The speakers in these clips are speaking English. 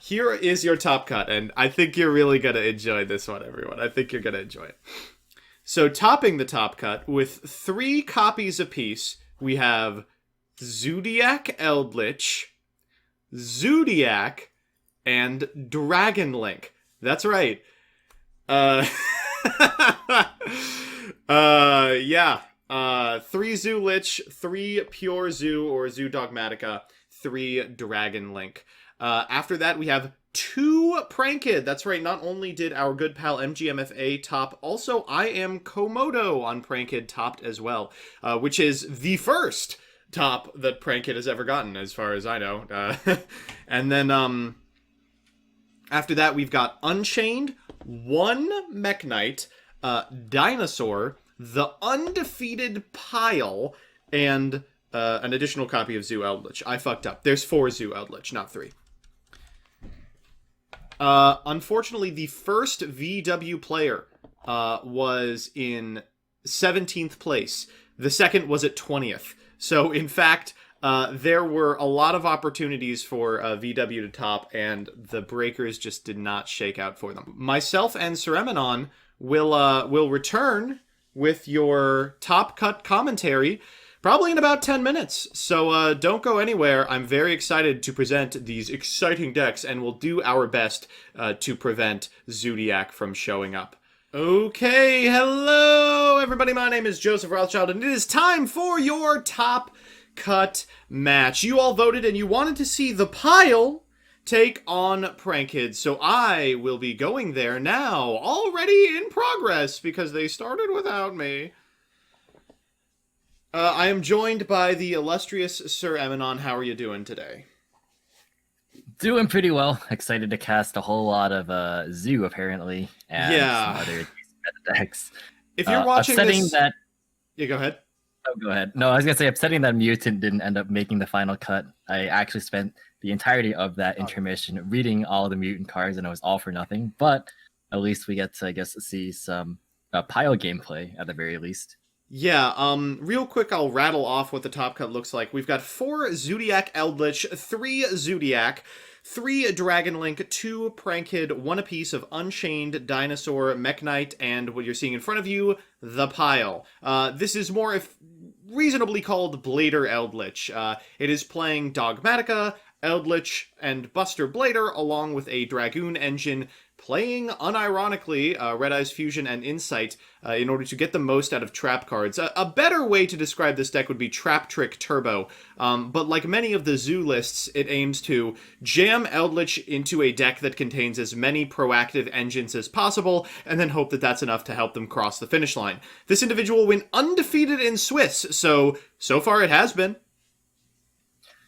Here is your top cut, and I think you're really going to enjoy this one, everyone. I think you're going to enjoy it. So, topping the top cut with 3 copies apiece, we have Zodiac Eldritch, Zodiac, and Dragon Link. That's right. Uh, yeah. 3 Zoo Lich, 3 Pure Zoo or Zoo Dogmatica, 3 Dragon Link. After that, we have 2 Prankid. That's right, not only did our good pal MGMFA top, also I Am Komodo on Prankid topped as well, which is the first top that Prankid has ever gotten, as far as I know. And then, after that, we've got Unchained, 1 Mech Knight, Dinosaur, the Undefeated Pile, and an additional copy of Zoo Eldritch. I fucked up. There's 4 Zoo Eldritch, not 3. Unfortunately, the first VW player was in 17th place. The second was at 20th. So, in fact, there were a lot of opportunities for VW to top, and the breakers just did not shake out for them. Myself and SirEmanon will return with your top cut commentary probably in about 10 minutes. So don't go anywhere. I'm very excited to present these exciting decks, and we'll do our best to prevent Zodiac from showing up. Okay, hello everybody. My name is Joseph Rothschild, and it is time for your top cut match. You all voted and you wanted to see the Pile take on Prankid, so I will be going there now, already in progress, because they started without me. I am joined by the illustrious SirEmanon. How are you doing today? Doing pretty well. Excited to cast a whole lot of Zoo, apparently, and some other meta decks. If you're watching upsetting this... that... Yeah, go ahead. Oh, go ahead. No, I was going to say, upsetting that Mutant didn't end up making the final cut. I actually spent the entirety of that intermission reading all the Mutant cards, and it was all for nothing. But at least we get to, I guess, see some Pile gameplay, at the very least. Yeah, real quick, I'll rattle off what the top cut looks like. We've got 4 Zodiac Eldritch, 3 Zodiac, 3 Dragon Link, 2 Prankid, 1 apiece of Unchained, Dinosaur, Mech Knight, and what you're seeing in front of you, the Pile. This is more reasonably called Blader Eldritch. It is playing Dogmatica, Eldritch, and Buster Blader, along with a Dragoon engine, playing, unironically, Red Eyes Fusion and Insight in order to get the most out of trap cards. A better way to describe this deck would be Trap Trick Turbo, but like many of the Zoo lists, it aims to jam Eldritch into a deck that contains as many proactive engines as possible, and then hope that that's enough to help them cross the finish line. This individual went undefeated in Swiss, so far it has been.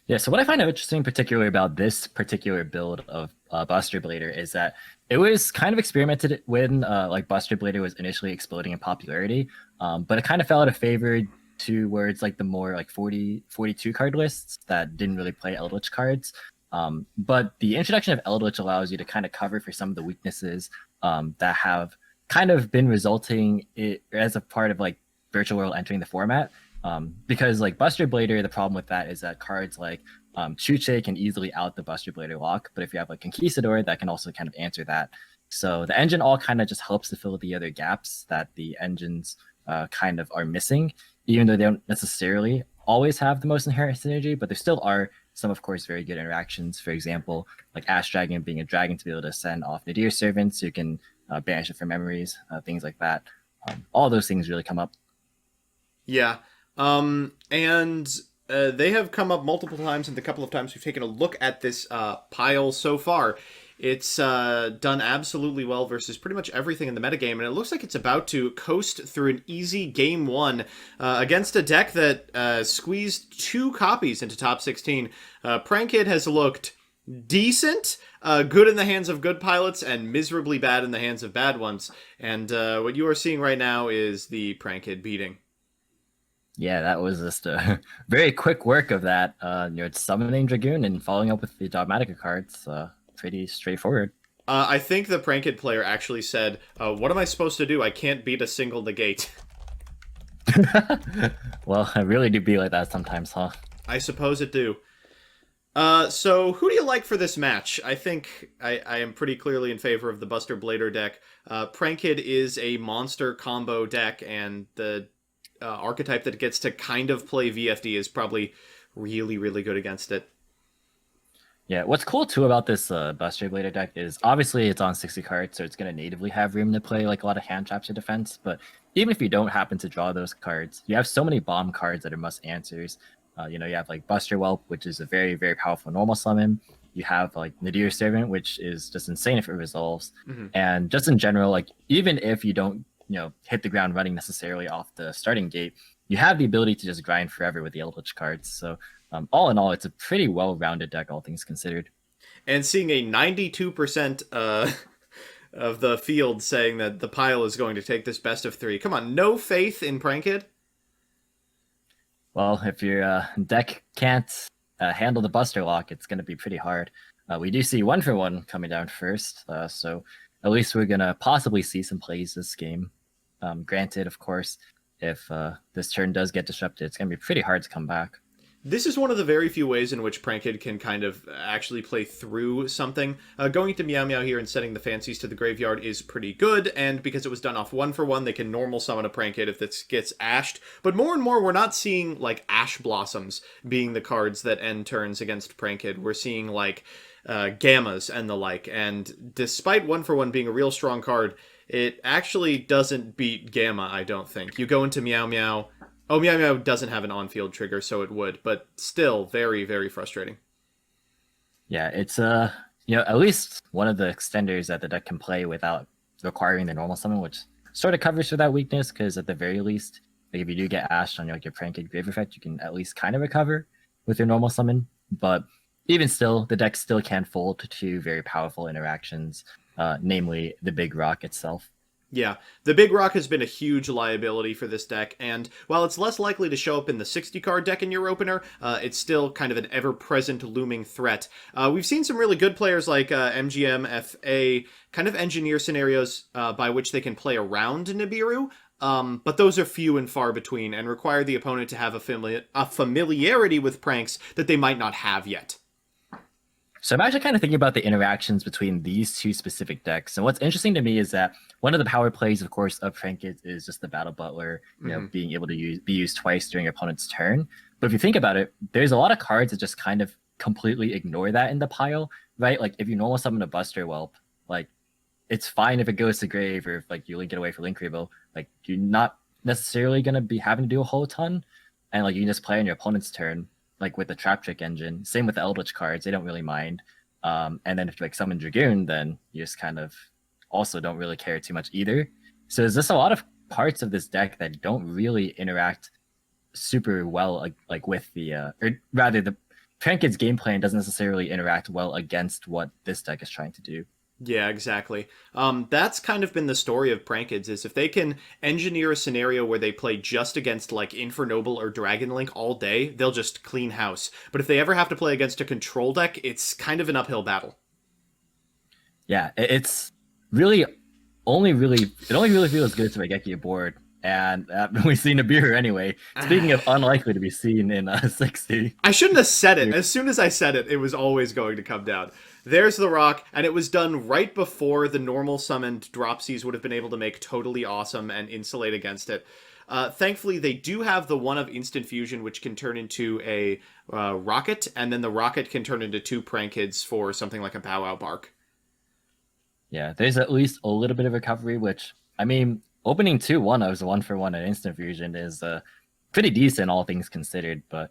Yeah, so what I find interesting particularly about this particular build of Buster Blader is that it was kind of experimented when like Buster Blader was initially exploding in popularity, but it kind of fell out of favor towards like the more like 42 card lists that didn't really play Eldritch cards. But the introduction of Eldritch allows you to kind of cover for some of the weaknesses that have kind of been resulting as a part of like Virtual World entering the format. Because like Buster Blader, the problem with that is that cards like Chuche can easily out the Buster Blader lock, but if you have like Conquistador, that can also kind of answer that. So the engine all kind of just helps to fill the other gaps that the engines kind of are missing, even though they don't necessarily always have the most inherent synergy, but there still are some, of course, very good interactions. For example, like Ash Dragon being a dragon to be able to send off Nadir Servants, so you can banish it from memories, things like that. All those things really come up. Yeah. And they have come up multiple times, and the couple of times we've taken a look at this Pile so far. It's done absolutely well versus pretty much everything in the metagame, and it looks like it's about to coast through an easy Game 1 against a deck that squeezed 2 copies into top 16. Prankid has looked decent, good in the hands of good pilots, and miserably bad in the hands of bad ones. And what you are seeing right now is the Prankid beating. Yeah, that was just a very quick work of that. It's summoning Dragoon and following up with the Dogmatica cards. Pretty straightforward. I think the Prankid player actually said, what am I supposed to do? I can't beat a single negate. Well, I really do be like that sometimes, huh? I suppose it do. So who do you like for this match? I think I am pretty clearly in favor of the Buster Blader deck. Prankid is a monster combo deck, and the archetype that gets to kind of play VFD is probably really, really good against it. Yeah, what's cool too about this Buster Blader deck is obviously it's on 60 cards, so it's going to natively have room to play like a lot of hand traps or defense. But even if you don't happen to draw those cards, you have so many bomb cards that are must answers. You know, you have like Buster Whelp, which is a very, very powerful normal summon. You have like Nadir Servant, which is just insane if it resolves. Mm-hmm. And just in general, like even if you don't, hit the ground running necessarily off the starting gate, you have the ability to just grind forever with the Eldritch cards. So all in all, it's a pretty well-rounded deck, all things considered. And seeing a 92% of the field saying that the pile is going to take this best of three. Come on, no faith in Prankid? Well, if your deck can't handle the Buster Lock, it's going to be pretty hard. We do see 1-for-1 coming down first, so at least we're going to possibly see some plays this game. Granted, of course, if this turn does get disrupted, it's going to be pretty hard to come back. This is one of the very few ways in which Prankid can kind of actually play through something. Going to Meow Meow here and setting the Fancies to the graveyard is pretty good, and because it was done off 1-for-1, they can normal summon a Prankid if this gets ashed. But more and more, we're not seeing, like, Ash Blossoms being the cards that end turns against Prankid. We're seeing, like, Gammas and the like, and despite 1-for-1 being a real strong card, it actually doesn't beat Gamma, I don't think. You go into Meow Meow. Oh, Meow Meow doesn't have an on-field trigger, so it would, but still very, very frustrating. Yeah, it's at least one of the extenders that the deck can play without requiring the normal summon, which sort of covers for that weakness, because at the very least, like if you do get ashed on your Prankid Grave Effect, you can at least kind of recover with your normal summon. But even still, the deck still can fold to two very powerful interactions, namely the Big Rock itself. Yeah, the Big Rock has been a huge liability for this deck, and while it's less likely to show up in the 60-card deck in your opener, it's still kind of an ever-present looming threat. We've seen some really good players like MGM, FA, kind of engineer scenarios by which they can play around Nibiru, but those are few and far between, and require the opponent to have a familiarity with pranks that they might not have yet. So I'm actually kind of thinking about the interactions between these two specific decks. And what's interesting to me is that one of the power plays, of course, of Prankid is just the Battle Butler, being able to be used twice during your opponent's turn. But if you think about it, there's a lot of cards that just kind of completely ignore that in the pile, right? Like if you normal summon a Buster Whelp, like it's fine if it goes to grave or if like you link it away for Link Revo. Like you're not necessarily going to be having to do a whole ton. And like you can just play on your opponent's turn. Like with the Trap Trick engine, same with the Eldritch cards, they don't really mind. And then if you like summon Dragoon, then you just kind of also don't really care too much either. So there's just a lot of parts of this deck that don't really interact super well like with the or rather the Prankid's game plan doesn't necessarily interact well against what this deck is trying to do. Yeah, exactly. That's kind of been the story of Prankids, is if they can engineer a scenario where they play just against, like, Infernoble or Dragon Link all day, they'll just clean house. But if they ever have to play against a control deck, it's kind of an uphill battle. Yeah, it's really only really feels good to get you board. And we've seen Nibiru anyway. Speaking of unlikely to be seen in 60. I shouldn't have said it. As soon as I said it, it was always going to come down. There's the rock, and it was done right before the normal summoned Dropsies would have been able to make totally awesome and insulate against it. Thankfully, they do have the one of Instant Fusion, which can turn into a rocket, and then the rocket can turn into two Prankids for something like a Bow Wow Bark. Yeah, there's at least a little bit of recovery, which, I mean, opening 2-1 as a 1-for-1 at Instant Fusion is pretty decent, all things considered, but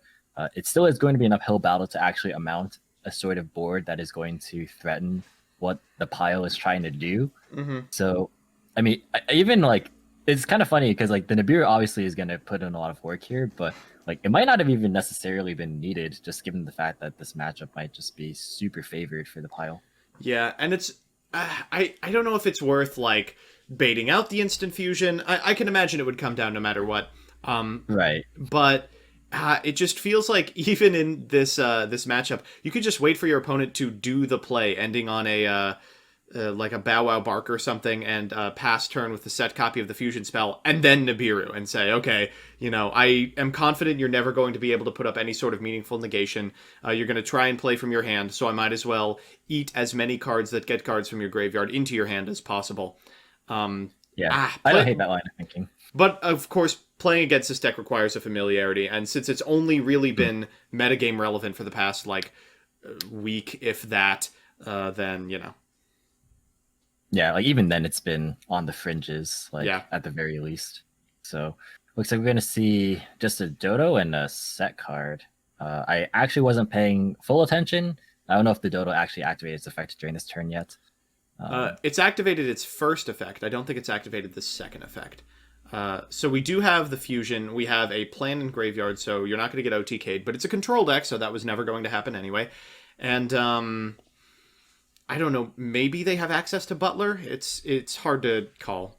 it still is going to be an uphill battle to actually amount a sort of board that is going to threaten what the pile is trying to do. Mm-hmm. So, I mean, even like, it's kind of funny because like the Nibiru obviously is going to put in a lot of work here, but like it might not have even necessarily been needed, just given the fact that this matchup might just be super favored for the pile. Yeah, and it's I don't know if it's worth like baiting out the Instant Fusion. I can imagine it would come down no matter what. Right. But it just feels like even in this this matchup, you could just wait for your opponent to do the play, ending on a like a Bow Wow Bark or something, and pass turn with the set copy of the fusion spell, and then Nibiru, and say, okay, I am confident you're never going to be able to put up any sort of meaningful negation. You're going to try and play from your hand, so I might as well eat as many cards that get cards from your graveyard into your hand as possible. Yeah, I don't hate that line of thinking. But of course, playing against this deck requires a familiarity, and since it's only really been metagame relevant for the past week, if that, then Yeah, like even then it's been on the fringes, at the very least. So looks like we're gonna see just a Dodo and a set card. I actually wasn't paying full attention. I don't know if the Dodo actually activated its effect during this turn yet. It's activated its first effect. I don't think it's activated the second effect. So we do have the fusion. We have a plan in graveyard, so you're not going to get OTK'd, but it's a control deck, so that was never going to happen anyway. And I don't know. Maybe they have access to Butler. It's hard to call.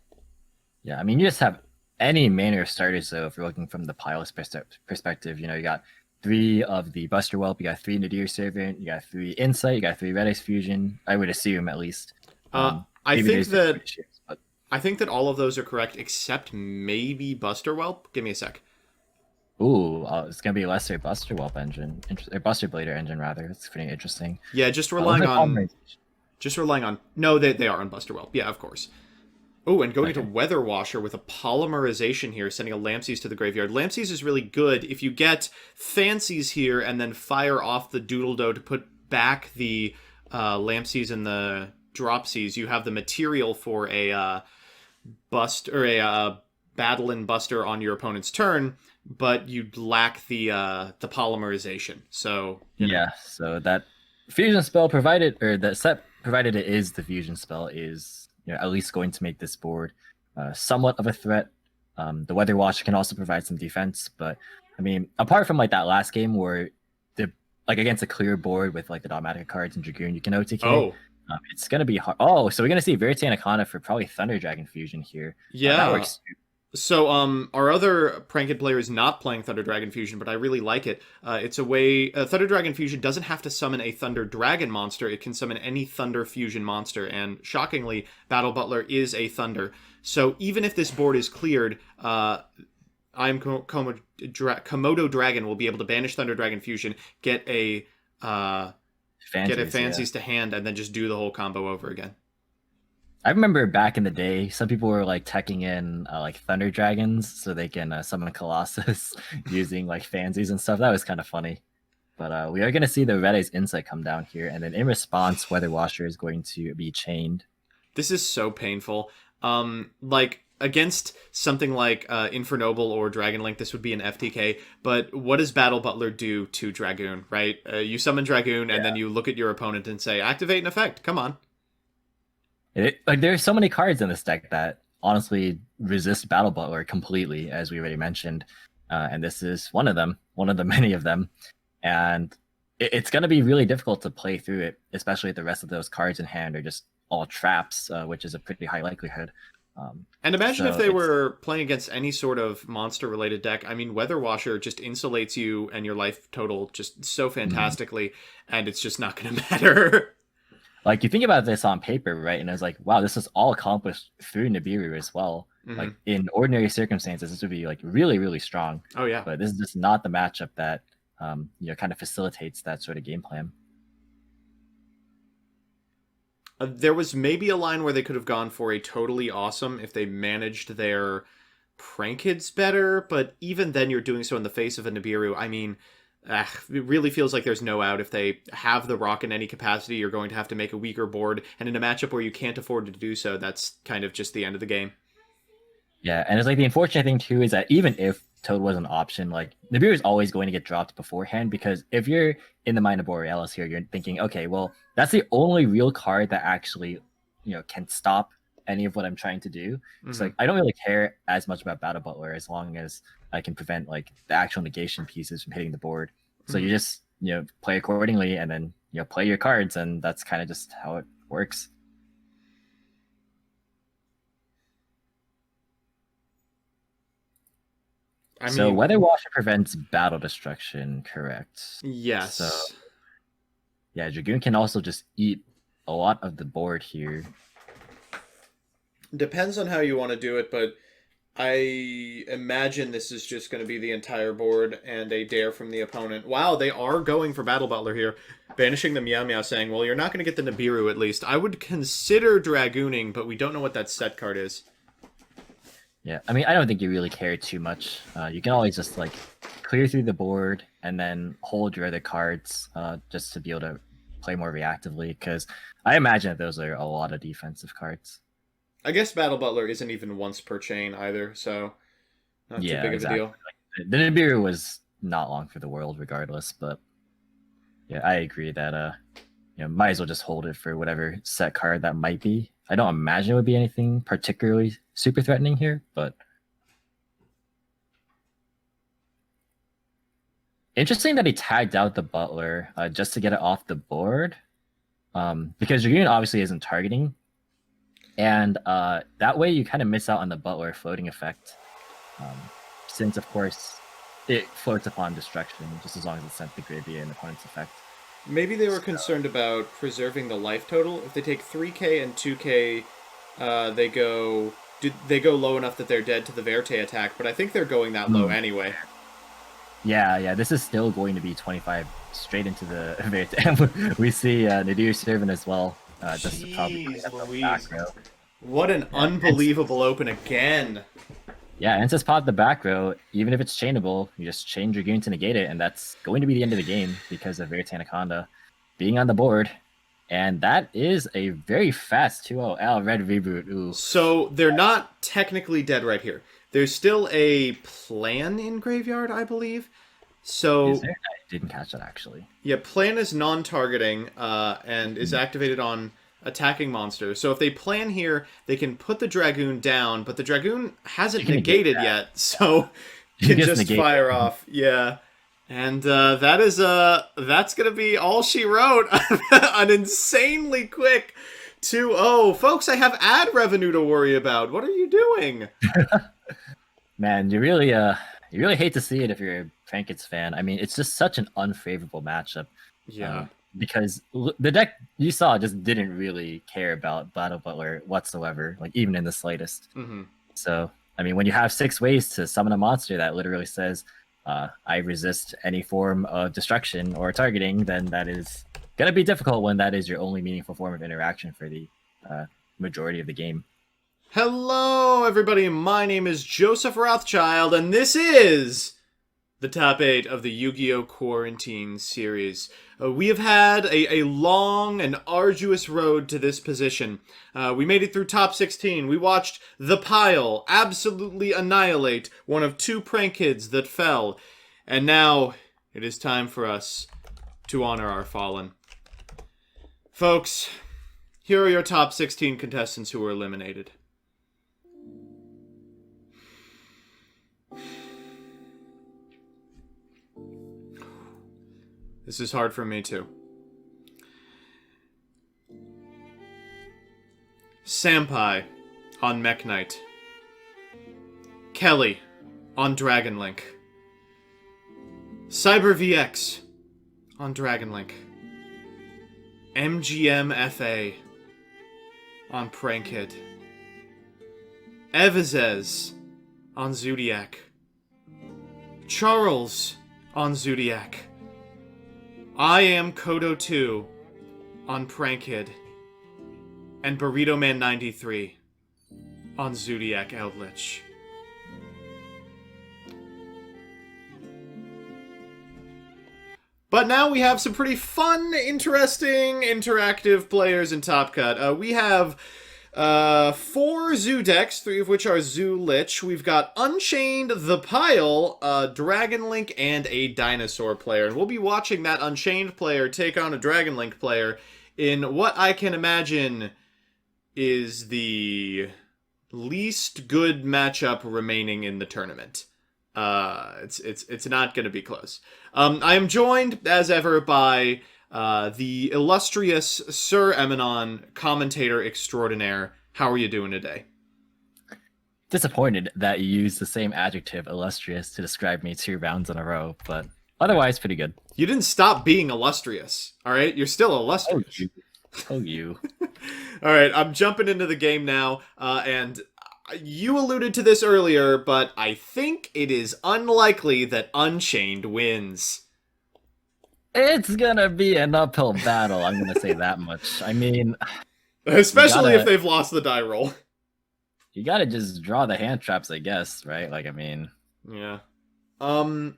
Yeah, I mean, you just have any manner of starters, though, if you're looking from the pile's perspective. You got 3 of the Buster Whelp, you got 3 Nadir Servant, you got 3 Insight, you got 3 Red Ice Fusion. I would assume, at least. I think that all of those are correct, except maybe Buster Whelp. Give me a sec. Ooh, it's gonna be a lesser Buster Whelp engine, or Buster Blader engine rather. It's pretty interesting. Yeah, just relying on. No, they are on Buster Whelp. Yeah, of course. Oh, and going into Weather Washer with a polymerization here, sending a Lampsies to the graveyard. Lampsies is really good if you get Fancies here and then fire off the Doodle Doe to put back the Lampsies and the Dropsies. You have the material for a bust or a Battle and Buster on your opponent's turn, but you lack the polymerization. So so that fusion spell provided, or the set provided it is the fusion spell, is at least going to make this board somewhat of a threat. The Weather Watch can also provide some defense, but I mean, apart from that last game where against a clear board with the Dogmatic cards and Dragoon, you can OTK. It's gonna be hard. Oh, so we're gonna see Verite Anaconda for probably Thunder Dragon Fusion here. Yeah, that works too. So our other Pranked player is not playing Thunder Dragon Fusion, but I really like it. It's a way... Thunder Dragon Fusion doesn't have to summon a Thunder Dragon monster. It can summon any Thunder Fusion monster, and shockingly, Battle Butler is a Thunder. So even if this board is cleared, Komodo Dragon will be able to banish Thunder Dragon Fusion, get a Fancies to hand, and then just do the whole combo over again. I remember back in the day, some people were teching in Thunder Dragons so they can summon Colossus using Fancies and stuff. That was kind of funny. But we are going to see the Red Ice Insight come down here, and then in response, Weather Washer is going to be chained. This is so painful. Against something like Infernoble or Dragon Link, this would be an FTK. But what does Battle Butler do to Dragoon, right? You summon Dragoon, and then you look at your opponent and say, activate an effect. Come on. There's so many cards in this deck that honestly resist Battle Butler completely, as we already mentioned. And this is one of them, one of the many of them. And it's going to be really difficult to play through it, especially if the rest of those cards in hand are just all traps, which is a pretty high likelihood. And imagine if they were playing against any sort of monster-related deck. I mean, Weather Washer just insulates you and your life total just so fantastically, and it's just not going to matter. You think about this on paper, right? And it's wow, this is all accomplished through Nibiru as well. Mm-hmm. In ordinary circumstances, this would be really, really strong. Oh yeah. But this is just not the matchup that kind of facilitates that sort of game plan. There was maybe a line where they could have gone for a totally awesome if they managed their Prankids better, but even then you're doing so in the face of a Nibiru. I mean, it really feels like there's no out. If they have the rock in any capacity, you're going to have to make a weaker board, and in a matchup where you can't afford to do so, that's kind of just the end of the game. Yeah, and it's the unfortunate thing too is that even if Toad was an option, Nibiru is always going to get dropped beforehand, because if you're in the Mind of Borealis here, you're thinking, okay, well, that's the only real card that actually, can stop any of what I'm trying to do. Mm-hmm. So I don't really care as much about Battle Butler as long as I can prevent the actual negation pieces from hitting the board. So you just play accordingly, and then play your cards, and that's kind of just how it works. So Weather Washer prevents battle destruction, correct? Yes. So yeah, Dragoon can also just eat a lot of the board here. Depends on how you want to do it, but I imagine this is just going to be the entire board and a dare from the opponent. Wow, they are going for Battle Butler here. Banishing the Meow Meow, saying, well, you're not going to get the Nibiru at least. I would consider Dragooning, but we don't know what that set card is. Yeah, I mean, I don't think you really care too much. You can always just, like, clear through the board and then hold your other cards just to be able to play more reactively, because I imagine that those are a lot of defensive cards. I guess Battle Butler isn't even once per chain either, so not too big of a deal. Like, the Nibiru was not long for the world regardless, but yeah, I agree that might as well just hold it for whatever set card that might be. I don't imagine it would be anything particularly super threatening here, but interesting that he tagged out the Butler just to get it off the board, because Dragoon obviously isn't targeting, and that way you kind of miss out on the Butler floating effect, since of course it floats upon destruction just as long as it's sent to the grid via an opponent's effect. Maybe they were concerned about preserving the life total. If they take 3k and 2k, they go low enough that they're dead to the Verte attack, but I think they're going that low anyway. Yeah, this is still going to be 25 straight into the Verte. And we see Nadir serving as well. Just to probably Louise. Back row. What an unbelievable open again. Yeah, and since pop the back row, even if it's chainable, you just chain Dragoon to negate it, and that's going to be the end of the game because of Verte Anaconda being on the board. And that is a very fast 2-0 red reboot. Ooh. So they're not technically dead right here. There's still a plan in Graveyard, I believe. So Is there? I didn't catch that actually. Yeah, plan is non-targeting and is activated on attacking monsters. So if they plan here, they can put the Dragoon down, but the Dragoon hasn't negated yet, so can just fire off. Yeah. And that's gonna be all she wrote. An insanely quick 2-0. Folks, I have ad revenue to worry about. What are you doing? Man, you really hate to see it if you're a Prankets fan. I mean, it's just such an unfavorable matchup. Yeah. Because the deck you saw just didn't really care about Battle Butler whatsoever, like even in the slightest. Mm-hmm. So, I mean, when you have 6 ways to summon a monster that literally says, I resist any form of destruction or targeting, then that is going to be difficult when that is your only meaningful form of interaction for the majority of the game. Hello, everybody. My name is Joseph Rothschild, and this is the top 8 of the Yu-Gi-Oh! Quarantine series. We have had a long and arduous road to this position. We made it through top 16. We watched The Pile absolutely annihilate one of 2 prank kids that fell. And now it is time for us to honor our fallen. Folks, here are your top 16 contestants who were eliminated. This is hard for me, too. Sampai on Mech Knight. Kelly on Dragon Link. Cyber VX on Dragon Link. MGM-FA on Prankhead. Evazez on Zodiac. Charles on Zodiac. I am Kodo 2 on Prankhead. And Burrito Man 93 on Zodiac Eldritch. But now we have some pretty fun, interesting, interactive players in Top Cut. We have 4 Zoo decks, 3 of which are Zoo Lich. We've got Unchained, The Pile, Dragon Link, and a Dinosaur player. And we'll be watching that Unchained player take on a Dragon Link player in what I can imagine is the least good matchup remaining in the tournament. It's not going to be close. I am joined, as ever, by the illustrious SirEmanon, commentator extraordinaire. How are you doing today? Disappointed that you used the same adjective, illustrious, to describe me 2 rounds in a row, but otherwise pretty good. You didn't stop being illustrious, all right? You're still illustrious. Oh, you. All right, I'm jumping into the game now, and you alluded to this earlier, but I think it is unlikely that Unchained wins. It's gonna be an uphill battle. I'm gonna say that much. I mean, you Especially if gotta they've lost the die roll. you gotta just draw the hand traps, I guess, right? Like, I mean, Yeah.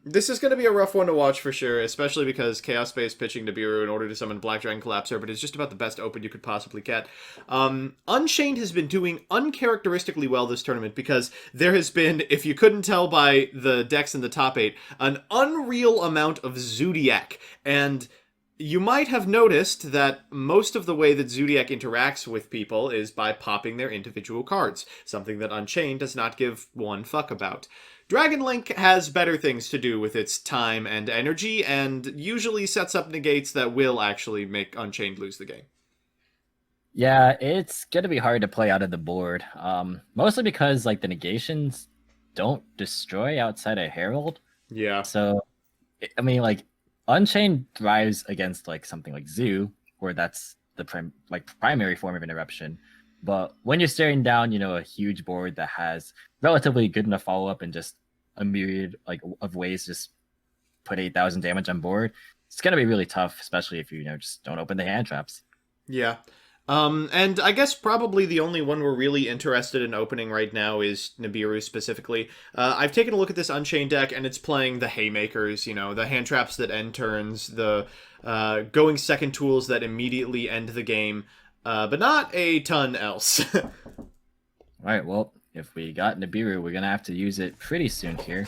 This is going to be a rough one to watch for sure, especially because Chaos Space pitching Nibiru in order to summon Black Dragon Collapser, but it's just about the best open you could possibly get. Unchained has been doing uncharacteristically well this tournament because there has been, if you couldn't tell by the decks in the top 8, an unreal amount of Zodiac, and you might have noticed that most of the way that Zodiac interacts with people is by popping their individual cards, something that Unchained does not give one fuck about. Dragon Link has better things to do with its time and energy, and usually sets up negates that will actually make Unchained lose the game. yeah, it's gonna be hard to play out of the board. Mostly because like the negations don't destroy outside of Herald. Yeah. So, I mean, like Unchained thrives against like something like Zoo, where that's the primary form of interruption. But when you're staring down, a huge board that has relatively good enough follow up and just a myriad like of ways to just put 8,000 damage on board, it's gonna be really tough, especially if you just don't open the hand traps. Yeah. And I guess probably the only one we're really interested in opening right now is Nibiru specifically. I've taken a look at this Unchained deck, and it's playing the Haymakers, the hand traps that end turns, the going second tools that immediately end the game, but not a ton else. All right, well, if we got Nibiru, we're gonna have to use it pretty soon here.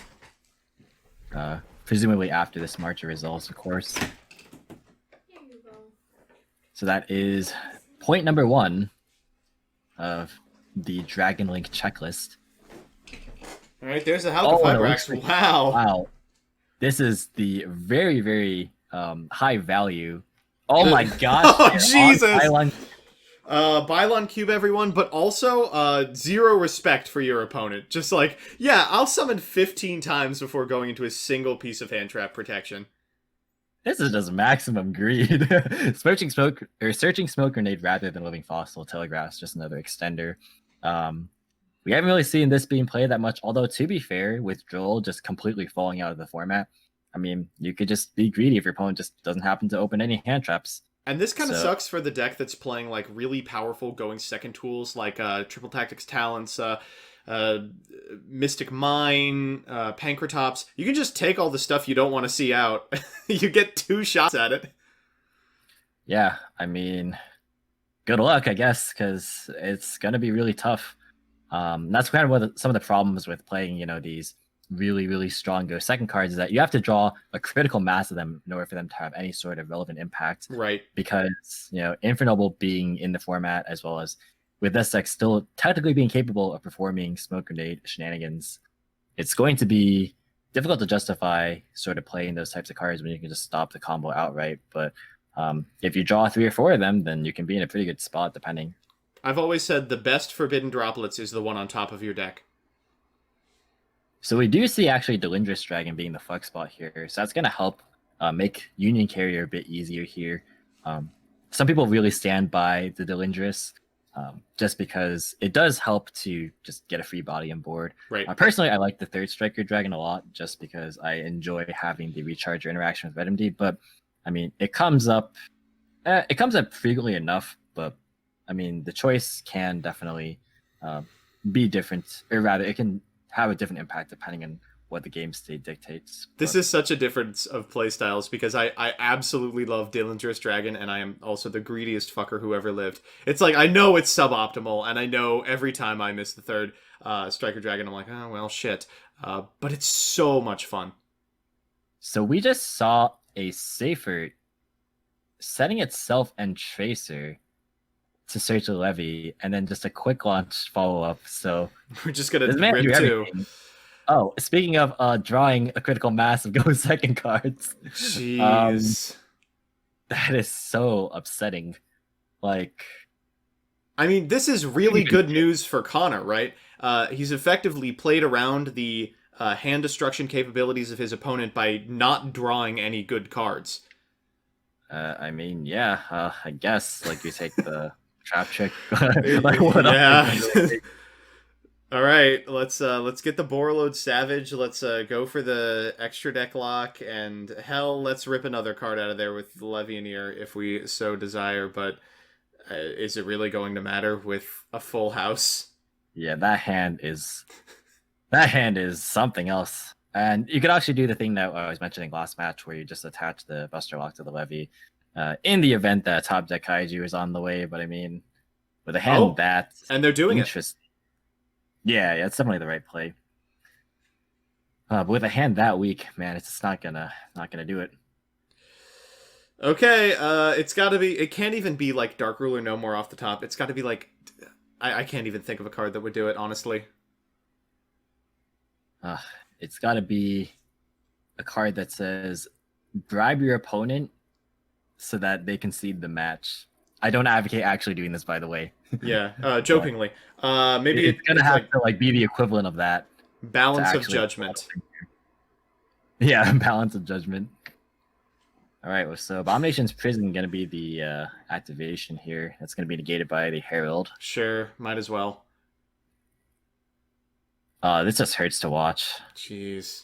Presumably after this March of Results, of course. So that is point number 1 of the Dragon Link checklist. All right, there's a Halka Wow. Wow. This is the very, very high value. Oh my gosh. Oh, Jesus. Bylon Cube, everyone, but also zero respect for your opponent. Just like, yeah, I'll summon 15 times before going into a single piece of hand trap protection. This is just maximum greed. Searching smoke grenade rather than living fossil telegraphs, just another extender. We haven't really seen this being played that much, although to be fair, with Joel just completely falling out of the format, I mean, you could just be greedy if your opponent just doesn't happen to open any hand traps. And this kind of sucks for the deck that's playing like really powerful going second tools like Triple Tactics Talents, Mystic Mine, Pancratops. You can just take all the stuff you don't want to see out. You get 2 shots at it. Yeah, I mean, good luck, I guess, because it's going to be really tough. That's kind of what some of the problems with playing, these really, really strong go second cards is that you have to draw a critical mass of them in order for them to have any sort of relevant impact. Right. Because, Infinite Noble being in the format, as well as with this deck still technically being capable of performing smoke grenade shenanigans, it's going to be difficult to justify sort of playing those types of cards when you can just stop the combo outright. But if you draw 3 or 4 of them, then you can be in a pretty good spot depending. I've always said the best Forbidden Droplets is the one on top of your deck. So we do see actually Delindrous Dragon being the fuck spot here. So that's going to help make Union Carrier a bit easier here. Some people really stand by the Delindrous just because it does help to just get a free body on board. Right. Personally, I like the 3rd Striker Dragon a lot just because I enjoy having the recharger interaction with RedMD. But I mean, it comes up frequently enough. But I mean, the choice can definitely be different, or rather, it can have a different impact depending on what the game state dictates. This is such a difference of playstyles because I absolutely love Dillinger's Dragon, and I am also the greediest fucker who ever lived. It's like, I know it's suboptimal, and I know every time I miss the 3rd Striker Dragon, I'm like, oh, well, shit. But it's so much fun. So we just saw a Safer setting itself and Tracer to search a levy, and then just a quick launch follow-up. So we're just gonna rip 2. Oh, speaking of drawing a critical mass of go second cards. Jeez. That is so upsetting. Like, I mean, this is really good news for Connor, right? He's effectively played around the hand destruction capabilities of his opponent by not drawing any good cards. I mean, yeah, I guess like you take the trap trick. Like what else are you Yeah. gonna really take? All right, let's get the Borreload Savage. Let's go for the extra deck lock, and hell, let's rip another card out of there with the Levianeer if we so desire. But is it really going to matter with a full house? Yeah, that hand is something else. And you could actually do the thing that I was mentioning last match, where you just attach the Buster Lock to the Levy, in the event that top deck Kaiju is on the way. But I mean, with a hand Oh, that's and they're doing it. interesting, yeah, it's definitely the right play. But with a hand that weak, man, it's just not gonna do it. Okay, it's got to be. It can't even be like Dark Ruler No More off the top. It's got to be like I can't even think of a card that would do it, honestly. Uh, it's got to be a card that says bribe your opponent so that they concede the match. I don't advocate actually doing this, by the way. Yeah, jokingly. Maybe It's gonna it's have like to like be the equivalent of that to balance of actually. judgment. Yeah, balance of judgment. All right, well, so Abomination's Prison gonna be the activation here. That's gonna be negated by the Herald. Sure, might as well. This just hurts to watch, Jeez.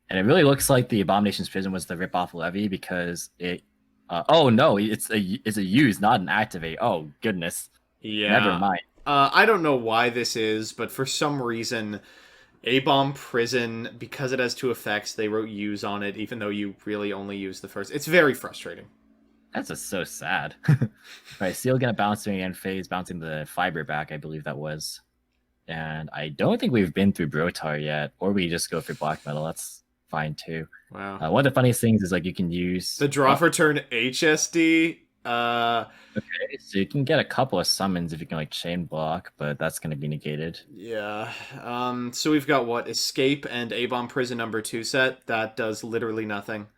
and it really looks like the Abomination's Prison was the rip-off Levy because it. Oh no, it's a use, not an activate. Oh goodness, Yeah. never mind. I don't know why this is, but for some reason, A-Bomb Prison, because it has two effects, they wrote use on it, even though you really only use the first. It's very frustrating. That's just so sad. All right, Seal gonna bounce to end phase, bouncing the Fiber back, I believe that was. And I don't think we've been through Brotar yet, or we just go for Black Metal. That's fine too. Wow. One of the funniest things is like you can use The draw for turn HSD. Okay, so you can get a couple of summons if you can like chain block, but that's gonna be negated. Yeah. So we've got what? Escape and A-Bomb Prison #2 set. That does literally nothing.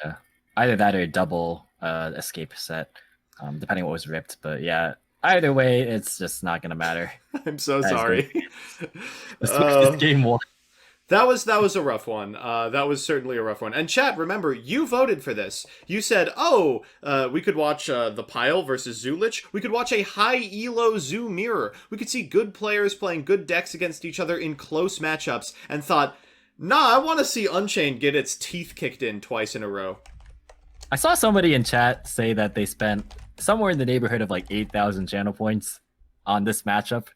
Yeah, either that or a double escape set, depending on what was ripped. But yeah, either way, it's just not gonna matter. I'm so That is sorry. This game will. That was a rough one. That was certainly a rough one. And chat, remember, you voted for this. You said, "Oh, we could watch the Pile versus Zulich. We could watch a high elo Zoo mirror. We could see good players playing good decks against each other in close matchups." And thought, "Nah, I want to see Unchained get its teeth kicked in twice in a row." I saw somebody in chat say that they spent somewhere in the neighborhood of like 8,000 channel points on this matchup.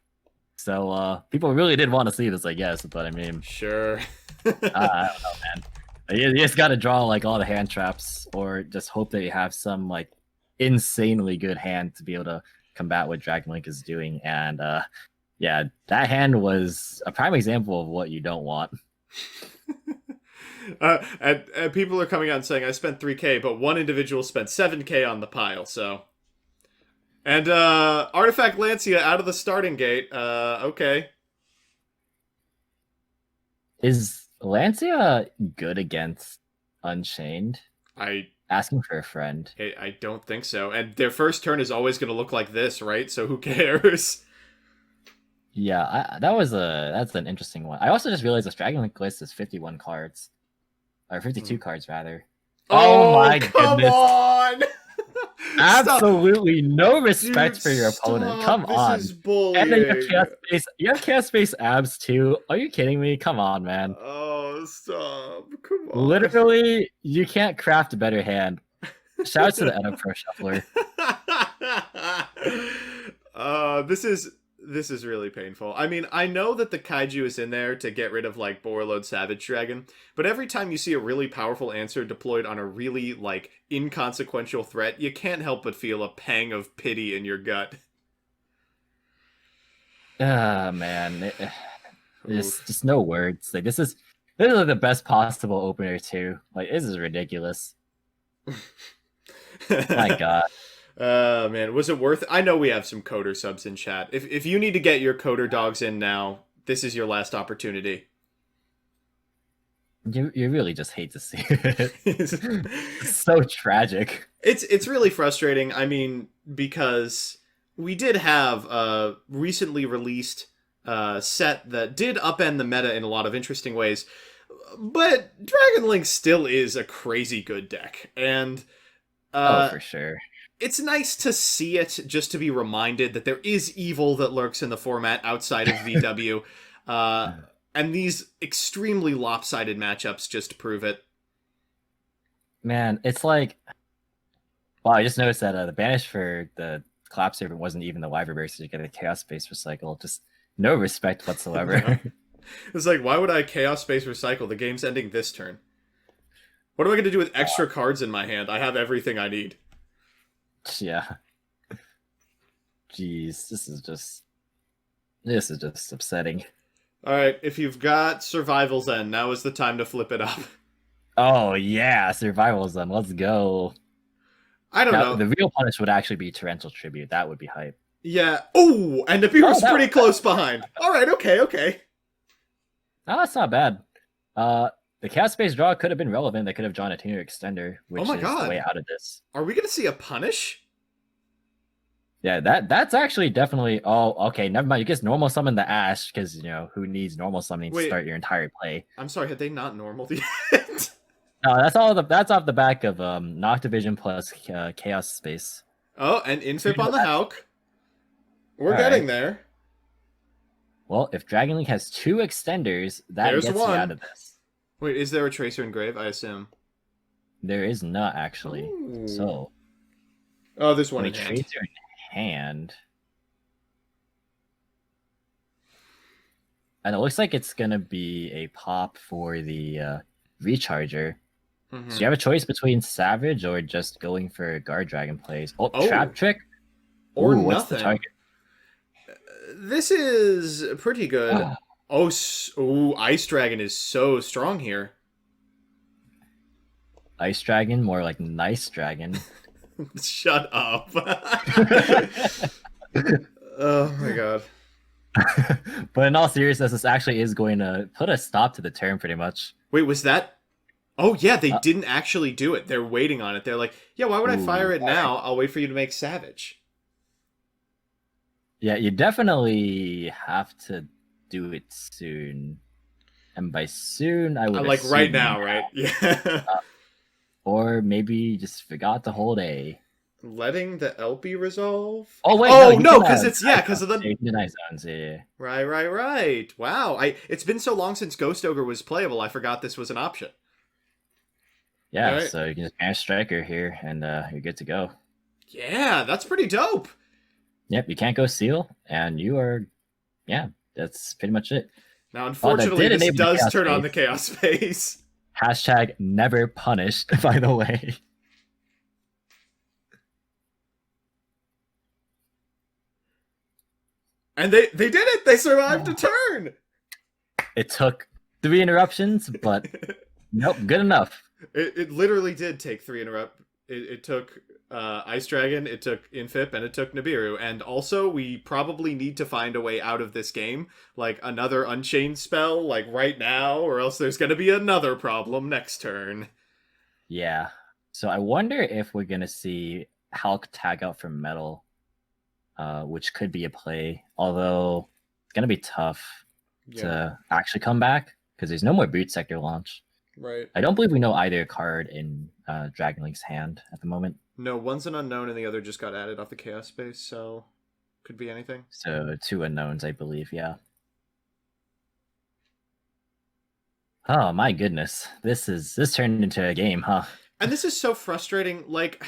So people really did want to see this, I guess. But I mean, Sure. I don't know, man. You just got to draw like all the hand traps, or just hope that you have some like insanely good hand to be able to combat what Dragon Link is doing. And yeah, that hand was a prime example of what you don't want. And people are coming out and saying I spent 3K, but one individual spent 7K on the Pile. So. And Artifact Lancia out of the starting gate. Okay. Is Lancia good against Unchained? I Asking for a friend. I don't think so. And their first turn is always going to look like this, right? So who cares? Yeah, that's an interesting one. I also just realized this Dragon Link list is 51 cards, or 52 cards rather. Oh my come goodness! On! Absolutely no respect Dude, for your opponent. stop. Come on. This is bullying. And then you have Chaos Space abs too. Are you kidding me? Come on, man. Oh, stop. Come on. Literally, you can't craft a better hand. Shout out to the Pro Shuffler. This is really painful. I mean, I know that the kaiju is in there to get rid of, like, Borreload Savage Dragon, but every time you see a really powerful answer deployed on a really, like, inconsequential threat, you can't help but feel a pang of pity in your gut. Man. Just no words. Like, this is like the best possible opener, too. Like, this is ridiculous. My God. Man, was it worth it? I know we have some coder subs in chat. If you need to get your coder dogs in now, this is your last opportunity. You really just hate to see it. It's so tragic. It's really frustrating. I mean, because we did have a recently released set that did upend the meta in a lot of interesting ways, but Dragon Link still is a crazy good deck, and Oh, Uh, for sure. it's nice to see it, just to be reminded that there is evil that lurks in the format outside of VW. Uh, and these extremely lopsided matchups just prove it. Man, it's like, wow, I just noticed that the banish for the collapse servant wasn't even the live reverse to get a chaos space recycle. Just no respect No. whatsoever. It's like, why would I Chaos Space Recycle? The game's ending this turn. What am I going to do with extra cards in my hand? I have everything I need. Yeah. Jeez, this is just upsetting. Alright, if you've got Survival's End, now is the time to flip it up. Oh yeah, survival's done. Let's go. I don't Now know. the real punish would actually be torrential tribute. That would be hype. Yeah. Oh, and Nibiru's Oh, pretty close behind. Alright, okay. no, that's not bad. The chaos space draw could have been relevant. They could have drawn a tuner extender, which my is God. the way out of this. Are we going to see a punish? Yeah, that's actually definitely. Oh, okay. Never mind. You just normal summon the Ash because who needs normal summoning to start your entire play. I'm sorry. Had they not normaled yet? No, that's off the back of Noctivision plus Chaos Space. Oh, and Infip on the Hauk. We're All getting right. there. Well, if Dragon Link has 2 extenders, that There's gets one. you out of this. Wait, is there a Tracer Engrave? I assume. There is not actually. Ooh. So. Oh, there's one in hand. Tracer in hand. And it looks like it's gonna be a pop for the recharger. Mm-hmm. So you have a choice between Savage or just going for Guard Dragon plays. Oh, Trap Trick? Or Ooh, nothing. What's the target? This is pretty good. Ice Dragon is so strong here. Ice Dragon, more like Nice Dragon. Shut up. Oh my god. But in all seriousness, this actually is going to put a stop to the turn pretty much. Wait, was that... Oh yeah, they didn't actually do it. They're waiting on it. They're like, yeah, why would I fire it now? I'll wait for you to make Savage. Yeah, you definitely have to do it soon. And by soon, I would like right now, right? Yeah. Or maybe you just forgot to hold A. Letting the LP resolve? Oh wait, no, because it's because of the nice zones. Yeah. Right. Wow, it's been so long since Ghost Ogre was playable. I forgot this was an option. Yeah, right. So you can just banish Striker here, and you're good to go. Yeah, that's pretty dope. Yep, you can't go Seal, and you are, that's pretty much it. Now, unfortunately, this does turn on the Chaos Space. Hashtag never punished, by the way. And they did it! They survived a turn! It took 3 interruptions, but nope, good enough. It literally did take 3 interruptions. It took Ice Dragon, it took Infip, and it took Nibiru. And also, we probably need to find a way out of this game. Like, another Unchained spell, like, right now, or else there's gonna be another problem next turn. Yeah. So I wonder if we're gonna see Hulk tag out for Metal, which could be a play. Although, it's gonna be tough to actually come back, because there's no more Boot Sector launch. Right. I don't believe we know either card in Dragon Link's hand at the moment. No, one's an unknown and the other just got added off the Chaos Space, so could be anything. So 2 unknowns, I believe, yeah. Oh my goodness. This turned into a game, huh? And this is so frustrating, like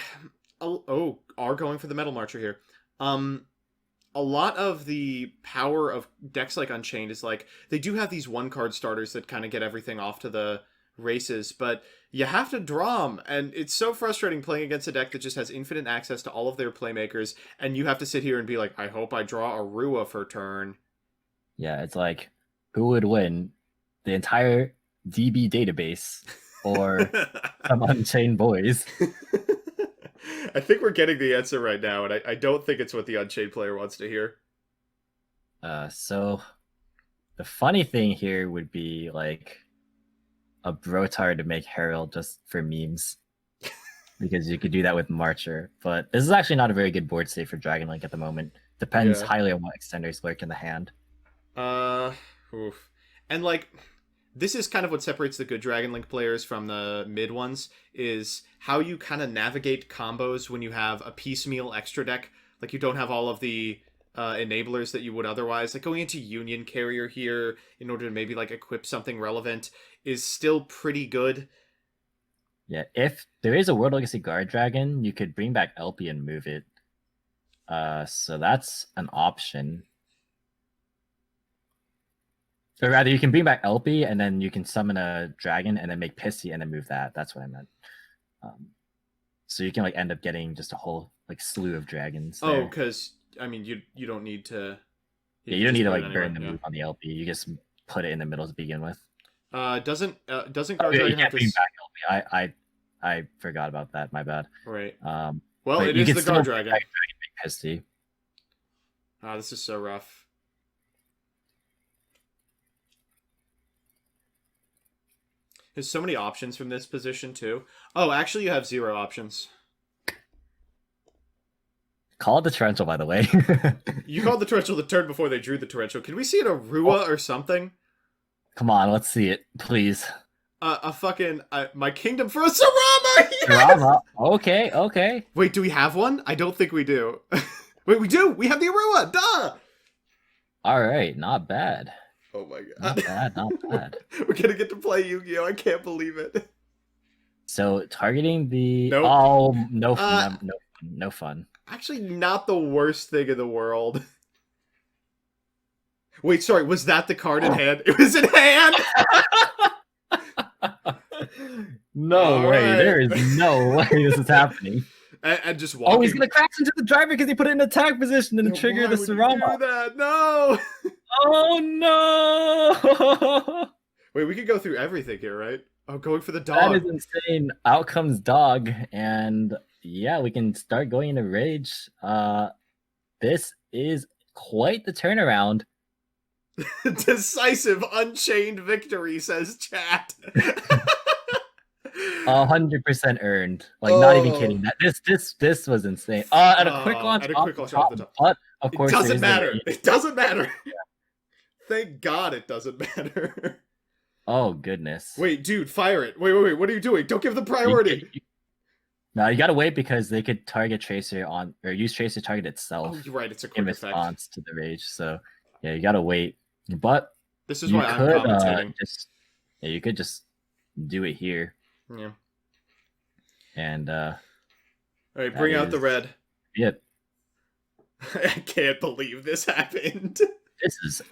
are going for the Metal Marcher here. A lot of the power of decks like Unchained is like they do have these 1-card starters that kind of get everything off to the races, but you have to draw them, and it's so frustrating playing against a deck that just has infinite access to all of their playmakers, and you have to sit here and be like, I hope I draw a Rua for turn. Yeah, it's like, who would win? The entire DB database or some Unchained boys? I think we're getting the answer right now, and I don't think it's what the Unchained player wants to hear. So the funny thing here would be like a Brotar to make Herald just for memes. Because you could do that with Marcher. But this is actually not a very good board state for Dragon Link at the moment. Depends highly on what extenders lurk in the hand. Oof. And like, this is kind of what separates the good Dragon Link players from the mid ones, is how you kind of navigate combos when you have a piecemeal extra deck. Like, you don't have all of the enablers that you would otherwise. Like, going into Union Carrier here in order to maybe, like, equip something relevant is still pretty good. Yeah, if there is a World Legacy Guard Dragon, you could bring back LP and move it. So that's an option. Or rather, you can bring back LP, and then you can summon a dragon, and then make Pissy, and then move that. That's what I meant. So you can like end up getting just a whole like slew of dragons. There. Oh, because I mean, you don't need to. You don't need to like burn the move on the LP. You just put it in the middle to begin with. Doesn't Guard Dragon have to bring back LP? I forgot about that. My bad. Right. Well, it is the Guard Dragon. Pissy. This is so rough. There's so many options from this position, too. Oh, actually, you have 0 options. Called the torrential, by the way. You called the torrential the turn before they drew the torrential. Can we see an Arua or something? Come on, let's see it, please. My Kingdom for a Sarama! Yes! Sarama. Okay. Wait, do we have one? I don't think we do. Wait, we do! We have the Arua! Duh! Alright, not bad. Oh my god. Not bad. We're gonna get to play Yu-Gi-Oh! I can't believe it. So, targeting the... Nope. Oh, no fun. Actually, not the worst thing in the world. Wait, sorry, was that the card in hand? It was in hand! No way. Right. There is no way this is happening. And just walking. Oh, he's gonna crash into the driver because he put it in attack position and trigger the Sarama. Do that? No! Oh no! Wait, we could go through everything here, right? Oh, going for the dog. That is insane. Out comes dog, and yeah, we can start going into rage. This is quite the turnaround. Decisive Unchained victory, says chat. 100% earned. Like, not even kidding. This was insane. And a quick launch off the top. But of course, it doesn't matter. It doesn't matter. Yeah. Thank God it doesn't matter. Oh goodness. Wait, dude, fire it. Wait. What are you doing? Don't give them priority. No, you gotta wait because they could target Tracer or use Tracer to target itself. Oh, you're right. It's a quick in response to the rage. So yeah, you gotta wait. But this is why I'm commentating. You could just do it here. Yeah. And all right, bring out the red. Yep. I can't believe this happened. This is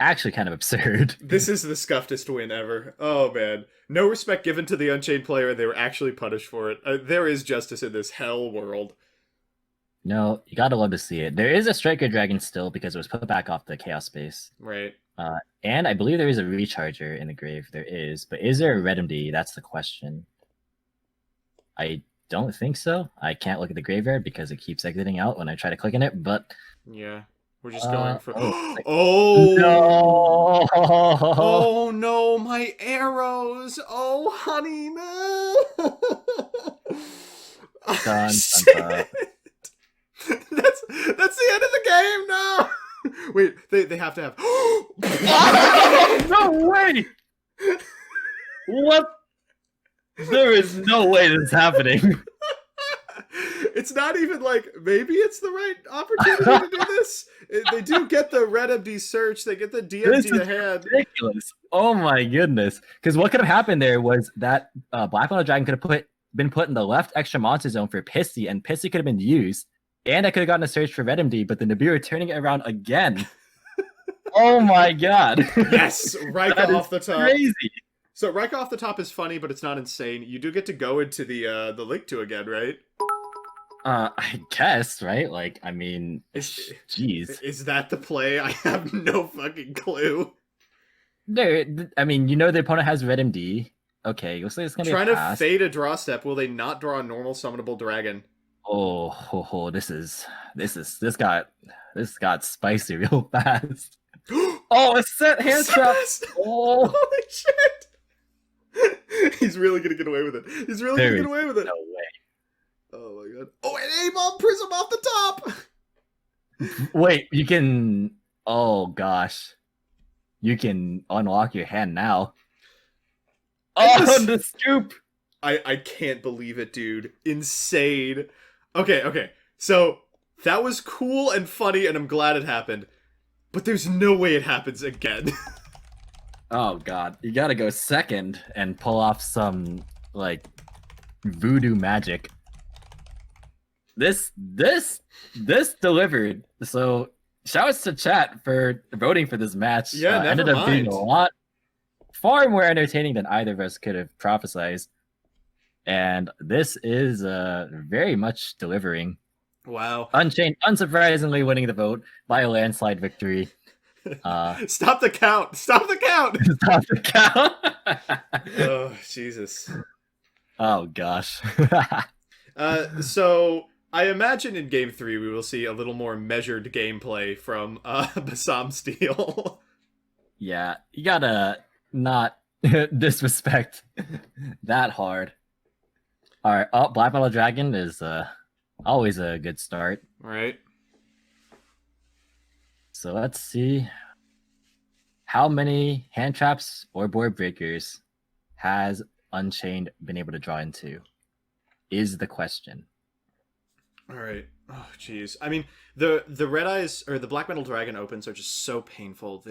actually kind of absurd. This is the scuffedest win ever. Oh man, no respect given to the Unchained player, and they were actually punished for it. There is justice in this hell world. No, you gotta love to see it. There is a Striker Dragon still because it was put back off the Chaos Space. Right. And I believe there is a Recharger in the grave. There is, but is there a Red MD? That's the question. I don't think so. I can't look at the graveyard because it keeps exiting out when I try to click on it, but... Yeah. We're just going for... Oh! No! Oh no, my arrows! Oh, honey, no! Dun. That's the end of the game, no! Wait, they have to have... No way! What? There is no way this is happening. It's not even like, maybe it's the right opportunity to do this. They do get the Red MD search. They get the DMD ahead. Ridiculous. Oh my goodness. Because what could have happened there was that Black Mono Dragon could have been put in the left extra monster zone for Pissy, and Pissy could have been used. And I could have gotten a search for Red MD, but the Nibiru turning it around again. Oh my god. Yes, Rika off the top. Crazy. So Rika off the top is funny, but it's not insane. You do get to go into the Link 2 again, right? I guess, right? Like, I mean, jeez. Is that the play? I have no fucking clue. I mean, you know the opponent has Red MD. Okay, looks like it's gonna be trying to fade a draw step. Will they not draw a normal summonable dragon? Oh, this got spicy real fast. Oh, a set hand trap. Oh, holy shit! He's really gonna get away with it. He's really gonna get away with it. No way. Oh my god. Oh, an A-bomb prism off the top! Wait, you can... Oh gosh. You can unlock your hand now. On the scoop. I can't believe it, dude. Insane. Okay. So that was cool and funny, and I'm glad it happened. But there's no way it happens again. Oh god, you gotta go second and pull off some like voodoo magic. This delivered. So shouts to chat for voting for this match. Yeah, never ended up being mind. far more entertaining than either of us could have prophesized. And this is very much delivering. Wow. Unchained, unsurprisingly winning the vote by a landslide victory. Stop the count! Stop the count! Stop the count! Oh, Jesus. Oh, gosh. So, I imagine in Game 3 we will see a little more measured gameplay from Bassam Steel. Yeah, you gotta not disrespect that hard. Alright, Black Metal Dragon is always a good start. Right. So let's see how many hand traps or board breakers has Unchained been able to draw into is the question. All right. Oh, jeez. I mean, the Red Eyes or the Black Metal Dragon opens are just so painful.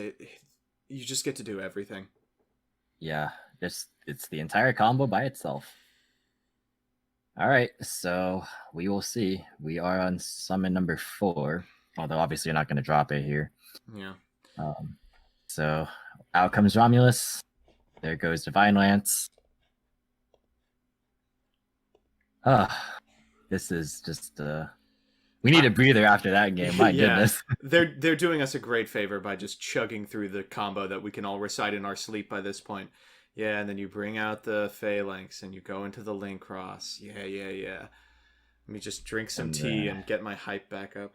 You just get to do everything. Yeah, it's the entire combo by itself. All right, so we will see. We are on summon number 4, although obviously you're not going to drop it here. Yeah. So out comes Romulus. There goes Divine Lance. This is just we need a breather after that game. My goodness. They're doing us a great favor by just chugging through the combo that we can all recite in our sleep by this point. Yeah, and then you bring out the Phalanx and you go into the Link Cross. Yeah. Let me just drink some tea and get my hype back up.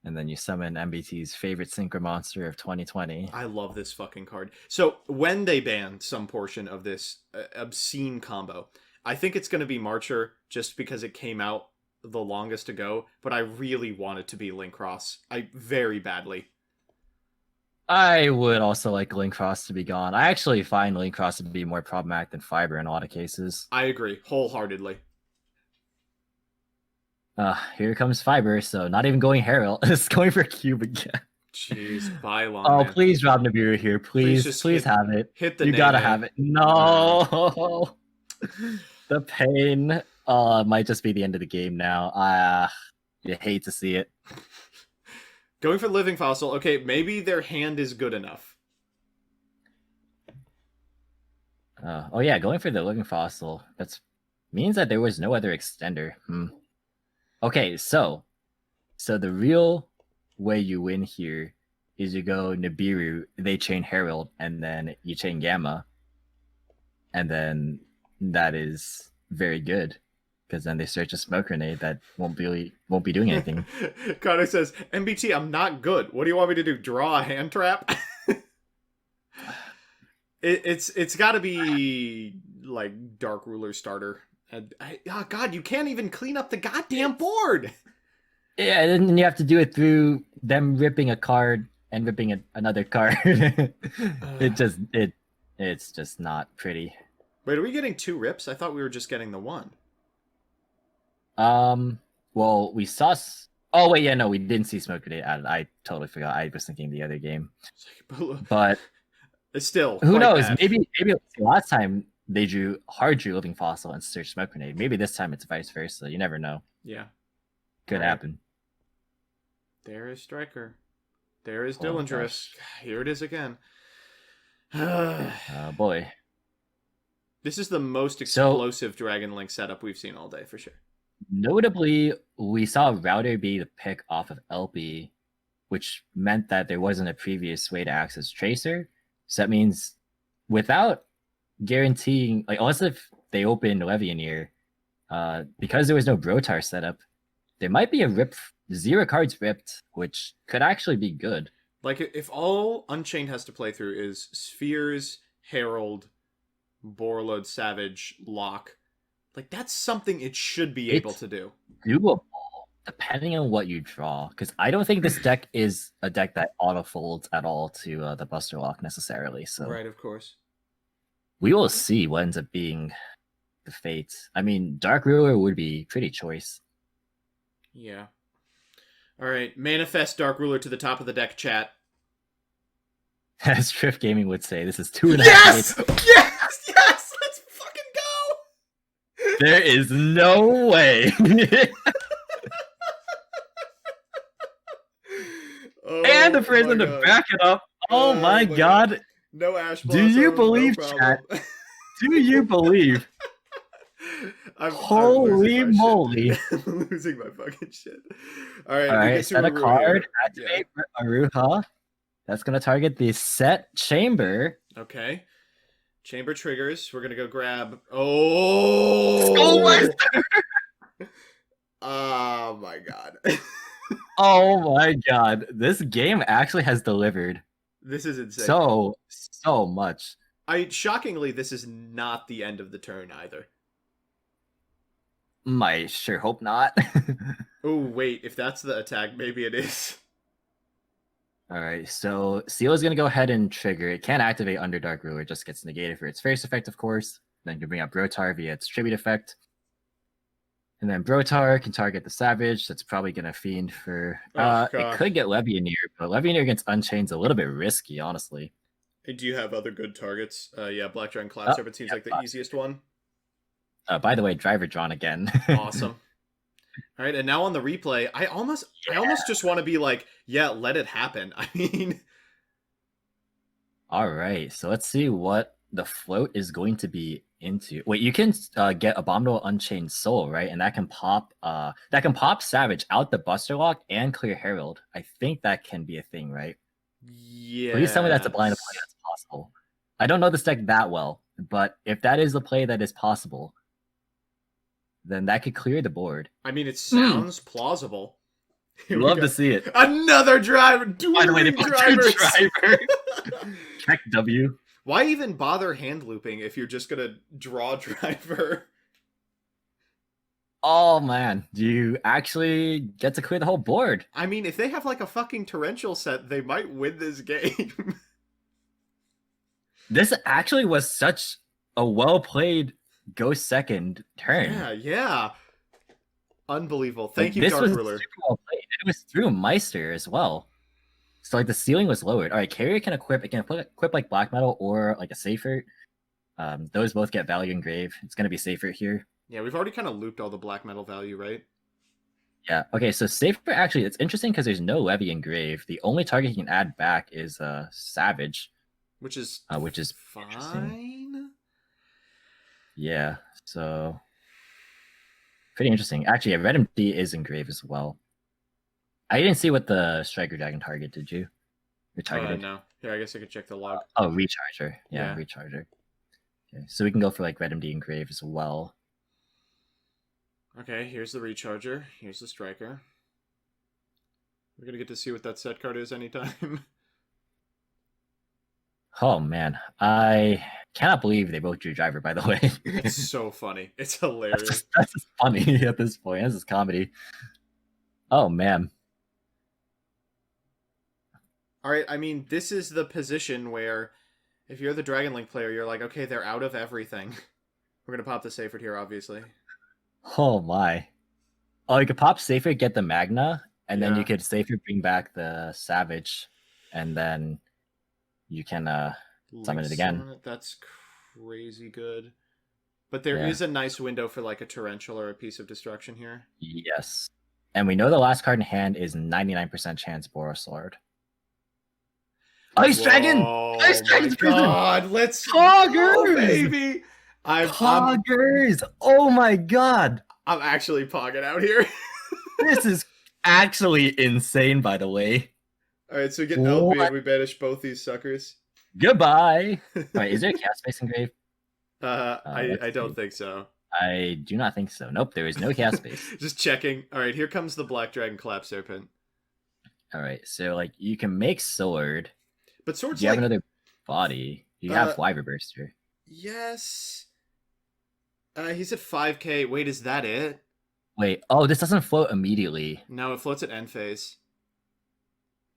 And then you summon MBT's favorite synchro monster of 2020. I love this fucking card. So when they ban some portion of this obscene combo, I think it's going to be Marcher just because it came out the longest ago, but I really want it to be Link Cross. Very badly. I would also like Link Cross to be gone. I actually find Link Cross to be more problematic than Fiber in a lot of cases. I agree, wholeheartedly. Here comes Fiber, so not even going Herald. It's going for Cube again. Jeez, Bylon. Oh, man. Please drop Nibiru here. Please have it. Hit the You gotta have it. No! The pain might just be the end of the game now. You hate to see it. Going for Living Fossil. Okay, maybe their hand is good enough. Oh yeah, going for the Living Fossil. That means that there was no other extender. Okay, so the real way you win here is you go Nibiru, they chain Herald, and then you chain Gamma. And then that is very good. Because then they search a smoke grenade that won't be doing anything. Connor says, MBT, I'm not good. What do you want me to do? Draw a hand trap? It's got to be like Dark Ruler starter. Oh God, you can't even clean up the goddamn board. Yeah, and then you have to do it through them ripping a card and ripping another card. It's just not pretty. Wait, are we getting 2 rips? I thought we were just getting the 1. Well, we saw. Oh wait, yeah, no, we didn't see smoke grenade added. I totally forgot. I was thinking the other game, but it's still. Who knows? Bad. Maybe last time they drew Living Fossil and searched smoke grenade. Maybe this time it's vice versa. You never know. Yeah, could happen. There is Striker. There is Dillingerous. Here it is again. Oh boy. This is the most explosive Dragon Link setup we've seen all day, for sure. Notably, we saw Router be the pick off of LB, which meant that there wasn't a previous way to access Tracer. So that means without guaranteeing, like, unless if they opened Levianeer, because there was no Brotar setup, there might be a 0 cards ripped, which could actually be good. Like, if all Unchained has to play through is Spheres, Herald, Borreload, Savage, Lock, like, that's something it should be able to do. Doable, depending on what you draw, because I don't think this deck is a deck that auto folds at all to the Buster Lock necessarily. So right, of course. We will see what ends up being the fate. I mean, Dark Ruler would be pretty choice. Yeah. All right, manifest Dark Ruler to the top of the deck, chat. As Drift Gaming would say, this is 2.5 Yes! games. Yes! Let's fucking go! There is no way. Oh, and the person my to God. back it up. Oh, my God. No Ash Do you Blossom, believe, no chat? problem. Do you believe? I'm Holy losing my moly. shit, dude. I'm losing my fucking shit. All right, All we right, get to set a Aru card, here. activate Aruha. That's going to target the set chamber. Yeah. Okay. Chamber triggers. We're going to go grab... Oh! Oh, my God. Oh, my God. This game actually has delivered. This is insane. So much. Shockingly, this is not the end of the turn either. I sure hope not. Oh, wait. If that's the attack, maybe it is. All right, so Seal is going to go ahead and trigger. It can't activate under Dark Ruler. It just gets negated for its first effect, of course. Then you can bring up Brotar via its tribute effect. And then Brotar can target the Savage. That's probably going to fiend for... it could get Levianeer, but Levianeer against Unchained's a little bit risky, honestly. Hey, do you have other good targets? Yeah, Black Dragon Clap Serpent seems like the easiest one. By the way, driver drawn again. Awesome. All right, and now on the replay, I almost just want to be like, yeah, let it happen. I mean... All right, so let's see what the float is going to be into. Wait, you can get Abominable Unchained Soul, right? And that can pop Savage out the Buster Lock and clear Herald. I think that can be a thing, right? Yeah. Please tell me that's a blind play that's possible. I don't know this deck that well, but if that is the play that is possible, then that could clear the board. I mean, it sounds plausible. Love to see it. Another driver. By the way, driver. Check W. Why even bother hand looping if you're just gonna draw driver? Oh man, do you actually get to clear the whole board? I mean, if they have like a fucking torrential set, they might win this game. This actually was such a well-played go second turn. Yeah. Unbelievable. Thank you, Dark Ruler. Super well played. It was through Meister as well. So like the ceiling was lowered. All right, Carrier can equip. It can equip like Black Metal or like a Safer. Those both get value engraved. It's gonna be Safer here. Yeah, we've already kind of looped all the Black Metal value, right? Yeah. Okay, so Safer actually, it's interesting because there's no Levy engraved. The only target he can add back is Savage, which is fine. Yeah. So pretty interesting. Actually, yeah, Red MD is engraved as well. I didn't see what the Striker Dragon target, did you? You're targeted? No. Here, I guess I could check the log. Oh, Recharger. Yeah, Recharger. Okay, so we can go for like Red MD engraved as well. Okay, here's the Recharger. Here's the Striker. We're gonna get to see what that set card is anytime. Oh man, I cannot believe they both drew driver, by the way. It's so funny. It's hilarious. That's just funny at this point. This is comedy. Oh man. Alright, I mean, this is the position where if you're the Dragon Link player, you're like, okay, they're out of everything. We're gonna pop the Safer here, obviously. Oh my. Oh, you could pop Safer, get the Magna, and then you could Safer bring back the Savage, and then you can summon it again. That's crazy good. But there is a nice window for like a Torrential or a Piece of Destruction here. Yes. And we know the last card in hand is 99% chance Boros Lord. Ice Dragon! Ice Dragon's prison! God, let's go, baby! Poggers! Oh my god! I'm actually pogging out here. This is actually insane, by the way. Alright, so we get LB and we banish both these suckers. Goodbye! Alright, is there a Chaos Space engraved? I don't think so. I do not think so. Nope, there is no Chaos Space. Just checking. Alright, here comes the Black Dragon Clap Serpent. Alright, so like you can make Sword. But Sword's do you have another body? You have Wyver Burster. Yes. He's at 5k. Wait, is that it? Wait, oh, this doesn't float immediately. No, it floats at end phase.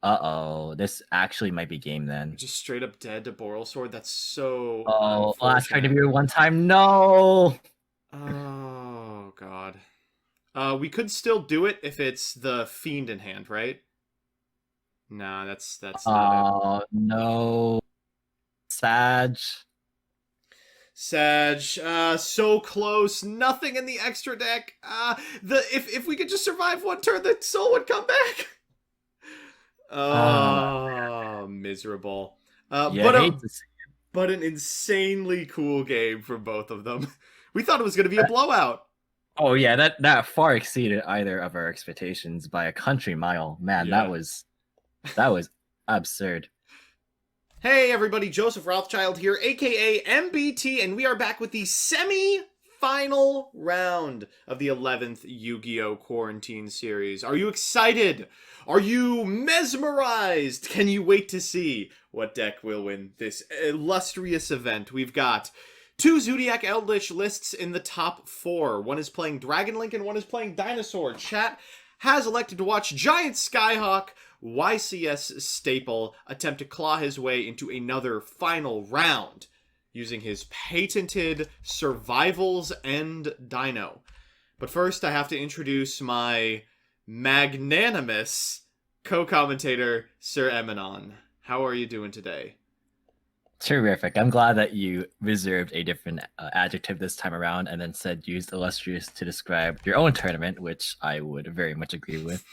Uh-oh. This actually might be game then. Just straight up dead to Boral Sword. That's so Oh, last try to unfortunate. be one time. No. Oh god. We could still do it if it's the Fiend in hand, right? Nah, that's not it. Oh, no. Sag. Sag, so close. Nothing in the extra deck. If we could just survive one turn, the soul would come back. Uh, Oh, miserable. you hate to see. But an insanely cool game for both of them. We thought it was going to be a blowout. Oh yeah, that far exceeded either of our expectations by a country mile. Man, Yeah. that was absurd. Hey everybody, Joseph Rothschild here, aka MBT, and we are back with the semi-final round of the 11th Yu-Gi-Oh! Quarantine series. Are you excited? Are you mesmerized? Can you wait to see what deck will win this illustrious event? We've got two Zodiac Eldritch lists in the top 4. One is playing Dragon Link and one is playing Dinosaur. Chat has elected to watch Giant Skyhawk, YCS staple, attempt to claw his way into another final round using his patented Survivals End Dino. But first, I have to introduce my magnanimous co-commentator, SirEmanon. How are you doing today? Terrific. I'm glad that you reserved a different adjective this time around and then said used illustrious to describe your own tournament, which I would very much agree with.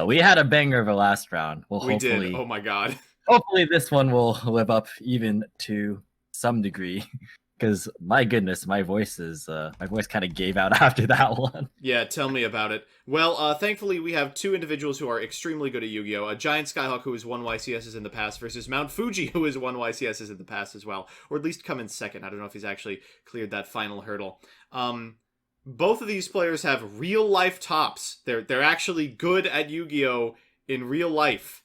We had a banger of a last round. We did. Oh my god. Hopefully this one will live up even to some degree. Because my goodness, my voice kind of gave out after that one. Yeah, tell me about it. Well, thankfully we have two individuals who are extremely good at Yu-Gi-Oh! A Giant Skyhawk who has won YCSs in the past versus Mount Fuji who has won YCSs in the past as well. Or at least come in second. I don't know if he's actually cleared that final hurdle. Both of these players have real life tops. They're actually good at Yu-Gi-Oh! In real life.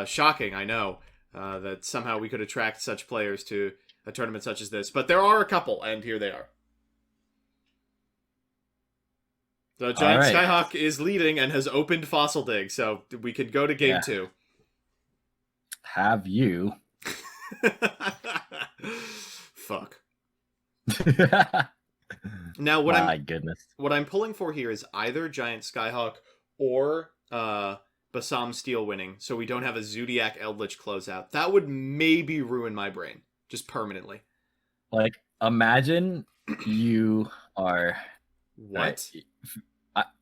Shocking, I know. That somehow we could attract such players to a tournament such as this. But there are a couple, and here they are. The Giant Skyhawk is leading and has opened Fossil Dig, so we could go to game 2. Have you? Fuck. Now, what I'm pulling for here is either Giant Skyhawk or Basam Steel winning, so we don't have a Zodiac Eldritch closeout. That would maybe ruin my brain. Just permanently. Like, imagine you are... What?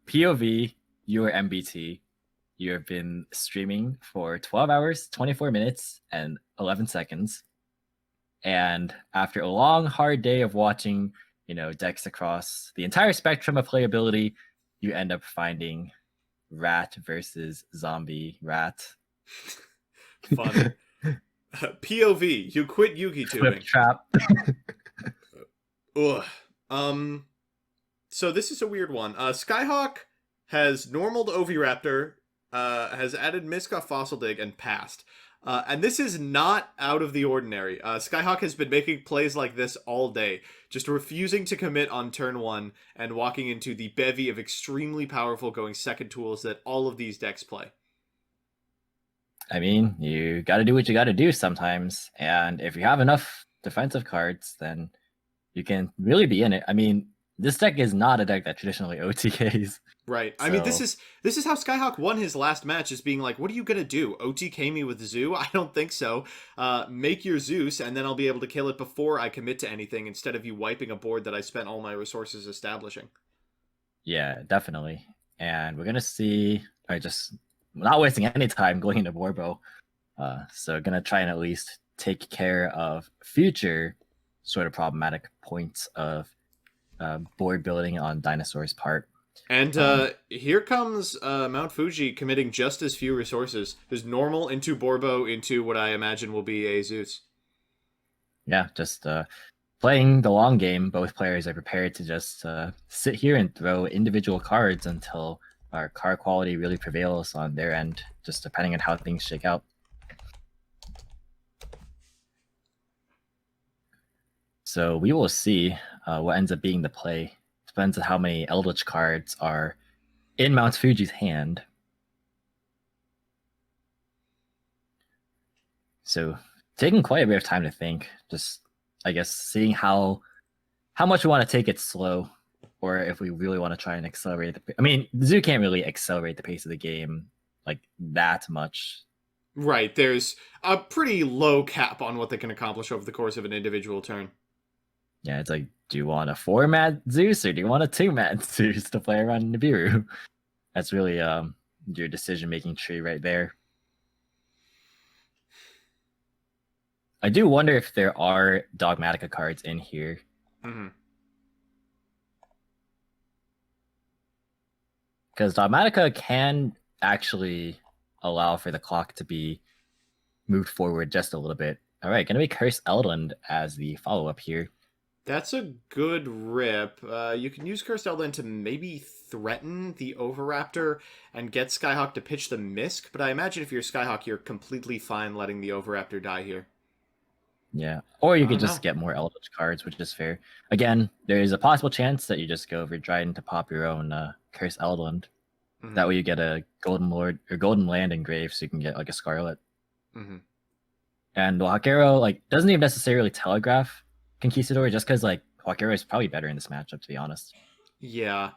POV, you are MBT. You have been streaming for 12 hours, 24 minutes, and 11 seconds. And after a long, hard day of watching, decks across the entire spectrum of playability, you end up finding rat versus zombie rat. Fun. POV, you quit Yugi tubing. Flip trap. Ugh. So this is a weird one. Skyhawk has normaled Oviraptor, has added Miskoff Fossil Dig, and passed. And this is not out of the ordinary. Skyhawk has been making plays like this all day, just refusing to commit on turn 1 and walking into the bevy of extremely powerful going second tools that all of these decks play. I mean, you got to do what you got to do sometimes. And if you have enough defensive cards, then you can really be in it. I mean, this deck is not a deck that traditionally OTKs. Right. So... I mean, this is how Skyhawk won his last match, is being like, what are you going to do? OTK me with Zoo? I don't think so. Make your Zeus, and then I'll be able to kill it before I commit to anything, instead of you wiping a board that I spent all my resources establishing. Yeah, definitely. And we're going to see... just not wasting any time going into Borbo. So going to try and at least take care of future sort of problematic points of board building on Dinosaur's part. And here comes Mount Fuji committing just as few resources. There's normal into Borbo into what I imagine will be a Zeus. Yeah, just playing the long game. Both players are prepared to just sit here and throw individual cards until our card quality really prevails on their end, just depending on how things shake out. So we will see what ends up being the play. Depends on how many Eldritch cards are in Mount Fuji's hand. So taking quite a bit of time to think. Just I guess seeing how much we want to take it slow, or if we really want to try and accelerate I mean, Zoo can't really accelerate the pace of the game like that much. Right, there's a pretty low cap on what they can accomplish over the course of an individual turn. Yeah, it's like, do you want a 4-mat Zeus or do you want a 2-mat Zeus to play around Nibiru? That's really your decision making tree right there. I do wonder if there are Dogmatica cards in here. Mm-hmm. Because Dogmatica can actually allow for the clock to be moved forward just a little bit. All right, going to be Curse Eldland as the follow-up here. That's a good rip. You can use Cursed Eldland to maybe threaten the Overraptor and get Skyhawk to pitch the Misk, but I imagine if you're Skyhawk, you're completely fine letting the Overraptor die here. Yeah, or you I could don't just know. get more Eldritch cards, which is fair. Again, there's a possible chance that you just go for Dryden to pop your own Curse Eldland. Mm-hmm. That way you get a Golden Lord or Golden Land engrave, so you can get like a Scarlet. Mm-hmm. And Wakero like doesn't even necessarily telegraph Conquistador, just because like Wakero is probably better in this matchup, to be honest. Yeah.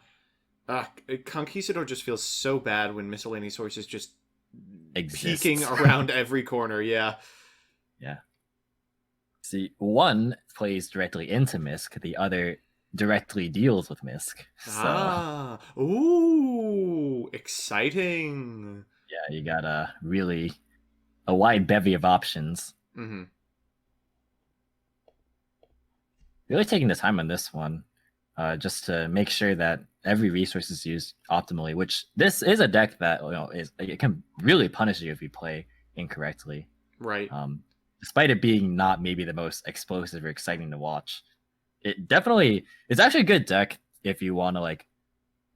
Conquistador just feels so bad when miscellaneous sources just peeking Exists. around every corner. Yeah. Yeah. See, one plays directly into Misk, the other directly deals with Misk. So Ooh, exciting. yeah, you got a wide bevy of options. Mm-hmm. Really taking the time on this one, just to make sure that every resource is used optimally. Which this is a deck that it can really punish you if you play incorrectly. Right. Despite it being not maybe the most explosive or exciting to watch, it's actually a good deck if you want to like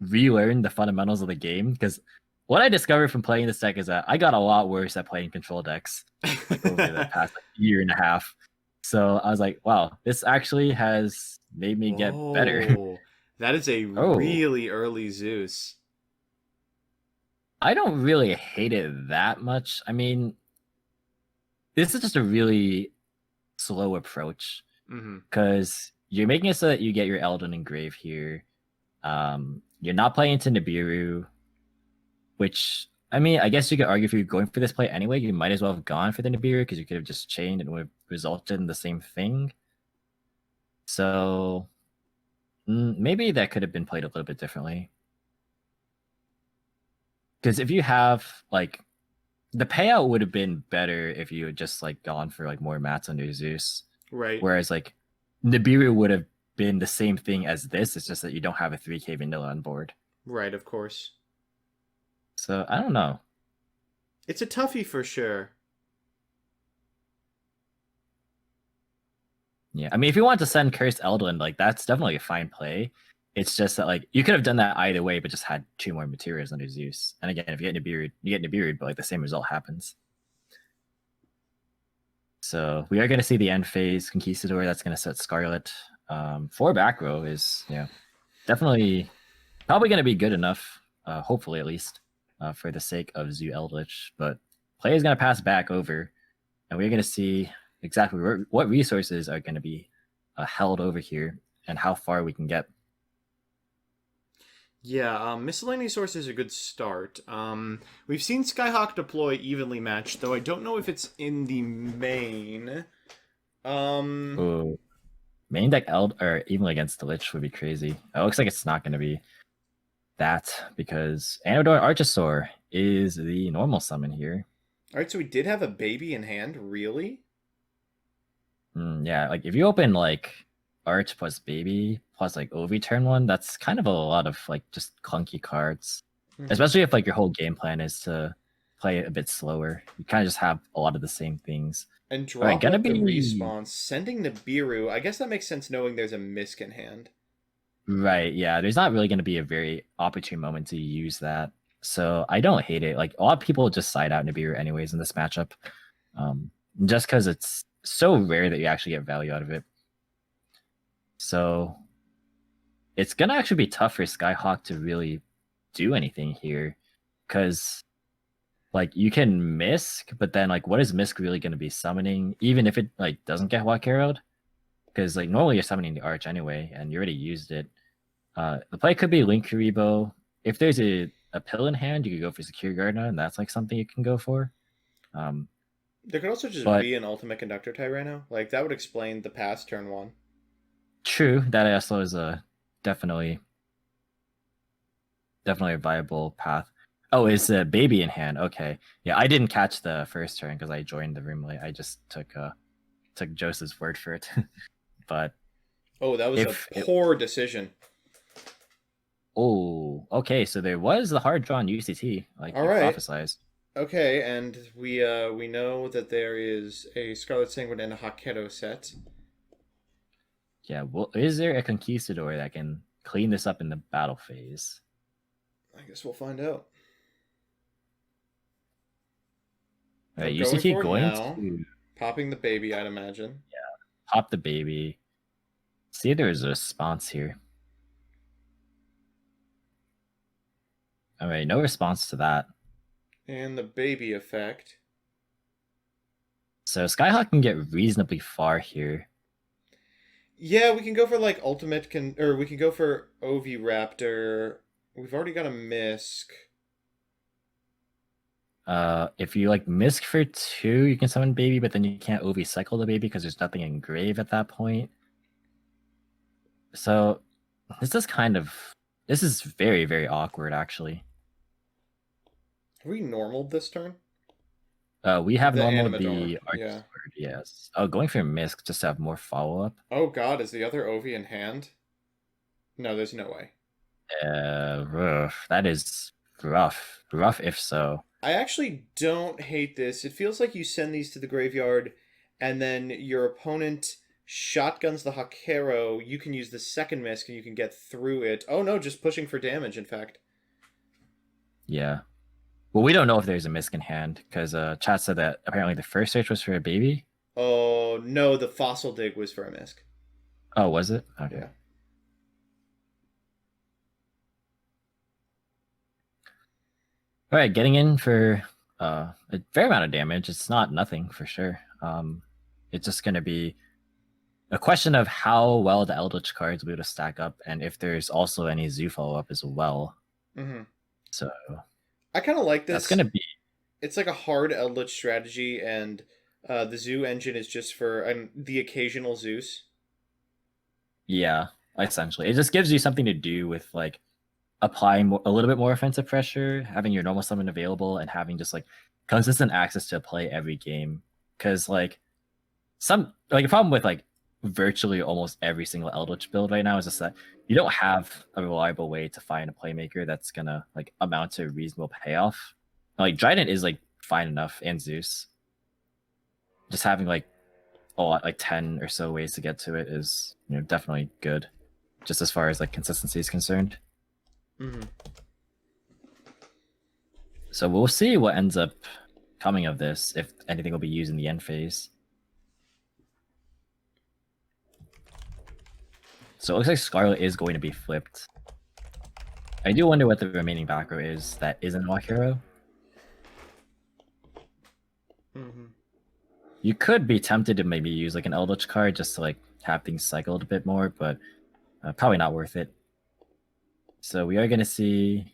relearn the fundamentals of the game. Because what I discovered from playing this deck is that I got a lot worse at playing control decks like over the past year and a half. So I was like, wow, this actually has made me get better. Whoa, that is a Oh, really early Zeus. I don't really hate it that much. I mean, this is just a really slow approach Mm-hmm. because you're making it so that you get your Elden Engrave here. You're not playing into Nibiru, which I mean, I guess you could argue if you're going for this play anyway, you might as well have gone for the Nibiru because you could have just chained and it would have resulted in the same thing. So maybe that could have been played a little bit differently. Because if you have like the payout would have been better if you had just like gone for like more mats under Zeus. Right. Whereas like Nibiru would have been the same thing as this. It's just that you don't have a 3K vanilla on board. Right, of course. So I don't know. It's a toughie for sure. Yeah, I mean, if you want to send Cursed Eldland, like that's definitely a fine play. It's just that like you could have done that either way, but just had 2 more materials under Zeus. And again, if you get Nibiru, you get Nibiru, but like the same result happens. So we are going to see the end phase Conquistador. That's going to set Scarlet. 4 back row is definitely probably going to be good enough, hopefully at least, for the sake of Zoo Eldritch. But play is going to pass back over, and we're going to see exactly what resources are going to be held over here and how far we can get. Yeah, miscellaneous source is a good start. We've seen Skyhawk deploy evenly matched, though I don't know if it's in the main. Ooh. Main deck Eld or even against the Lich would be crazy. It looks like it's not going to be that because Anodor Archosaur is the normal summon here. All right, so we did have a baby in hand, really? Yeah, like if you open like Arch plus Baby plus like Ovi turn 1, that's kind of a lot of like just clunky cards. Especially if like your whole game plan is to play it a bit slower. You kind of just have a lot of the same things. And All right, drop gonna out the be response, sending Nibiru. I guess that makes sense knowing there's a Misk in hand. right. Yeah, there's not really gonna be a very opportune moment to use that. So I don't hate it. Like a lot of people just side out Nibiru anyways in this matchup, just because it's so rare that you actually get value out of it. So it's gonna actually be tough for Skyhawk to really do anything here, because like you can Misk, but then like what is Misk really going to be summoning, even if it like doesn't get Wakeroed? Because like normally you're summoning the Arch anyway, and you already used it. The play could be Link Kuribo. If there's a pill in hand, you could go for Secure Gardener, and that's like something you can go for. Um, There could also just but be an Ultimate Conductor Tyranno. Like, that would explain the past turn one. true, that also is a definitely definitely a viable path. Oh, it's a baby in hand. Okay, yeah, I didn't catch the first turn because I joined the room late. I just took Joseph's word for it. But Oh, that was a if it, poor decision. oh, okay, so there was the hard drawn UCT, like All you right. prophesized. Okay, and we know that there is a Scarlet Sanguine and a Hakero set. Yeah, well, is there a conquistador that can clean this up in the battle phase? I guess we'll find out. All I'm right, going UCT for it going now. to Popping the baby, I'd imagine. pop the baby. See if there's a response here. All right, no response to that. And the baby effect. So Skyhawk can get reasonably far here. Yeah, we can go for like or we can go for Oviraptor. We've already got a Misk. If you like Misk for 2, you can summon baby, but then you can't OV cycle the baby because there's nothing in grave at that point. So this is very, very awkward actually. Have we normaled this turn? We have The normal Animador, the yeah. Archsword, yes. Oh, going for Misk just to have more follow-up. Oh god, is the other Ovi in hand? No, there's no way. Rough. That is rough. Rough if so. I actually don't hate this. It feels like you send these to the graveyard, and then your opponent shotguns the Hakero. You can use the second Misk, and you can get through it. Oh no, just pushing for damage, in fact. Yeah. Well, we don't know if there's a Misk in hand because chat said that apparently the first search was for a baby. Oh no, the Fossil Dig was for a Misk. Oh, was it? Okay. Yeah. All right, getting in for a fair amount of damage. It's not nothing for sure. It's just going to be a question of how well the Eldritch cards will be able to stack up, and if there's also any Zoo follow up as well. Mm-hmm. So I kind of like this. that's going to be. It's like a hard Eldritch strategy, and the Zoo engine is just for the occasional Zeus. Yeah, essentially, it just gives you something to do with like applying a little bit more offensive pressure, having your normal summon available, and having just like consistent access to play every game. Because like a problem with like virtually almost every single Eldritch build right now is just that you don't have a reliable way to find a playmaker that's gonna like amount to a reasonable payoff. Like Trident is like fine enough, and Zeus. Just having like a lot, like 10 or so ways to get to it is, definitely good. Just as far as like consistency is concerned. Mm-hmm. So we'll see what ends up coming of this, if anything will be used in the end phase. So it looks like Scarlet is going to be flipped. I do wonder what the remaining back row is that isn't Wakiro. Mm-hmm. You could be tempted to maybe use like an Eldritch card just to like have things cycled a bit more, but probably not worth it. So we are going to see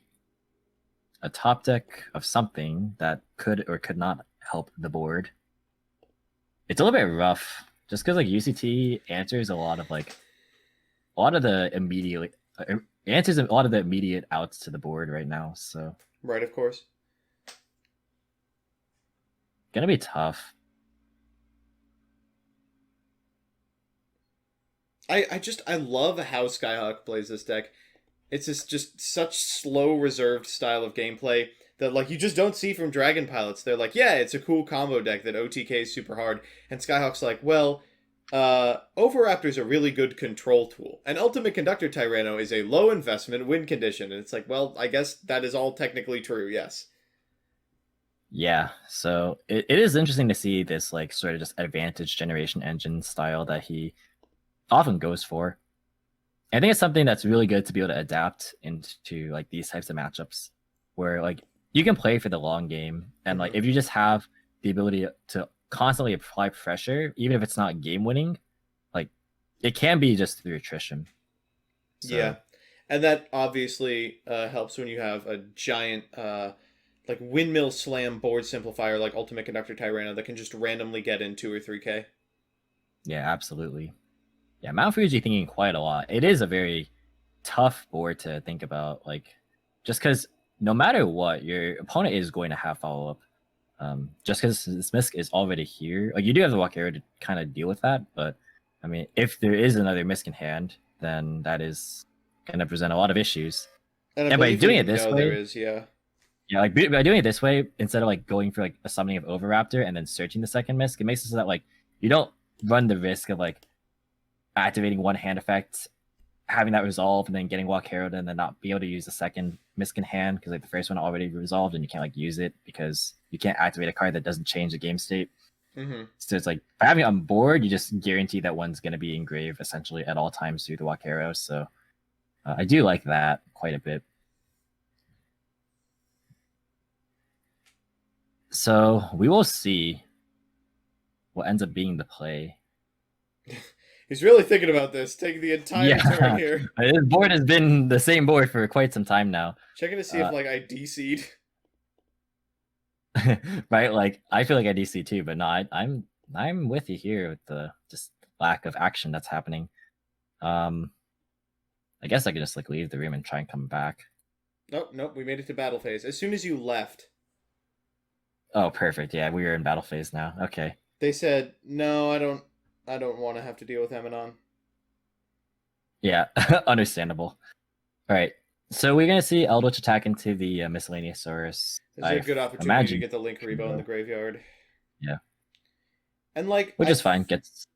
a top deck of something that could or could not help the board. It's a little bit rough, just because like UCT answers a lot of the immediate answers a lot of the immediate outs to the board right now. So Right, of course. gonna be tough. I love how Skyhawk plays this deck. It's just such slow, reserved style of gameplay that like you just don't see from Dragon Pilots. They're like, yeah, it's a cool combo deck that OTK is super hard, and Skyhawk's like, well, Oviraptor's a really good control tool, and Ultimate Conductor Tyranno is a low investment win condition, and it's like, well, I guess that is all technically true, yes. Yeah, so it is interesting to see this like sort of just advantage generation engine style that he often goes for. I think it's something that's really good to be able to adapt into like these types of matchups where like you can play for the long game, and like Mhm. if you just have the ability to constantly apply pressure, even if it's not game winning, like it can be just through attrition. Yeah, So and that obviously helps when you have a giant like windmill slam board simplifier like Ultimate Conductor Tyranno that can just randomly get in 2 or 3K. yeah, absolutely. Yeah, Mount Fuji thinking quite a lot. It is a very tough board to think about, like just because no matter what, your opponent is going to have follow up. Just because this misc is already here, like you do have the walk arrow to kind of deal with that. But I mean, if there is another misc in hand, then that is going to present a lot of issues. And I And by believe that doing you it this know there way, is, yeah. yeah, like by doing it this way, instead of like going for like a summoning of Overraptor and then searching the second misc, it makes it so that like you don't run the risk of like activating one hand effect, having that resolve, and then getting walk herald, and then not be able to use the second misc in hand because like the first one already resolved and you can't like use it because you can't activate a card that doesn't change the game state. Mm-hmm. So it's like by having it on board, you just guarantee that one's going to be engraved essentially at all times through the walk arrow. So I do like that quite a bit. So we will see what ends up being the play. He's really thinking about this, taking the entire turn Yeah, here. this board has been the same board for quite some time now. Checking to see if like I DC'd. Right? Like I feel like I DC too, but no, I'm with you here with the just lack of action that's happening. I guess I could just like leave the room and try and come back. Nope, nope, we made it to battle phase. As soon as you left, Oh, perfect. Yeah, we are in battle phase now. Okay. they said, "No, I don't want to have to deal with Emanon." Yeah, understandable. All right. So we're gonna see Eldritch attack into the Miscellaneousaurus. This is a I good opportunity to imagine. get the Link Rebo in the graveyard. Yeah, And like which is fine. Gets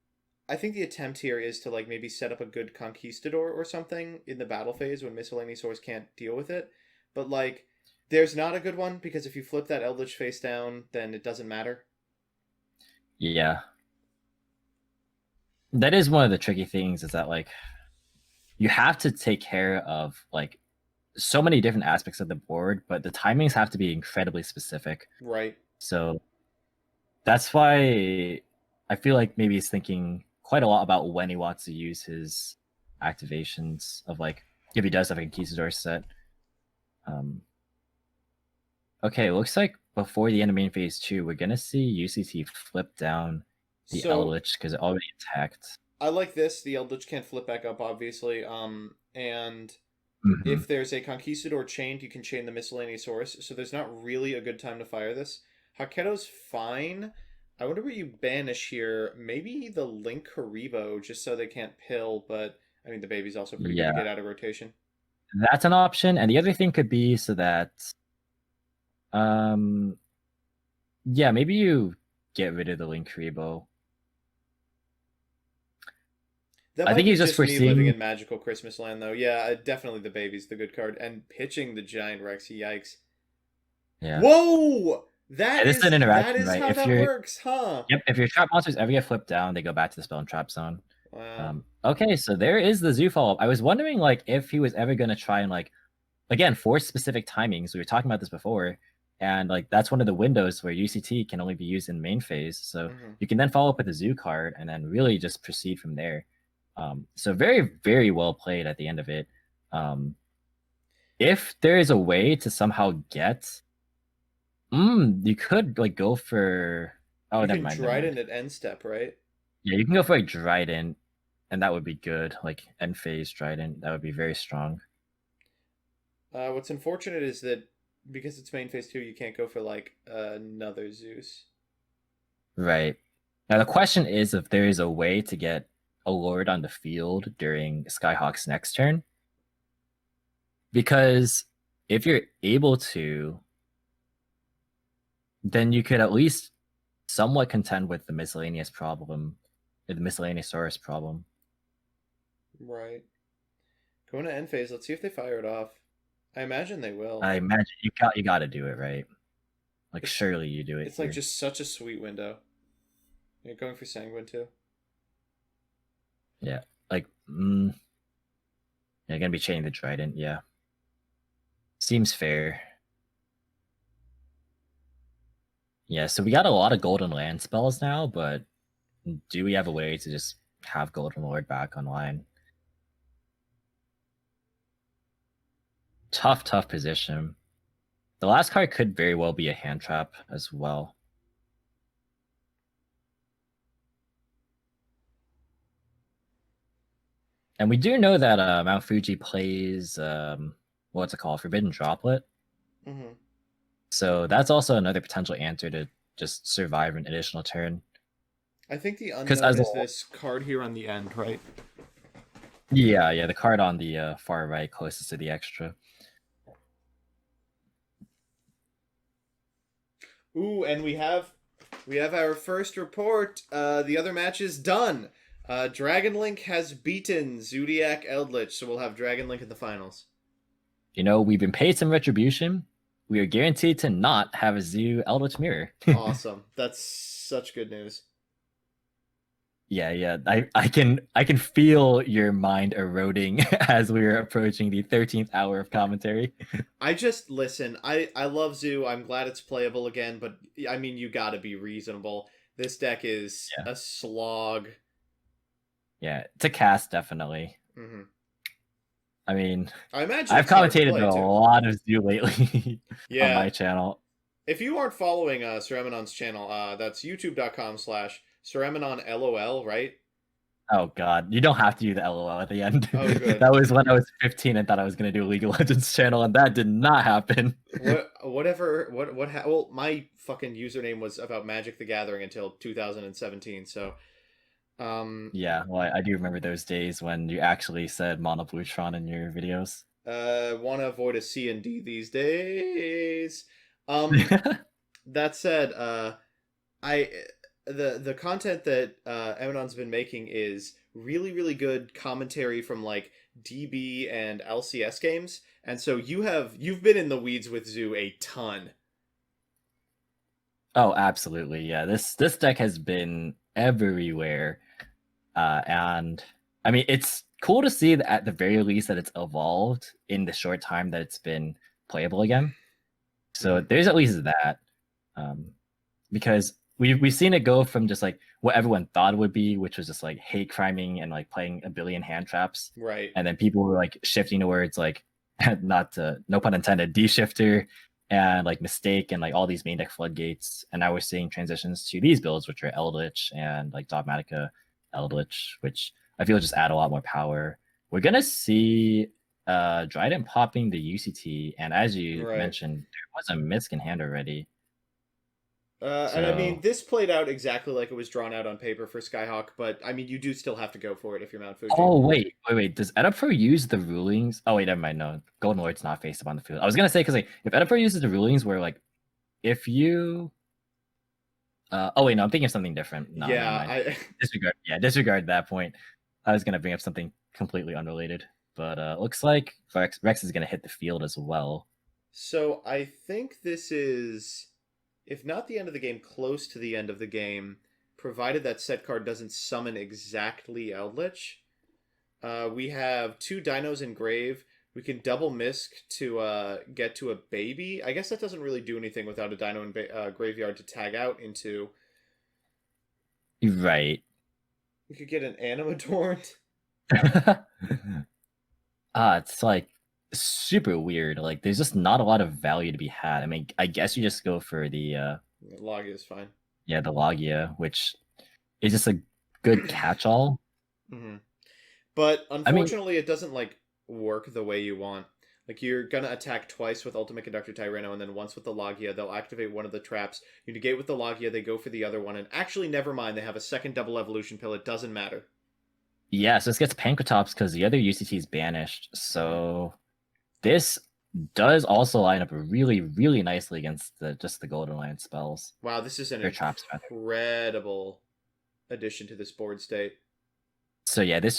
I think the attempt here is to like maybe set up a good conquistador or something in the battle phase when Miscellaneousaurus can't deal with it. But like there's not a good one because if you flip that Eldritch face down, then it doesn't matter. yeah. That is one of the tricky things is that like you have to take care of like so many different aspects of the board, but the timings have to be incredibly specific. Right. So that's why I feel like maybe he's thinking quite a lot about when he wants to use his activations of like if he does have a Conquistador set. Okay, looks like before the end of main phase 2, we're gonna see UCT flip down the So Eldritch because it already attacked. I like this. The Eldritch can't flip back up, obviously. And Mm-hmm. if there's a Conquistador chained, you can chain the Miscellaneousaurus. So there's not really a good time to fire this. Haketo's fine. I wonder what you banish here. Maybe the Link Haribo, just so they can't pill, but I mean, the baby's also pretty good to Yeah, get out of rotation. that's an option. And the other thing could be so that, um, yeah, maybe you get rid of the Link Rebo. That I might think be he's just just me living foreseeing. in magical Christmas land, though. Yeah, definitely the baby's the good card. And pitching the Giant Rex, yikes. Yeah. Whoa! Yeah, this is an That interaction, is right? how If that you're, works, huh? yep, if your trap monsters ever get flipped down, they go back to the spell and trap zone. Wow. Okay, so there is the zoo follow-up. I was wondering like if he was ever gonna try and like again force specific timings. We were talking about this before, and like that's one of the windows where UCT can only be used in main phase. So Mm-hmm. you can then follow up with a zoo card and then really just proceed from there. So very, very well played at the end of it. If there is a way to somehow get you could like go for oh You never can mind, never mind. Dryden at end step, right? Yeah, you can go for like Dryden, and that would be good. Like end phase Dryden, that would be very strong. What's unfortunate is that because it's main phase 2, you can't go for like another Zeus. Right. Now the question is if there is a way to get a Lord on the field during Skyhawk's next turn. Because if you're able to, then you could at least somewhat contend with the miscellaneous problem, the Miscellaneousaurus problem. Right. Going to end phase. Let's see if they fire it off. I imagine they will. I imagine you got to do it right. Like It's surely you do it it's like here. just such a sweet window. You're going for Sanguine too. Yeah, like you're gonna be chaining the Trident. Yeah, seems fair. Yeah, so we got a lot of Golden Land spells now, but do we have a way to just have Golden Lord back online? Tough position. The last card could very well be a hand trap as well. And we do know that Mount Fuji plays what's it called, Forbidden Droplet. Mm-hmm. So that's also another potential answer to just survive an additional turn. I think the Because unknown is this card here on the end, right? yeah, the card on the far right closest to the extra. Ooh, and we have our first report. The other match is done. Dragon Link has beaten Zodiac Eldritch, so we'll have Dragon Link in the finals. You know, we've been paid some retribution. We are guaranteed to not have a Zoo Eldritch Mirror. Awesome. That's such good news. Yeah. I can feel your mind eroding as we're approaching the 13th hour of commentary. I just listen. I love Zoo. I'm glad it's playable again, but I mean, you got to be reasonable. This deck is a slog. Yeah, to cast definitely. Mm-hmm. I mean, I imagine I've commentated a lot of Zoo lately on my channel. If you aren't following SirEmanon's channel, that's youtube.com/SirEmanonLOL, right? Oh god, you don't have to do the LOL at the end. Oh, good. That was when I was 15 and thought I was going to do a League of Legends channel, and that did not happen. Well, my fucking username was about Magic the Gathering until 2017, so... yeah, well, I do remember those days when you actually said Mono Blutron in your videos. Want to avoid a C and D these days. That said, the content that Emanon's been making is really good commentary from like DB and LCS games, and so you've been in the weeds with Zoo a ton. Oh, absolutely, yeah. This deck has been everywhere, and I mean it's cool to see that at the very least that it's evolved in the short time that it's been playable again. So there's at least that, because we've seen it go from just like what everyone thought it would be, which was just like hate criming and like playing a billion hand traps, right? And then people were like shifting towards like no pun intended, D-shifter and like mistake and like all these main deck floodgates, and now we're seeing transitions to these builds, which are Eldritch and like Dogmatica Eldritch, which I feel just add a lot more power. We're gonna see Dryden popping the UCT, and as you mentioned, there was a Myth in hand already. And I mean, this played out exactly like it was drawn out on paper for Skyhawk, but I mean, you do still have to go for it if you're Mount Fuji. Oh, wait. Does Edipro use the rulings? Oh, wait, never mind. No, Golden Lord's not face up on the field. I was going to say, because like, if Edipro uses the rulings where, like, if you... oh, wait, no, I'm thinking of something different. No, disregard that point. I was going to bring up something completely unrelated. But looks like Rex is going to hit the field as well. So I think this is... if not the end of the game, close to the end of the game, provided that set card doesn't summon exactly Eldritch. We have 2 dinos in grave. We can double Misk to get to a baby. I guess that doesn't really do anything without a dino in graveyard to tag out into. Right. We could get an Animadorn. It's like super weird. Like there's just not a lot of value to be had. I mean, I guess you just go for the Logia is fine. Yeah, the Logia, which is just a good catch-all. Mm-hmm. But unfortunately, it doesn't like work the way you want. Like you're gonna attack twice with Ultimate Conductor Tyranno, and then once with the Logia, they'll activate one of the traps. You negate with the Logia, they go for the other one, and actually, never mind. They have a second double evolution pill. It doesn't matter. Yeah, so this gets Pankratops because the other UCT is banished. So this does also line up really nicely against just the Golden Land spells. Wow, this is an incredible addition to this board state. So yeah, this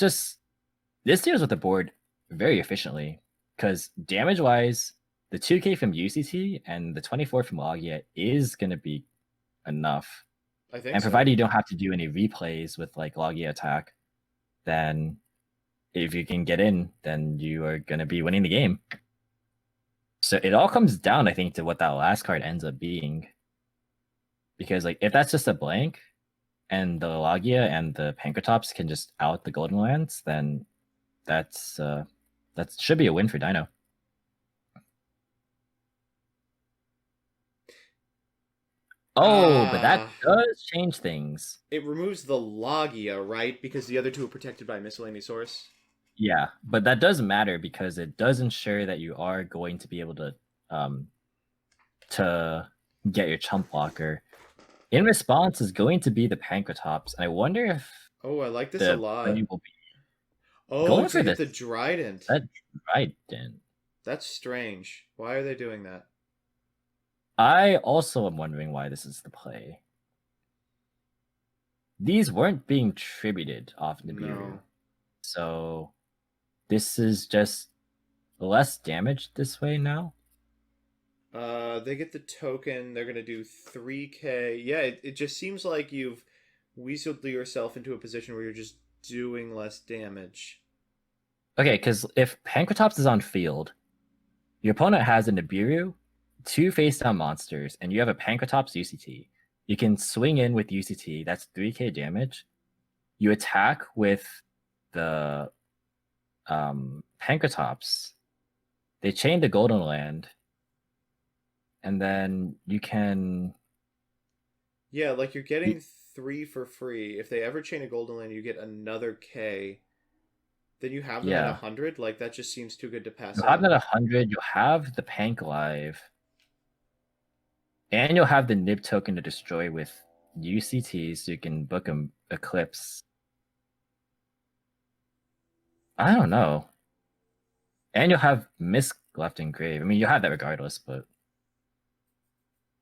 deals with the board very efficiently, because damage-wise, the 2k from UCT and the 24 from Logia is going to be enough. I think and provided you don't have to do any replays with like Logia attack, then if you can get in, then you are going to be winning the game. So it all comes down, I think, to what that last card ends up being. because like if that's just a blank and the Logia and the Pankratops can just out the Golden Lands, then that should be a win for Dino. Oh, but that does change things. It removes the Logia, right? Because the other two are protected by Miscellaneous Source. Yeah, but that does matter because it does ensure that you are going to be able to get your chump blocker. In response is going to be the Pankratops. I wonder if I like this a lot. Will be going for hit the Trident. That Trident. That's strange. Why are they doing that? I also am wondering why this is the play. These weren't being tributed off Nibiru. No. So this is just less damage this way now. They get the token. They're going to do 3k. Yeah, it just seems like you've weaseled yourself into a position where you're just doing less damage. Okay, because if Pankratops is on field, your opponent has a Nibiru, 2 face-down monsters, and you have a Pankratops UCT. You can swing in with UCT. That's 3k damage. You attack with the Pankratops. They chain the Golden Land. And then you can... Yeah, like you're getting 3 for free. If they ever chain a Golden Land, you get another K. Then you have them at 100? Like, that just seems too good to pass up. You have them at 100. You'll have the Pank live. And you'll have the Nib token to destroy with UCT, so you can book an Eclipse. I don't know. And you'll have Misk left in grave. I mean, you'll have that regardless, but...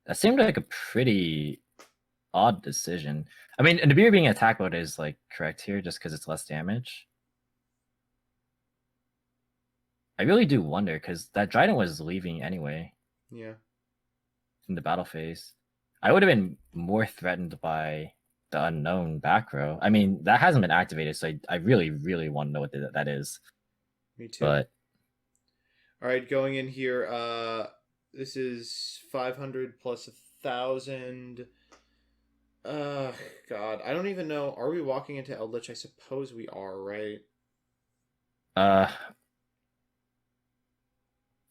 That seemed like a pretty odd decision. I mean, Nibiru being attack mode is like correct here just because it's less damage. I really do wonder because that Trident was leaving anyway. Yeah. In the battle phase. I would have been more threatened by the unknown back row. I mean, that hasn't been activated, so I really, really want to know what that is. Me too. But all right, going in here, this is 500 plus 1,000. God, I don't even know. Are we walking into Eldritch? I suppose we are, right?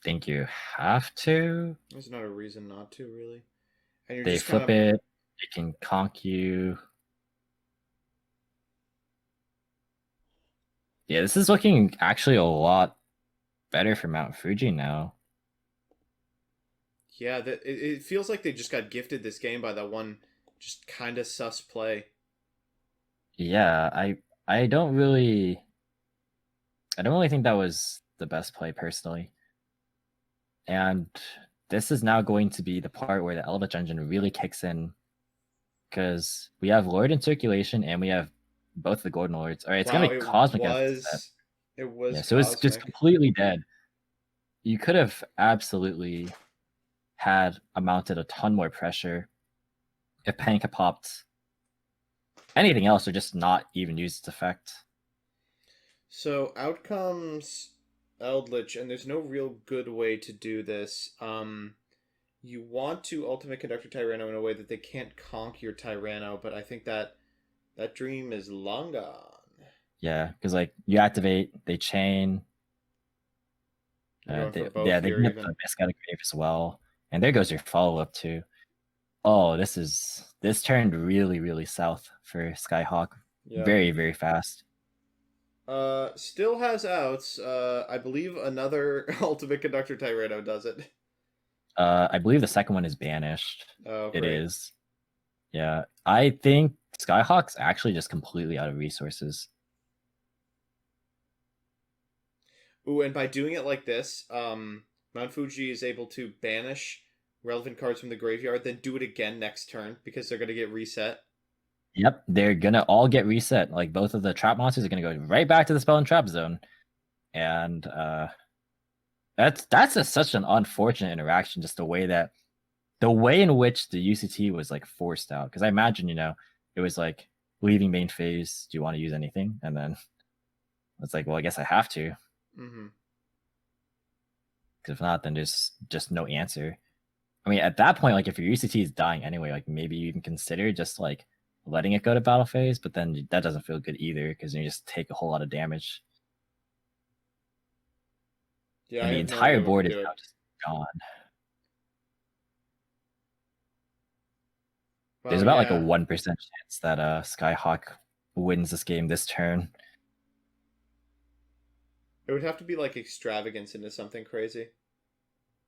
Think you have to. There's not a reason not to, really. And you're they just flip it. They can conk you. Yeah, this is looking actually a lot better for Mount Fuji now. Yeah, it feels like they just got gifted this game by that one just kind of sus play. Yeah, I don't really think that was the best play personally. And this is now going to be the part where the Eldritch engine really kicks in because we have Lord in circulation and we have both the Golden Lords. All right, it's going to be Cosmic. It was yeah, so it's just completely dead. You could have absolutely had mounted a ton more pressure if Pank had popped anything else or just not even used its effect. So out comes Eldritch, and there's no real good way to do this. You want to Ultimate Conductor Tyranno in a way that they can't conk your Tyranno, but I think that dream is long gone. Yeah, because like you activate, they chain. They can get the Misk out of grave as well. And there goes your follow-up too. Oh, this turned really, really south for Skyhawk. Yeah. Very, very fast. Still has outs. I believe another Ultimate Conductor Tyranno does it. I believe the second one is banished. Oh, great. It is. Yeah. I think Skyhawk's actually just completely out of resources. Ooh, and by doing it like this, Mount Fuji is able to banish relevant cards from the graveyard, then do it again next turn because they're going to get reset. Yep, they're going to all get reset. Like both of the trap monsters are going to go right back to the spell and trap zone. And that's such an unfortunate interaction, just the way in which the UCT was like forced out. Because I imagine, it was like leaving main phase. Do you want to use anything? And then it's like, well, I guess I have to. Mm-hmm. Because if not, then there's just no answer. I mean, at that point, like if your UCT is dying anyway, like maybe you can consider just like letting it go to battle phase, but then that doesn't feel good either because you just take a whole lot of damage. Yeah, And I the have no entire idea what board to is do. now just gone. There's Well, about like a yeah. 1% chance that Skyhawk wins this game this turn. It would have to be like extravagance into something crazy.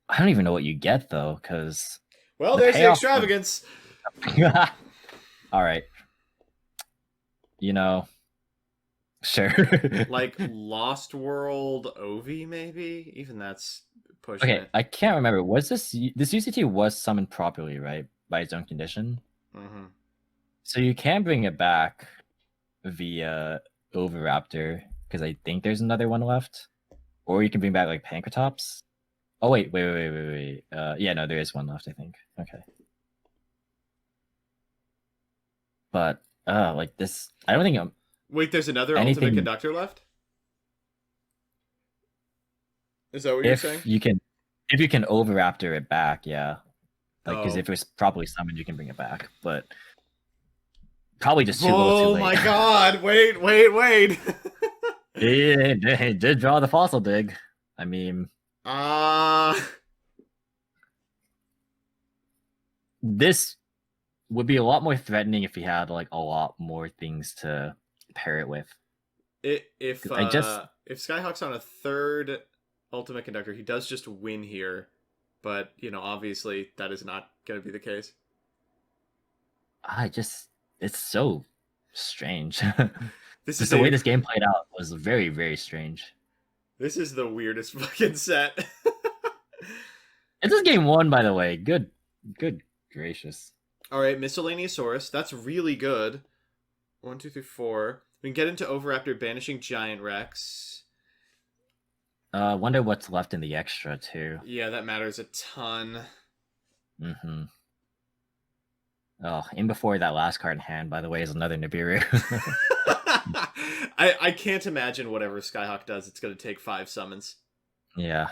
I don't even know what you get though, because Well, the there's the payoff. extravagance. All right. You know, sure. Like Lost World Ovi, maybe? Even that's pushing Okay, it. I can't remember. Was this UCT was summoned properly, right? By its own condition. Mm-hmm. So you can bring it back via Overraptor, because I think there's another one left. Or you can bring back like Pankratops. Oh wait. Yeah, no, there is one left, I think. Okay. But like this, I don't think Wait, there's another anything. Ultimate Conductor left? Is that what you're saying? If you can Overraptor it back, yeah. Like, because Oh. if it was properly summoned, you can bring it back. But probably just too little too Oh late. my god! Wait! It did draw the fossil dig. I mean, this would be a lot more threatening if he had like a lot more things to pair it with. If Skyhawk's on a third Ultimate Conductor, he does just win here. But, you know, obviously that is not going to be the case. It's so strange. This Just is the way this game played out was very, very strange. This is the weirdest fucking set. It's just game one, by the way. Good gracious. All right, Miscellaneousaurus. That's really good. 1, 2, 3, 4. We can get into Overraptor banishing Giant Rex. Wonder what's left in the extra too. Yeah, that matters a ton. Mm-hmm. Oh, in before that last card in hand, by the way, is another Nibiru. I can't imagine whatever Skyhawk does, it's going to take 5 summons. Yeah.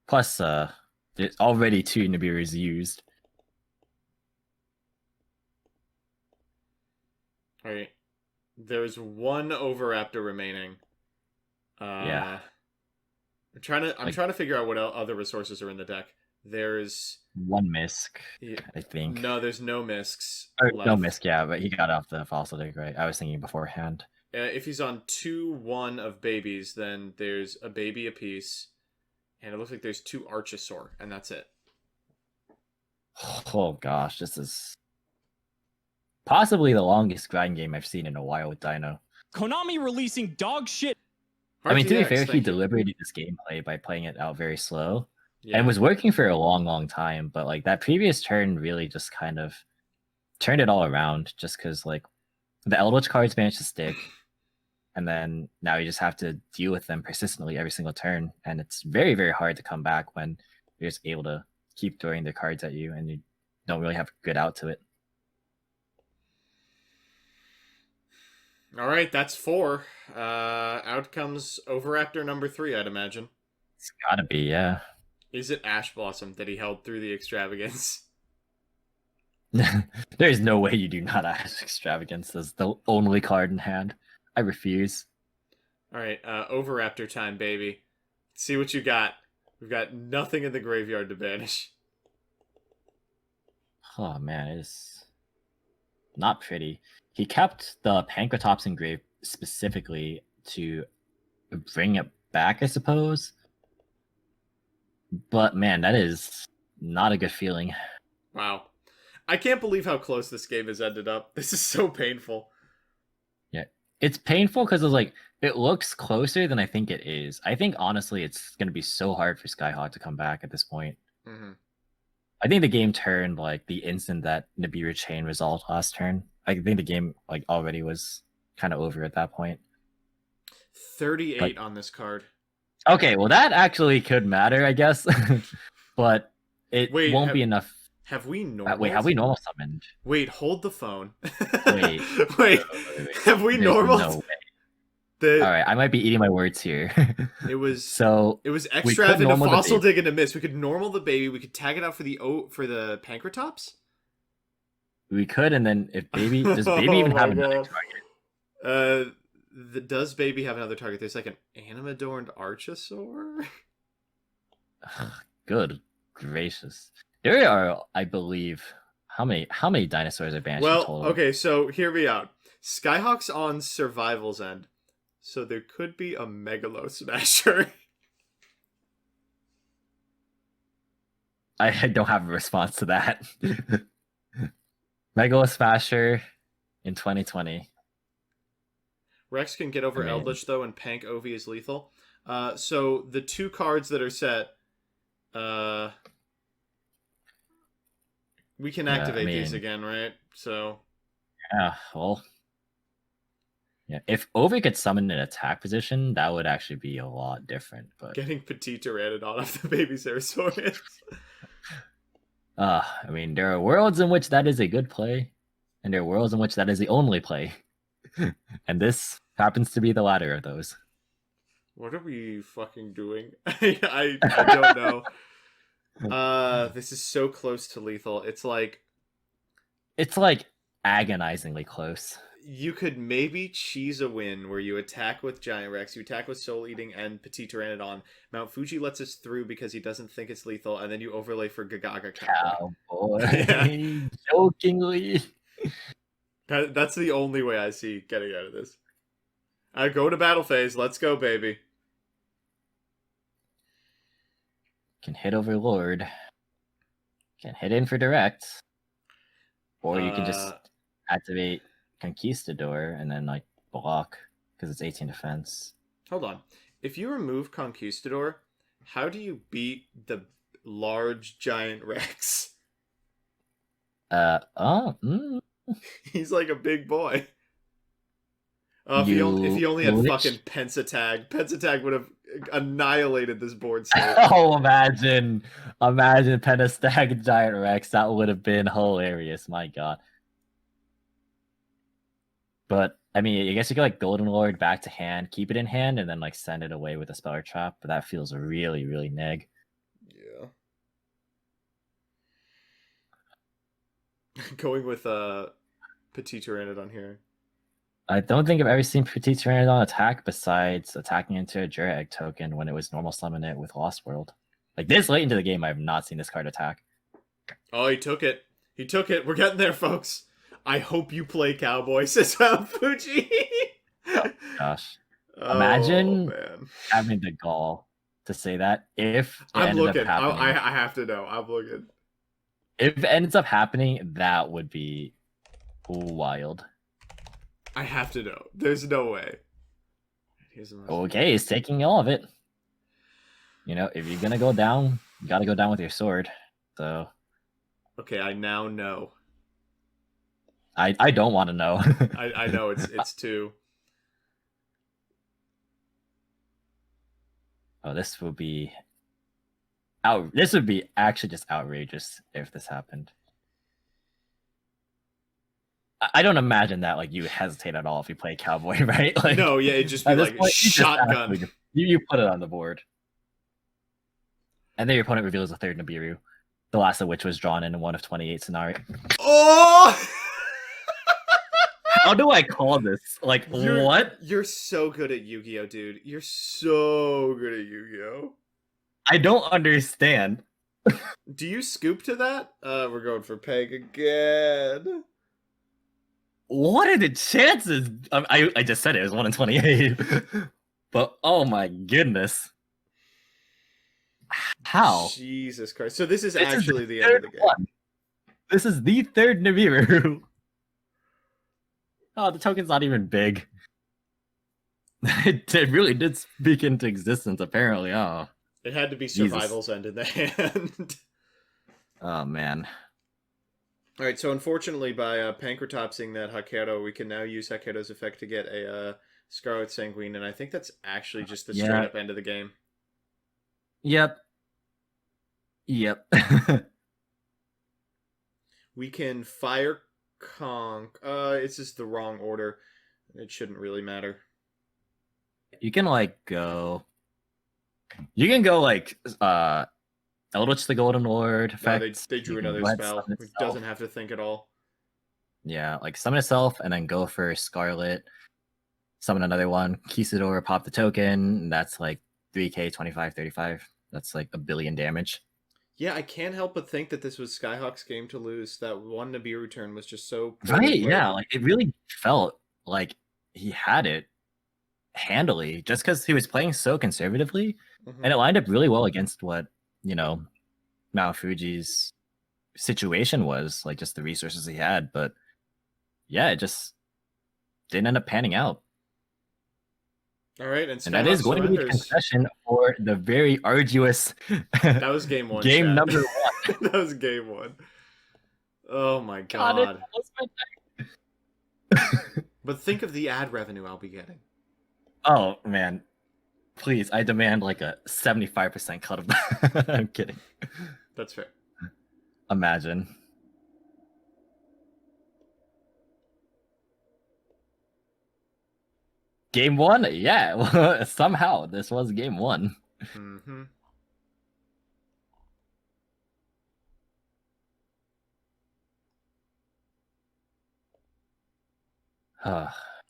Plus, there's already 2 Nibirus used. All right. There's 1 Overraptor remaining. Yeah. I'm trying to figure out what other resources are in the deck. There's 1 Misk, I think. No, there's no Misks. No Misk, yeah, but he got off the fossil dig, right? I was thinking beforehand. If he's on 2/1 of babies, then there's a baby apiece, and it looks like there's 2 Archosaur, and that's it. Oh gosh, this is possibly the longest grind game I've seen in a while with Dino. Konami releasing dog shit. I mean, to be fair, he deliberated this gameplay by playing it out very slow. Yeah. And was working for a long time, but like that previous turn really just kind of turned it all around, just because like the Eldritch cards managed to stick, and then now you just have to deal with them persistently every single turn, and it's very, very hard to come back when you're just able to keep throwing their cards at you and you don't really have a good out to it. All right, that's 4. Out comes Overraptor number 3, I'd imagine. It's gotta be, yeah. Is it Ash Blossom that he held through the extravagance? There's no way you do not ask Extravagance as the only card in hand. I refuse. All right, Overraptor time, baby. Let's see what you got. We've got nothing in the graveyard to banish. Oh man, it's not pretty. He kept the Pankratops in grave specifically to bring it back, I suppose. But man, that is not a good feeling. Wow. I can't believe how close this game has ended up. This is so painful. Yeah. It's painful because it's like it looks closer than I think it is. I think honestly it's gonna be so hard for Skyhawk to come back at this point. Mm-hmm. I think the game turned like the instant that Nibiru Chain resolved last turn. I think the game like already was kind of over at that point. 38 on this card. Okay, well that actually could matter, I guess. But it won't be enough. Have we normal? Wait, have we normal summoned? Wait, hold the phone. Wait. Wait. Have we normal? No way. The All right, I might be eating my words here. it was So it was we extra could into normal the fossil baby. dig and a miss. We could normal the baby. We could tag it out for the Pancratops. We could, and then if baby does baby Oh even have my another god. target? Does baby have another target? There's like an animadorned archosaur. Good gracious. There are, I believe, how many dinosaurs are banished in Well, total? okay, so hear me out. Skyhawk's on survival's end, so there could be a Megalo Smasher. I don't have a response to that. Megalo Smasher in 2020. Rex can get over I mean- Eldritch though, and Pank Ovi is lethal. So the two cards that are set, we can Yeah, activate these again, right? So Yeah, well, yeah. If Ovi could summon an attack position, that would actually be a lot different. But getting Petit Pteranodon off the baby Ceratosaurus. I mean, there are worlds in which that is a good play, and there are worlds in which that is the only play. And this happens to be the latter of those. What are we fucking doing? I don't know. This is so close to lethal. It's like It's like agonizingly close. you could maybe cheese a win where you attack with Giant Rex, you attack with Soul Eating and Petit Pteranodon. Mount Fuji lets us through because he doesn't think it's lethal, and then you overlay for Gagaga Cowboy. Cowboy, Yeah. jokingly. That's the only way I see getting out of this. I go to battle phase. Let's go, baby. Can hit Overlord. Can hit in for direct. Or you can just activate Conquistador and then like block because it's 18 defense. Hold on. If you remove Conquistador, how do you beat the large Giant Rex? He's like a big boy. If he only had fucking Pensatag would have annihilated this board state. Oh, imagine Pentestag Giant Rex. That would have been hilarious. My god. But I mean, I guess you could like Golden Lord back to hand, keep it in hand, and then like send it away with a Speller Trap. But that feels really, really neg. Yeah. Going with Petit Pteranodon here. I don't think I've ever seen Petit Pteranodon attack besides attacking into a Jurag token when it was normal summon it with Lost World. Like this late into the game, I have not seen this card attack. Oh, he took it. He took it. We're getting there, folks. I hope you play Cowboy, says Mount Fuji. Gosh. Oh, Imagine man. having the gall to say that if it I'm ended looking. up happening. I have to know. I'm looking. If it ends up happening, that would be wild. I have to know. There's no way. Okay, he's taking all of it. You know, if you're gonna go down, you gotta go down with your sword. So okay, I now know. I don't want to know. I know it's two. Oh, this would be This would be actually just outrageous if this happened. I don't imagine that like you hesitate at all if you play Cowboy, right? Like, No, yeah, it'd just be like point, shotgun. You put it on the board. And then your opponent reveals a third Nibiru, the last of which was drawn in one of 28 scenario. Oh! How do I call this? Like, what? You're so good at Yu-Gi-Oh, dude. You're so good at Yu-Gi-Oh. I don't understand. Do you scoop to that? We're going for Peg again. What are the chances? I just said it was 1 in 28. But oh my goodness. How? Jesus Christ. So this is actually the end of the game. One. This is the third Nibiru. Oh, the token's not even big. It really did speak into existence, apparently. Oh. It had to be survival's end in the hand. Oh, man. Alright, so unfortunately by Pancratopsing that Hakero, we can now use Hakero's effect to get a Scarlet Sanguine, and I think that's actually just the straight up end of the game. Yep. We can fire Conk. It's just the wrong order. It shouldn't really matter. You can like go. You can go like Eldritch the Golden Lord No, effect. they drew You can another go ahead, spell. summon It itself. doesn't have to think at all. Yeah, like summon itself and then go for Scarlet. Summon another one. Kisador, pop the token. That's like 3k, 25, 35. That's like 1 billion damage. Yeah, I can't help but think that this was Skyhawk's game to lose. That one Nibiru turn was just so poorly Right, played. yeah. Like it really felt like he had it handily just because he was playing so conservatively. And it lined up really well against what, Mount Fuji's situation was, like just the resources he had. But yeah, it just didn't end up panning out. All right, And that is going to be a concession for the very arduous that was game one. Game chat. number 1. That was game 1. Oh my god. But think of the ad revenue I'll be getting. Oh man. Please, I demand like a 75% cut of that. I'm kidding. That's fair. Imagine. Game 1? Yeah. Somehow this was game 1. Mm-hmm.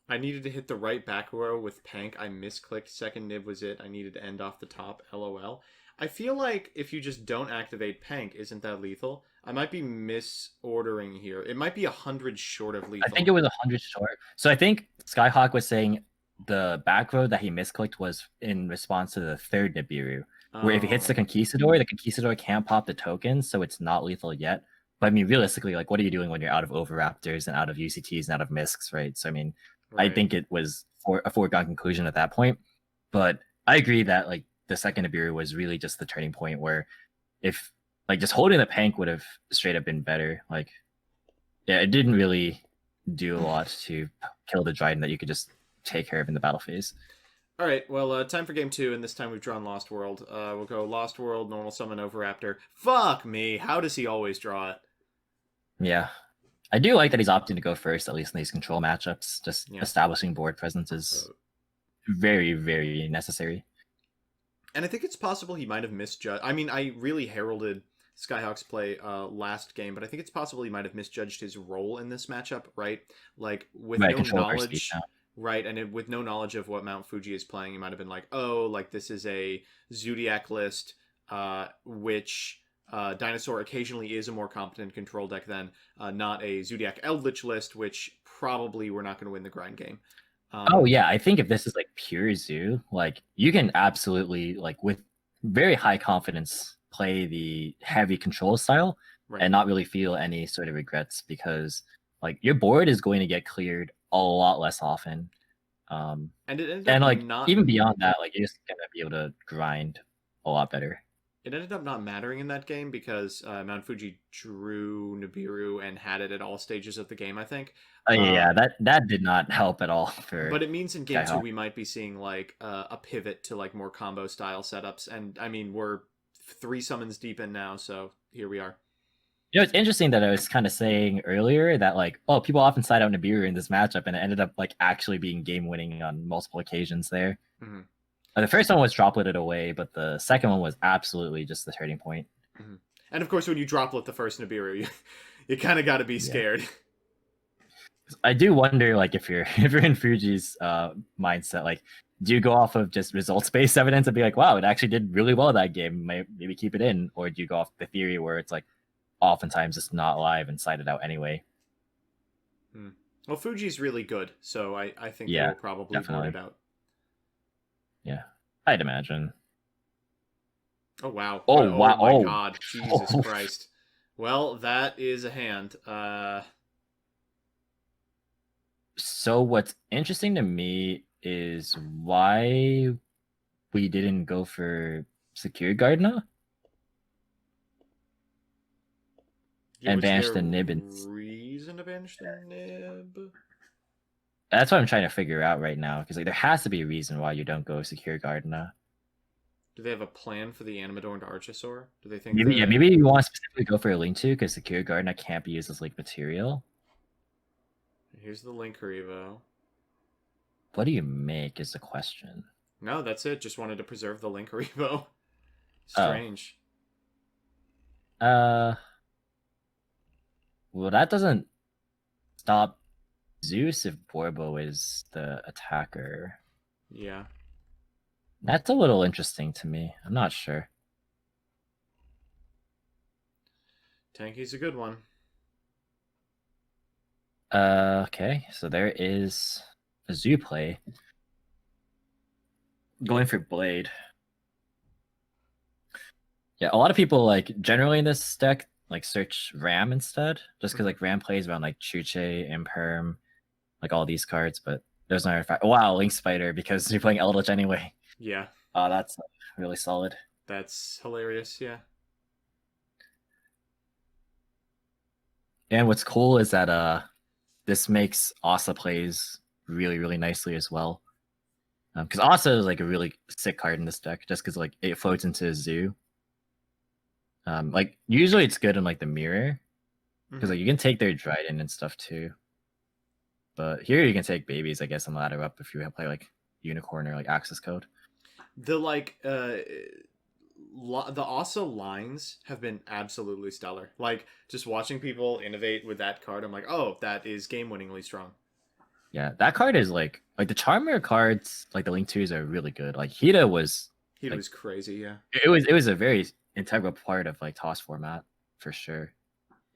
I needed to hit the right back row with Pank. I misclicked. Second nib was it. I needed to end off the top. LOL. I feel like if you just don't activate Pank, isn't that lethal? I might be misordering here. It might be 100 short of lethal. I think it was 100 short. So I think Skyhawk was saying the back row that he misclicked was in response to the third Nibiru. Where if he hits the Conquistador can't pop the tokens, so it's not lethal yet. But I mean, realistically, like, what are you doing when you're out of Overraptors and out of UCTs and out of Miscs, right? So I mean, right. I think it was a foregone conclusion at that point. But I agree that like the second Nibiru was really just the turning point where if like just holding the Pank would have straight up been better. Like, yeah, it didn't really do a lot to kill the Dryden that you could just take care of in the battle phase. All right, well, time for game 2, and this time we've drawn Lost World. We'll go Lost World, normal summon Overraptor. Fuck me, how does he always draw it? Yeah. I do like that he's opting to go first, at least in these control matchups. Just establishing board presence is very, very necessary. And I think it's possible he might have misjudged. I mean, I really heralded Skyhawk's play last game, but I think it's possible he might have misjudged his role in this matchup, right? Like, with no knowledge... Right, and with no knowledge of what Mount Fuji is playing, he might have been like, oh, like this is a Zodiac list, which Dinosaur occasionally is a more competent control deck than, not a Zodiac Eldritch list, which probably we're not going to win the grind game. Oh yeah, I think if this is like pure Zoo, like you can absolutely, like with very high confidence, play the heavy control style and not really feel any sort of regrets because like your board is going to get cleared a lot less often. And like even beyond that, like you're just gonna be able to grind a lot better. It ended up not mattering in that game because Mount Fuji drew Nibiru and had it at all stages of the game, I think. Yeah, that did not help at all for. But it means in game 2 we might be seeing like a pivot to like more combo style setups, and I mean we're 3 summons deep in now, so here we are. You know, it's interesting that I was kind of saying earlier that like, oh, people often side out Nibiru in this matchup, and it ended up like actually being game winning on multiple occasions there. Mm-hmm. The first one was dropleted away, but the second one was absolutely just the turning point. Mm-hmm. And of course, when you droplet the first Nibiru, you kind of got to be scared. I do wonder, like, if you're in Fuji's mindset, like, do you go off of just results-based evidence and be like, wow, it actually did really well that game, maybe keep it in, or do you go off the theory where it's like, oftentimes it's not live and side it out anyway? Well, Fuji's really good, so I think they will probably board it out. Yeah, I'd imagine. Oh, wow. Oh, wow. Oh, my God. Jesus Christ. Well, that is a hand. So what's interesting to me is why we didn't go for Secure Gardener and banish the nib. Reason to banish the nib? That's what I'm trying to figure out right now, because like there has to be a reason why you don't go Secure Gardener. Do they have a plan for the Animadorned Archosaur? Do they think maybe maybe you want to specifically go for a Link 2 because Secure Gardener can't be used as like material. Here's the Link Revo. What do you make is the question. No, that's it. Just wanted to preserve the link repo. Oh. Strange. Well, that doesn't stop Zeus if Borbo is the attacker. Yeah. That's a little interesting to me. I'm not sure. Tanky's a good one. Okay, so there is a Zoo play. Going for Blade. Yeah, a lot of people like generally in this deck like search Ram instead, just because like Ram plays around like Chuche, Imperm, like all these cards, but there's no artifact. Wow, Link Spider because you're playing Eldritch anyway. Yeah. Oh, that's really solid. That's hilarious, yeah. And what's cool is that this makes Asa plays really, really nicely as well. Because Asa is like a really sick card in this deck, just because like it floats into Zoo. Like usually it's good in like the mirror, because like you can take their Dryden and stuff too. But here you can take babies, I guess, and ladder up if you play like Unicorn or like Access Code. The like the Asa lines have been absolutely stellar. Like just watching people innovate with that card, I'm like, oh, that is game-winningly strong. Yeah, that card is like the Charmer cards, like the Link 2s are really good. Like Hida was crazy, yeah. It was a very integral part of like toss format for sure.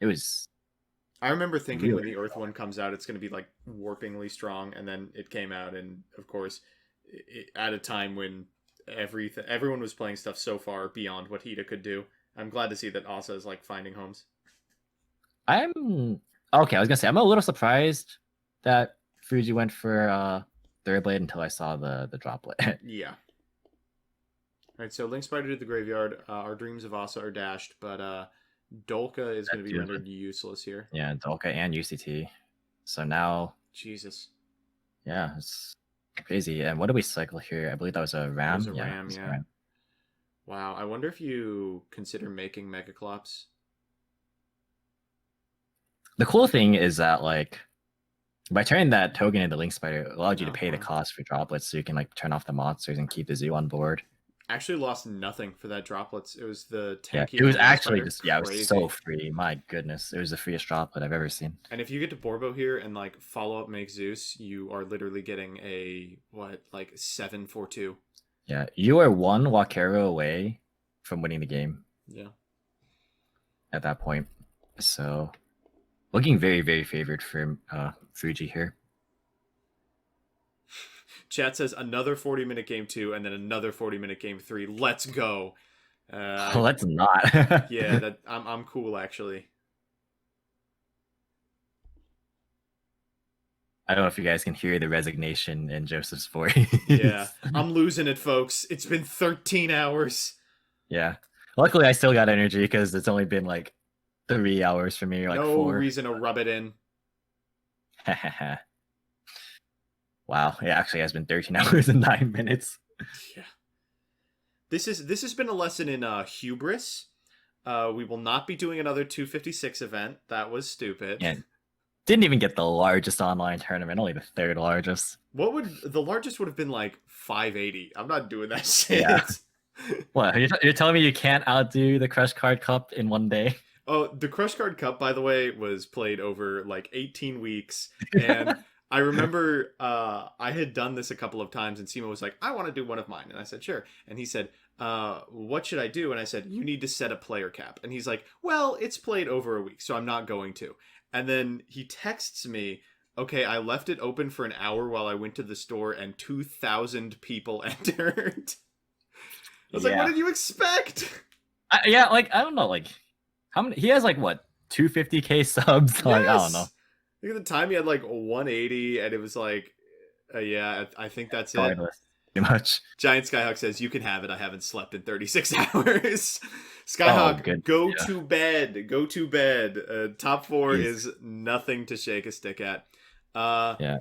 It was. I remember thinking really when the Earth one comes out, it's going to be like warpingly strong, and then it came out, and of course, at a time when everyone was playing stuff so far beyond what Hida could do. I'm glad to see that Asa is like finding homes. I'm okay. I was gonna say I'm a little surprised that Fuji went for Third Blade until I saw the droplet. Yeah. All right, so Link Spider to the graveyard. Our dreams of Asa are dashed, but Dolka is going to be rendered useless here. Yeah, Dolka and UCT. So now, Jesus. Yeah, it's crazy. And what did we cycle here? I believe that was a Ram. It was a Ram, yeah. Ram. Wow, I wonder if you consider making Megaclops. The cool thing is that like by turning that token into Link Spider, it allowed you to pay the cost for droplets, so you can like turn off the monsters and keep the Zoo on board. Actually lost nothing for that droplets. It was the tanky. Yeah, it was actually just it was so free. My goodness, it was the freest droplet I've ever seen. And if you get to Borbo here and like follow up make Zeus, you are literally getting a 7/4/2. Yeah, you are one Wakero away from winning the game. Yeah. At that point, so looking very, very favored for Fuji here. Chat says another 40-minute game 2 and then another 40-minute game 3. Let's go. Let's not. Yeah, that I'm cool actually. I don't know if you guys can hear the resignation in Joseph's voice. Yeah, I'm losing it, folks. It's been 13 hours. Yeah. Luckily, I still got energy because it's only been like 3 hours for me, or like no 4. Reason to rub it in. Wow, it actually has been 13 hours and 9 minutes. Yeah. This has been a lesson in hubris. We will not be doing another 256 event. That was stupid. Yeah. Didn't even get the largest online tournament, only the 3rd largest. What would the largest would have been like 580? I'm not doing that shit. Yeah. What, you're telling me you can't outdo the Crush Card Cup in one day? Oh, the Crush Card Cup, by the way, was played over like 18 weeks, and I remember I had done this a couple of times, and Simo was like, I want to do one of mine. And I said, sure. And he said, what should I do? And I said, you need to set a player cap. And he's like, well, it's played over a week, so I'm not going to. And then he texts me, okay, I left it open for an hour while I went to the store, and 2,000 people entered. I was like, what did you expect? Yeah, like, I don't know, like, how many? He has, like, what, 250k subs? Yes. Like, I don't know. I think at the time he had like 180, and it was like, yeah, I think that's it. Too much. Giant Skyhawk says, you can have it. I haven't slept in 36 hours. Skyhawk, go to bed. Go to bed. Top 4 is nothing to shake a stick at. Yeah.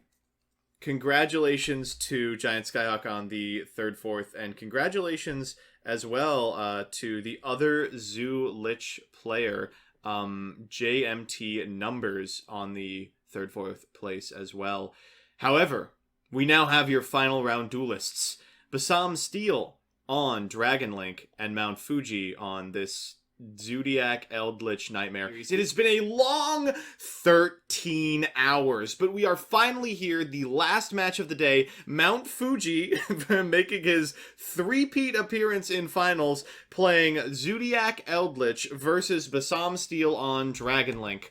Congratulations to Giant Skyhawk on the 3rd, 4th, and congratulations as well to the other Zoo Lich player, JMT Numbers, on the 3rd, 4th place as well. However, we now have your final round duelists. Basam Steel on Dragon Link, and Mount Fuji on this Zodiac Eldritch Nightmare. It has been a long 13 hours, but we are finally here. The last match of the day, Mount Fuji making his three-peat appearance in finals, playing Zodiac Eldritch versus Basam Steel on Dragon Link.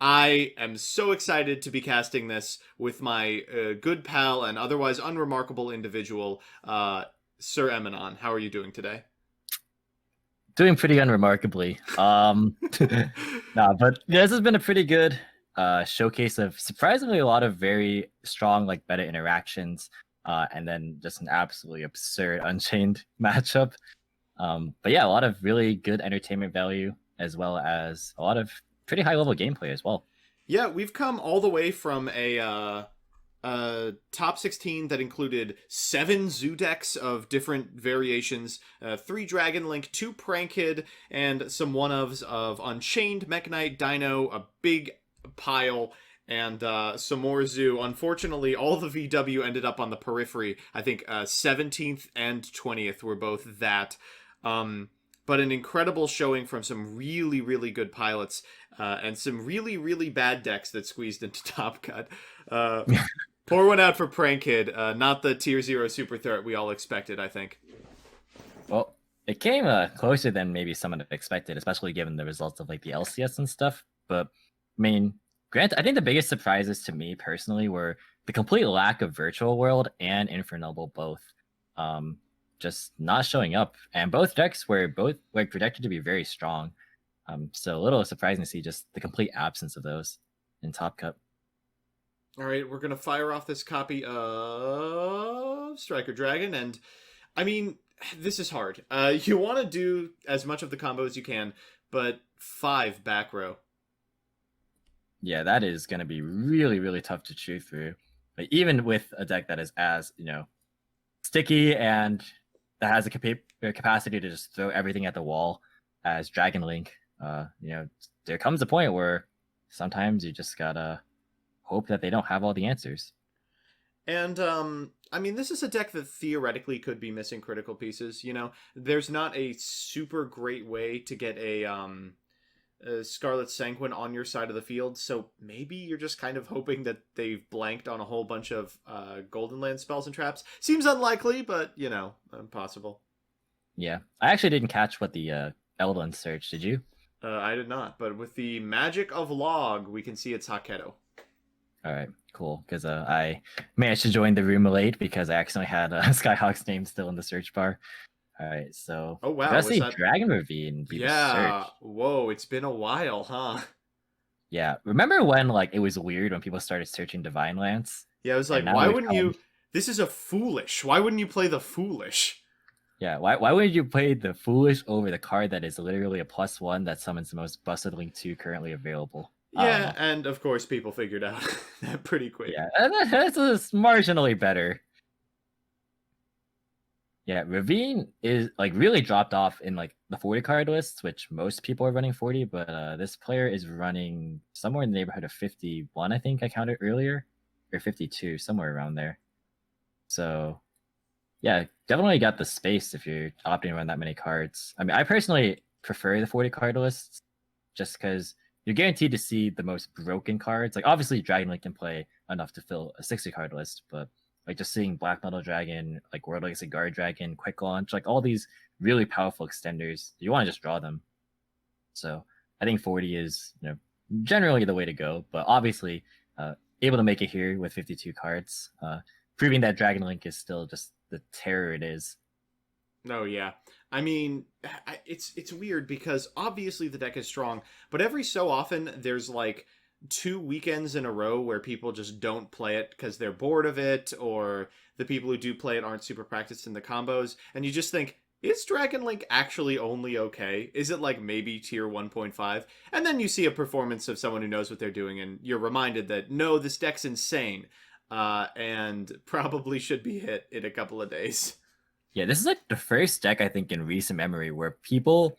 I am so excited to be casting this with my good pal and otherwise unremarkable individual, SirEmanon. How are you doing today? Doing pretty unremarkably. But this has been a pretty good showcase of surprisingly a lot of very strong like meta interactions, and then just an absolutely absurd Unchained matchup. But yeah, a lot of really good entertainment value as well as a lot of pretty high level gameplay as well. Yeah, we've come all the way from a top 16 that included 7 zoo decks of different variations, 3 Dragon Link, 2 Prankid, and some one-ofs of Unchained, Mech Knight, Dino, a big pile, and some more zoo. Unfortunately, all the VW ended up on the periphery. I think 17th and 20th were both that. But an incredible showing from some really, really good pilots, and some really, really bad decks that squeezed into Top Cut. Pour one out for Prankid, not the Tier 0 super threat we all expected, I think. Well, it came closer than maybe someone had expected, especially given the results of like the LCS and stuff. But I mean, granted, I think the biggest surprises to me personally were the complete lack of Virtual World and Infernoble both. Just not showing up, and both decks were both like projected to be very strong. So a little surprising to see just the complete absence of those in Top Cut. All right, we're gonna fire off this copy of Striker Dragon, and I mean, this is hard. You want to do as much of the combo as you can, but 5 back row. Yeah, that is going to be really, really tough to chew through. Like, even with a deck that is as sticky and that has a capacity to just throw everything at the wall as Dragon Link, there comes a point where sometimes you just gotta hope that they don't have all the answers. And I mean, this is a deck that theoretically could be missing critical pieces. There's not a super great way to get a Scarlet Sanguine on your side of the field, so maybe you're just kind of hoping that they've blanked on a whole bunch of Golden Land spells and traps. Seems unlikely, but possible. Yeah, I actually didn't catch what the Eldon search. Did you? I did not, but with the magic of log, we can see it's Haketo. All right, cool. Because I managed to join the room late because I accidentally had Skyhawk's name still in the search bar. All right, so oh wow, let's see Dragon Ravine. Yeah, whoa, it's been a while, huh? Yeah, remember when like it was weird when people started searching Divine Lance? Yeah, it was like, why wouldn't you? This is a foolish. Why wouldn't you play the foolish? Yeah, why would you play the foolish over the card that is literally a +1 that summons the most busted Link 2 currently available? Yeah, and of course people figured out that pretty quick. Yeah, that's marginally better. Yeah, Ravine is like really dropped off in like the 40 card lists, which most people are running 40, but this player is running somewhere in the neighborhood of 51, I think I counted earlier, or 52, somewhere around there. So yeah, definitely got the space if you're opting to run that many cards. I mean, I personally prefer the 40 card lists just because you're guaranteed to see the most broken cards. Like obviously Dragon Link can play enough to fill a 60 card list, but like just seeing Black Metal Dragon, like World Legacy Guard Dragon, Quick Launch, like all these really powerful extenders, you want to just draw them. So I think 40 is generally the way to go, but obviously able to make it here with 52 cards, proving that Dragon Link is still just the terror it is. Oh yeah, I mean, it's weird because obviously the deck is strong, but every so often there's like 2 weekends in a row where people just don't play it because they're bored of it, or the people who do play it aren't super practiced in the combos, and you just think, is Dragon Link actually only okay? Is it like maybe tier 1.5? And then you see a performance of someone who knows what they're doing, and you're reminded that no, this deck's insane, and probably should be hit in a couple of days. Yeah, this is like the first deck I think in recent memory where people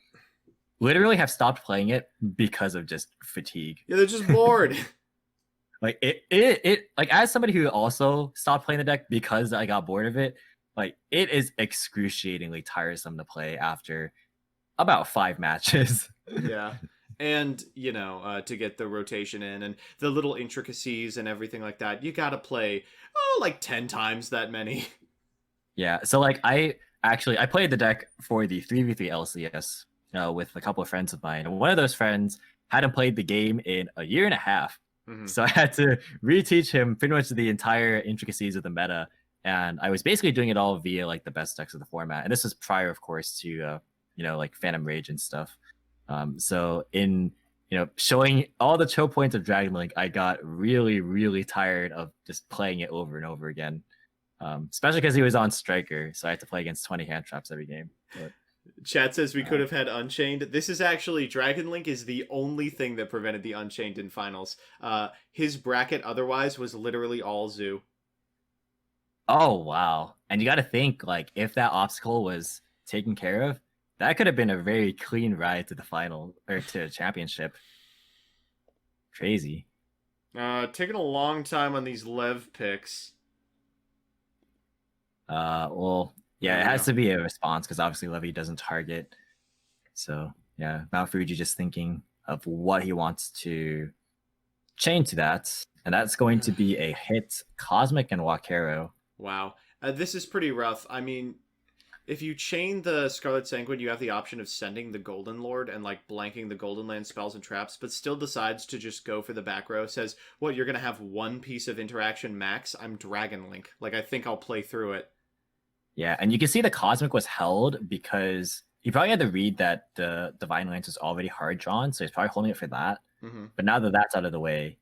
literally have stopped playing it because of just fatigue. Yeah, they're just bored. Like it like as somebody who also stopped playing the deck because I got bored of it, Like, it is excruciatingly tiresome to play after about 5 matches. Yeah. And, to get the rotation in and the little intricacies and everything like that, you gotta play, like 10 times that many. Yeah, so like I played the deck for the 3v3 LCS with a couple of friends of mine. And one of those friends hadn't played the game in a year and a half. Mhm. So I had to reteach him pretty much the entire intricacies of the meta. And I was basically doing it all via like the best decks of the format. And this was prior, of course, to like Phantom Rage and stuff. So in showing all the choke points of Dragon Link, I got really, really tired of just playing it over and over again. Especially because he was on Striker, so I had to play against 20 hand traps every game. But, Chat says we could have had Unchained. This is actually, Dragon Link is the only thing that prevented the Unchained in finals. His bracket otherwise was literally all Zoo. oh wow! And you got to think, like, if that obstacle was taken care of, that could have been a very clean ride to the final or to the championship. Crazy. Taking a long time on these Lev picks. Well, yeah, it has to be a response because obviously Levy doesn't target. So yeah, Mount Fuji just thinking of what he wants to chain to that, and that's going to be a hit Cosmic and Wakero. Wow. This is pretty rough. I mean, if you chain the Scarlet Sanguine, you have the option of sending the Golden Lord and like blanking the Golden Land spells and traps, but still decides to just go for the back row. Says, what, you're going to have one piece of interaction max? I'm Dragon Link. Like, I think I'll play through it. Yeah, and you can see the Cosmic was held because he probably had to read that the Divine Lance was already hard drawn, so he's probably holding it for that. Mm-hmm. But now that that's out of the way,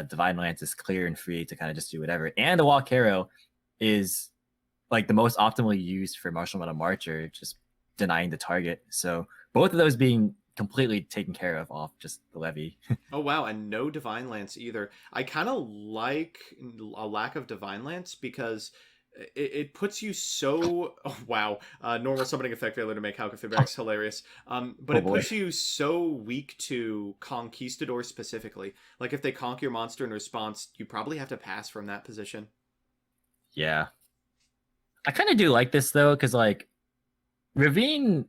Divine Lance is clear and free to kind of just do whatever. And the Walkero is like the most optimally used for Martial Metal Marcher, just denying the target. So both of those being completely taken care of off just the levy. Oh wow, and no Divine Lance either. I kind of like a lack of Divine Lance because it puts you so wow, normal summoning effect failure to make Hauka Fibrax hilarious. But it puts you so weak to Conquistador specifically. Like if they conk your monster in response, you probably have to pass from that position. Yeah. I kind of do like this though, because like Ravine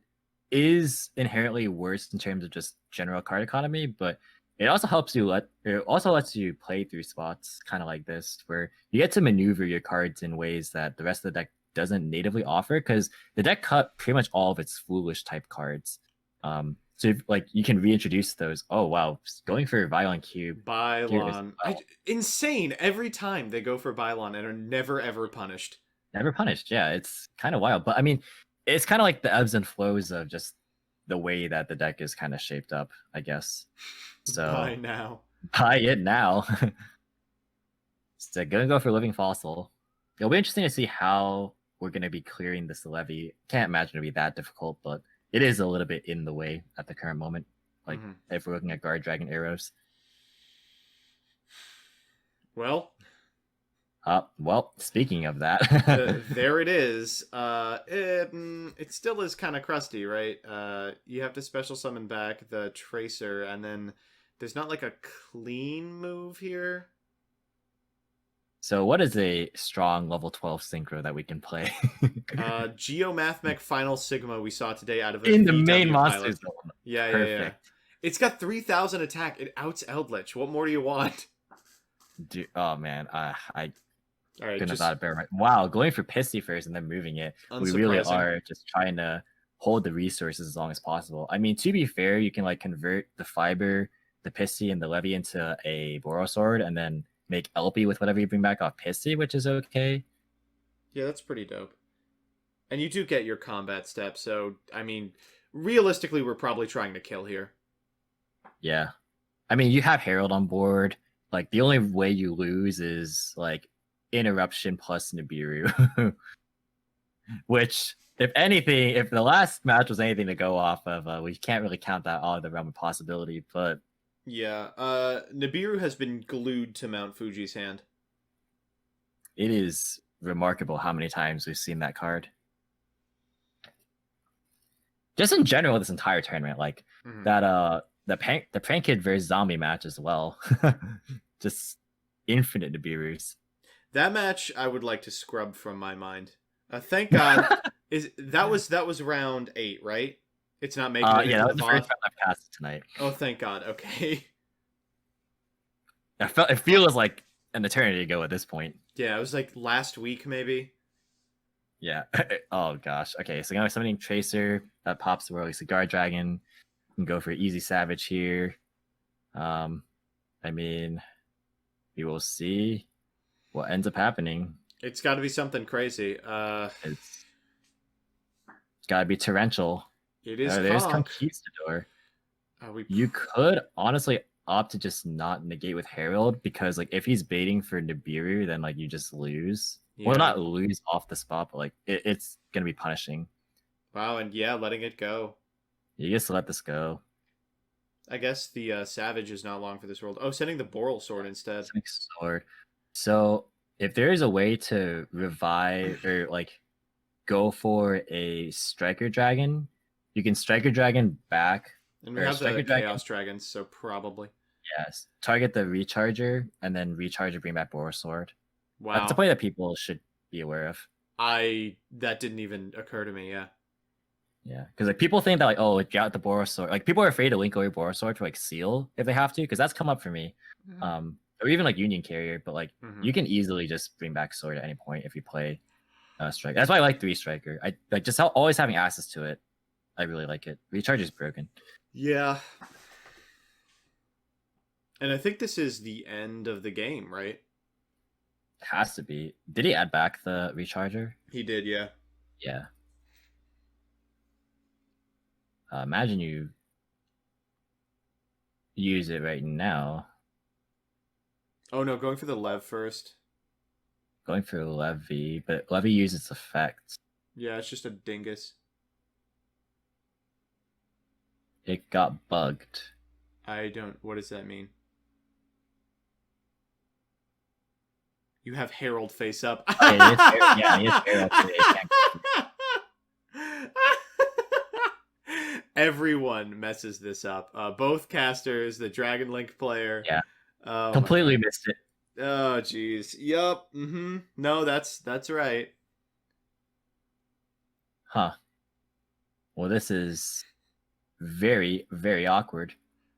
is inherently worse in terms of just general card economy, but it also helps you lets you play through spots kind of like this, where you get to maneuver your cards in ways that the rest of the deck doesn't natively offer, because the deck cut pretty much all of its foolish type cards. So if, like you can reintroduce those. Oh wow, going for Violent Cube. Bylon. Insane every time they go for Bylon and are never ever punished. Never punished, yeah. It's kind of wild. But I mean, it's kind of like the ebbs and flows of just the way that the deck is kind of shaped up, I guess. So buy it now. So gonna go for Living Fossil. It'll be interesting to see how we're gonna be clearing this levy. Can't imagine it'll be that difficult, but it is a little bit in the way at the current moment. Like if we're looking at Guard Dragon arrows. Well, speaking of that, there it is. It still is kind of crusty, right? You have to special summon back the Tracer, and then there's not like a clean move here. So what is a strong level 12 synchro that we can play? Geomathmech Final Sigma we saw today out of in the main monster zone. Yeah. It's got 3,000 attack. It outs Eldritch. What more do you want? Dude, oh man, I all right, couldn't have thought it better. Wow, going for Pissy first and then moving it. We really are just trying to hold the resources as long as possible. I mean, to be fair, you can like convert the fiber, the Pissy, and the Levy into a Boros Sword, and then make LP with whatever you bring back off Pissy, which is okay. Yeah, that's pretty dope. And you do get your combat step, so I mean, realistically, we're probably trying to kill here. Yeah, I mean, you have Herald on board. Like the only way you lose is like Interruption plus Nibiru. Which, if anything, if the last match was anything to go off of, we can't really count that out of the realm of possibility, but yeah, Nibiru has been glued to Mount Fuji's hand. It is remarkable how many times we've seen that card. Just in general, this entire tournament, like that the Prank Kid versus Zombie match as well. Just infinite Nibirus. That match I would like to scrub from my mind. Thank God. That was round 8, right? It's not making it Yeah, into that the was the first VOD. round I've casted tonight. Oh, thank God. Okay. It feels like an eternity ago at this point. Yeah, it was like last week, maybe. Yeah. Oh gosh. Okay, so now we're summoning Tracer. That pops the Whirly Cigar Dragon. You can go for Easy Savage here. I mean, we will see what ends up happening. It's got to be something crazy. It's gotta be torrential. It is There's Conk. Conquistador. We You could honestly opt to just not negate with Herald, because like if he's baiting for Nibiru, then like you just lose. Well, Yeah. not lose off the spot, but like it's gonna be punishing. Wow, and yeah, letting it go. You just let this go. I guess the Savage is not long for this world. Oh, sending the Boral Sword instead. Sonic Sword. So if there is a way to revive or like go for a Striker Dragon, you can Striker Dragon back. And we Or have Striker the Dragon. Chaos Dragons, so probably. Yes. Target the Recharger and then Recharger, bring back Boral Sword. Wow. That's a play that people should be aware of. That didn't even occur to me, yeah. Yeah, because like people think that like, oh, get out the Boral Sword. Like people are afraid to link away Boral Sword for like Seal if they have to, because that's come up for me. Or even like Union Carrier, but like you can easily just bring back Sword at any point if you play Striker. That's why I like 3 Striker. I like just always having access to it. I really like it. Recharge is broken. Yeah. And I think this is the end of the game, right? It has to be. Did he add back the Recharger? He did, yeah. Yeah. Imagine you use it right now. Oh no, going for the Lev first. Going for Levy, but Levy uses effect. Yeah, it's just a dingus. It got bugged. What does that mean? You have Herald face up. Yeah, he is Herald. Everyone messes this up. Both casters, the Dragon Link player. Yeah. Oh, Completely missed it. Oh, jeez. Yup. No, that's right. Huh. Well, this is very, very awkward.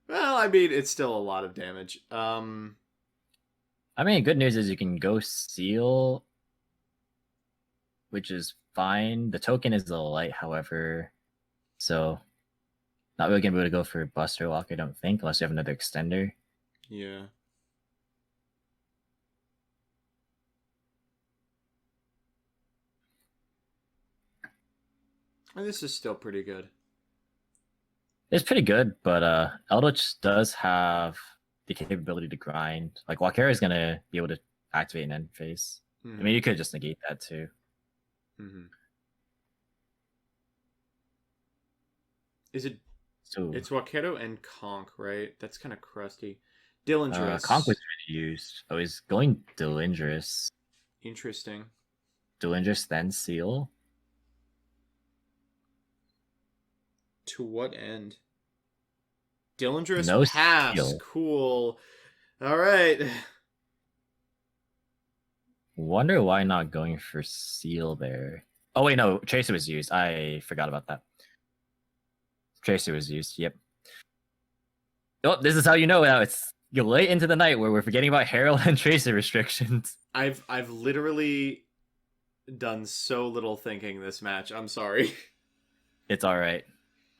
Well, I mean, it's still a lot of damage. I mean, good news is you can go Seal, which is fine. The token is a light, however, so not really gonna be able to go for Buster Lock, I don't think, unless you have another extender. Yeah. And this is still pretty good. It's pretty good, but Eldritch does have the capability to grind. Like Walkera is gonna be able to activate an end phase. I mean, you could just negate that too. Is it? So It's Wakedo and Conk, right? That's kind of crusty. Dillingerous. Conk was really used. Oh, he's going Dillingerous. Interesting. Dillingerous then Seal. To what end? Dillingerous No pass. Seal. Cool. All right. Wonder why not going for Seal there. Oh wait, no, Tracer was used. I forgot about that. Tracer was used. Yep. Oh, this is how you know now you're late into the night where we're forgetting about Herald and Tracer restrictions. I've literally done so little thinking this match. I'm sorry. It's all right.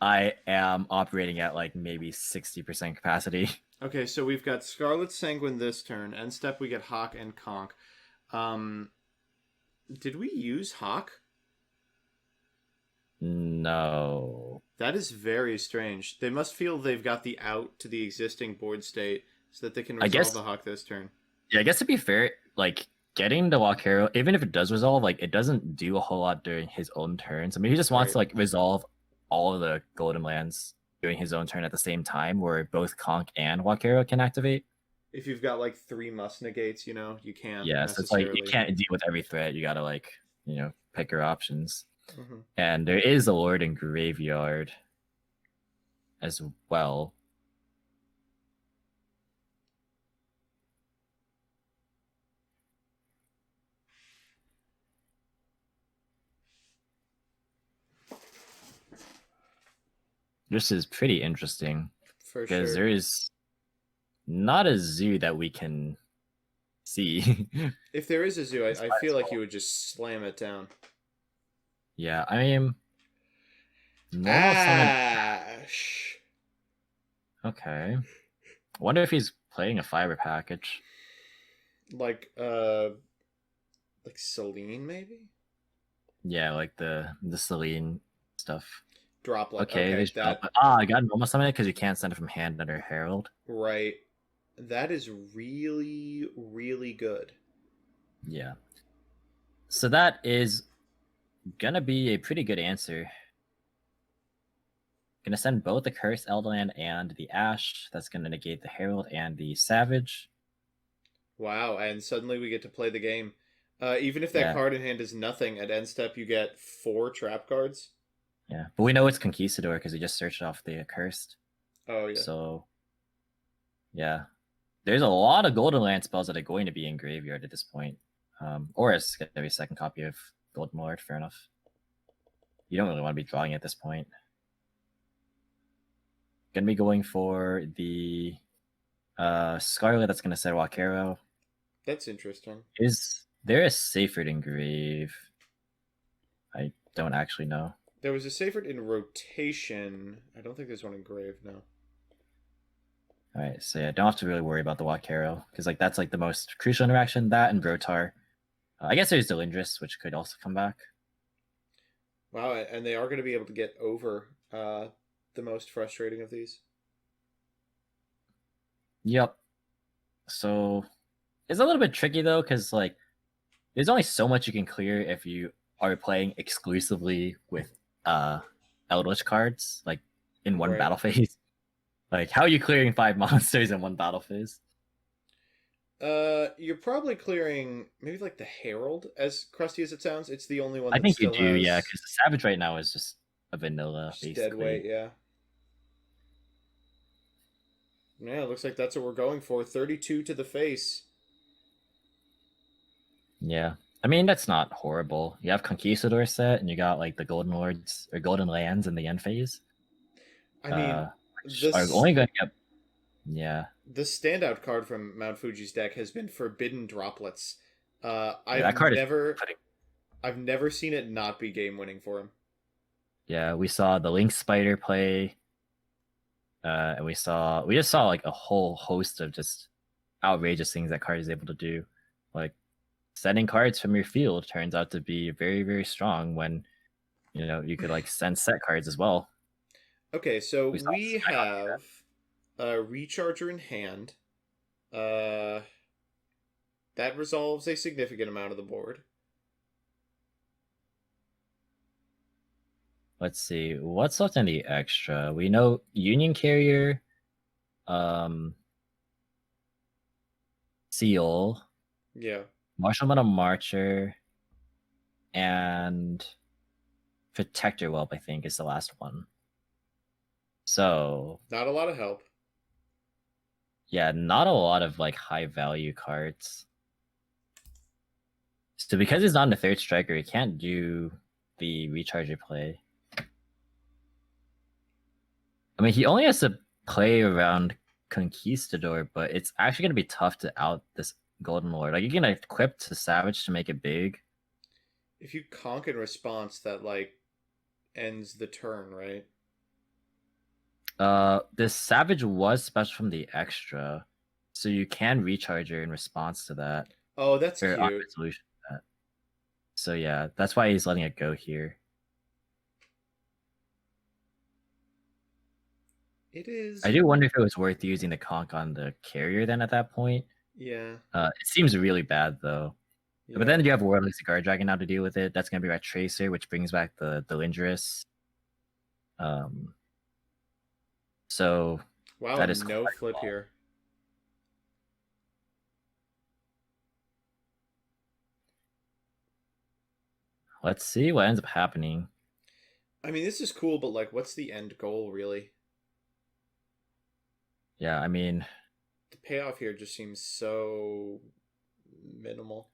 I am operating at like maybe 60% capacity. Okay, so we've got Scarlet Sanguine this turn. End step, we get Hawk and Conk. Did we use Hawk? No. That is very strange. They must feel they've got the out to the existing board state so that they can resolve the Hawk this turn. Yeah, I guess to be fair, like getting the Walkero, even if it does resolve, like it doesn't do a whole lot during his own turns. I mean, he just wants to like resolve all of the golden lands during his own turn at the same time, where both Conk and Walkero can activate. If you've got like 3 must negates, you can't. Yeah, so it's like you can't deal with every threat. You gotta like, pick your options. And there is a Lord in Graveyard as well. this is pretty interesting For because sure. there is not a zoo that we can see. If there is a zoo, I Might as feel like well. you would just slam it down. Yeah, I mean, normal summon. Ash. Okay. Wonder if he's playing a fiber package. Like Celine maybe? Yeah, like the Celine stuff. Droplet. Okay, Okay, there's Droplet. Ah, I got normal summon it because you can't send it from hand under Herald. right. That is really, really good. Yeah. So that is gonna be a pretty good answer. Gonna send both the Cursed Elderland and the Ash. That's gonna negate the Herald and the Savage. Wow, and suddenly we get to play the game. Even if that Yeah, card in hand is nothing, at end step you get 4 trap cards. yeah. But we know it's Conquistador because we just searched off the Cursed. Oh yeah. So yeah. There's a lot of Golden Land spells that are going to be in graveyard at this point. Or it's gonna be a second copy of Golden Lord, fair enough. You don't really want to be drawing at this point. Gonna be going for the Scarlet that's gonna set Wakero. That's interesting. Is there a Seyfried engrave? I don't actually know. There was a Seyfried in rotation. I don't think there's one engraved now. Alright, so yeah, don't have to really worry about the Wakero, because like that's like the most crucial interaction. That and Brotar. I guess there's Delindris, which could also come back. Wow, and they are going to be able to get over the most frustrating of these. Yep. So it's a little bit tricky though, because like there's only so much you can clear if you are playing exclusively with Eldritch cards, like in one Right. battle phase. Like, how are you clearing 5 monsters in one battle phase? You're probably clearing maybe like the Herald, as crusty as it sounds. It's the only one I that think you still do, has yeah, because the Savage right now is just a vanilla, just dead basically. weight. Yeah. Yeah, it looks like that's what we're going for. 32 to the face. Yeah. I mean, that's not horrible. You have Conquistador set, and you got like the Golden Lords or Golden Lands in the end phase. I mean, Which are only going to get. Yeah. the standout card from Mount Fuji's deck has been Forbidden Droplets. That I've card is never, putting. I've never seen it not be game winning for him. Yeah, we saw the Link Spider play. And we just saw like a whole host of just outrageous things that card is able to do. Like sending cards from your field turns out to be very, very strong when you could like send set cards as well. Okay, so We saw we Sky on have a Recharger in hand. That resolves a significant amount of the board. Let's see what's left in the extra. We know Union Carrier, Seal, Yeah. Martial Metal Marcher, and Protector Whelp, I think, is the last one. So Not a lot of help. yeah, not a lot of like high value cards. So because he's not in the third striker, he can't do the recharger play. I mean, he only has to play around Conquistador, but it's actually going to be tough to out this Golden Lord. Like, you can equip to Savage to make it big. If you conk in response, that like ends the turn, right? This Savage was special from the extra, so you can recharge her in response to that. Oh, that's Or on cute. resolution to that. So yeah, that's why he's letting it go here. It is. I do wonder if it was worth using the conk on the carrier then at that point. Yeah. It seems really bad though. Yeah. But then you have Warlord Cigar Dragon now to deal with it. That's gonna be Red Tracer, which brings back the Lindris. So Wow, that is no quite flip long. here. Let's see what ends up happening. I mean, this is cool, but like, what's the end goal, really? Yeah, I mean, The payoff here just seems so minimal.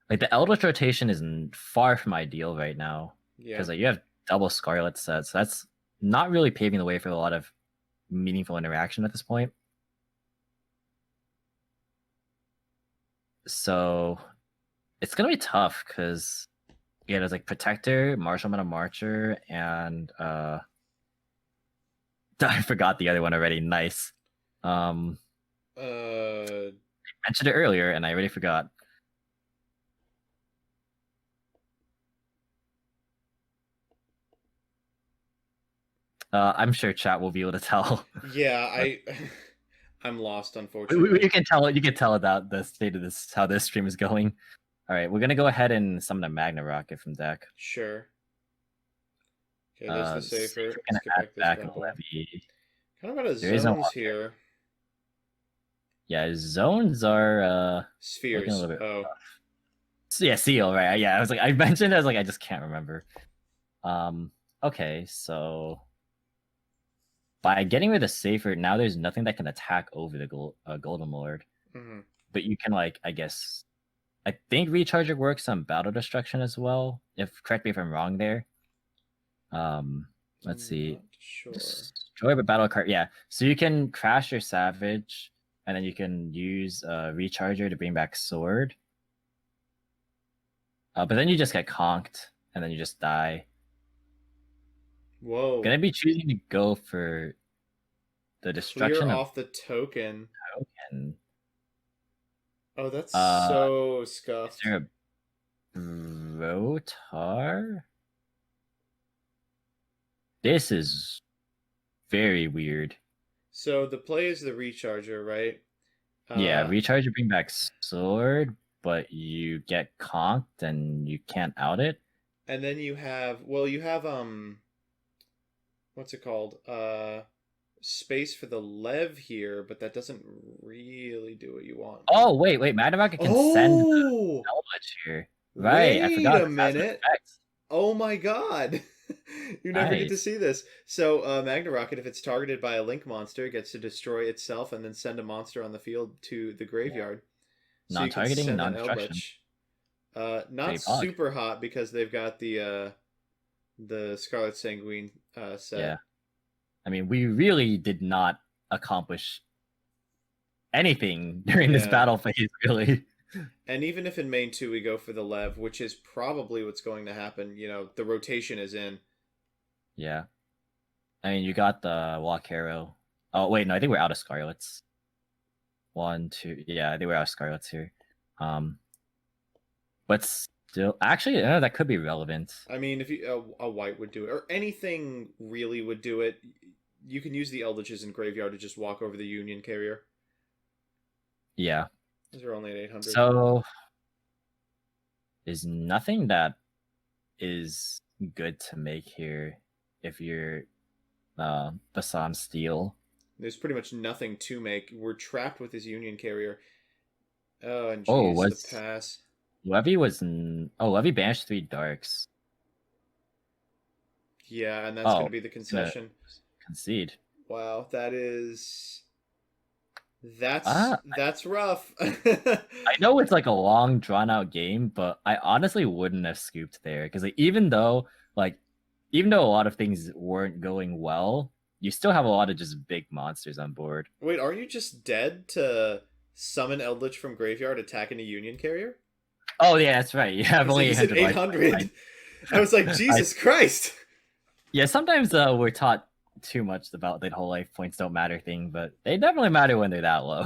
like the Eldritch rotation is far from ideal right now Yeah. because like you have double Scarlet sets. That's not really paving the way for a lot of meaningful interaction at this point. So it's gonna be tough because there's like Protector, Marshalman, Marcher, and I forgot the other one already. Nice. I mentioned it earlier and I already forgot. I'm sure chat will be able to tell. Yeah, I'm lost, unfortunately. You can tell about the state of this, how this stream is going. All right, we're gonna go ahead and summon a Magna Rocket from deck. Sure. Okay, there's the safer. Let's get back a Levy. Kind of out of zones here. Yeah, zones are spheres. Oh. So, yeah, seal, right? Yeah, I just can't remember. Okay, so by getting rid of safer, now there's nothing that can attack over the Golden Lord. Mm-hmm. But you can I think Recharger works on Battle Destruction as well. Correct me if I'm wrong there. Let's see. Sure. Destroy the battle card. Yeah. So you can crash your Savage, and then you can use Recharger to bring back Sword. But then you just get conked, and then you just die. Whoa. Gonna be choosing to go for the destruction off the token. Oh, that's so scuffed. Is there a Rotar? This is very weird. So the play is the Recharger, right? Yeah, Recharger bring back Sword, but you get conked and you can't out it. And then you have what's it called? Space for the Lev here, but that doesn't really do what you want. Oh, wait, Magna Rocket can send the Eldritch here. Right, I forgot. Wait a minute. Oh my god. You never get to see this. So Magna Rocket, if it's targeted by a Link monster, gets to destroy itself and then send a monster on the field to the graveyard. So non-targeting, non-destruction. Not super hot because they've got the Scarlet Sanguine set. Yeah. I mean, we really did not accomplish anything during this battle phase, really. And even if in main 2 we go for the Lev, which is probably what's going to happen, the rotation is in. Yeah. I mean, you got the Walkero. Oh, wait, no, I think we're out of Scarlets. 1, 2, yeah, I think we're out of Scarlets here. But still, actually, that could be relevant. I mean, if a white would do it, or anything really would do it, you can use the Eldritches in graveyard to just walk over the Union Carrier. Yeah. These are only at 800. So there's nothing that is good to make here if you're Basam Steel. There's pretty much nothing to make. We're trapped with this Union Carrier. Oh, and geez, the pass. Levy Levy banished 3 darks. Yeah, and that's going to be the concession. Concede. Wow, that's rough. I know it's a long, drawn out game, but I honestly wouldn't have scooped there because even though a lot of things weren't going well, you still have a lot of just big monsters on board. Wait, aren't you just dead to summon Eldritch from graveyard attacking a Union Carrier? Oh yeah, that's right. You have only 800. I was like, Jesus Christ. Yeah, sometimes we're taught too much about that whole life points don't matter thing, but they definitely matter when they're that low.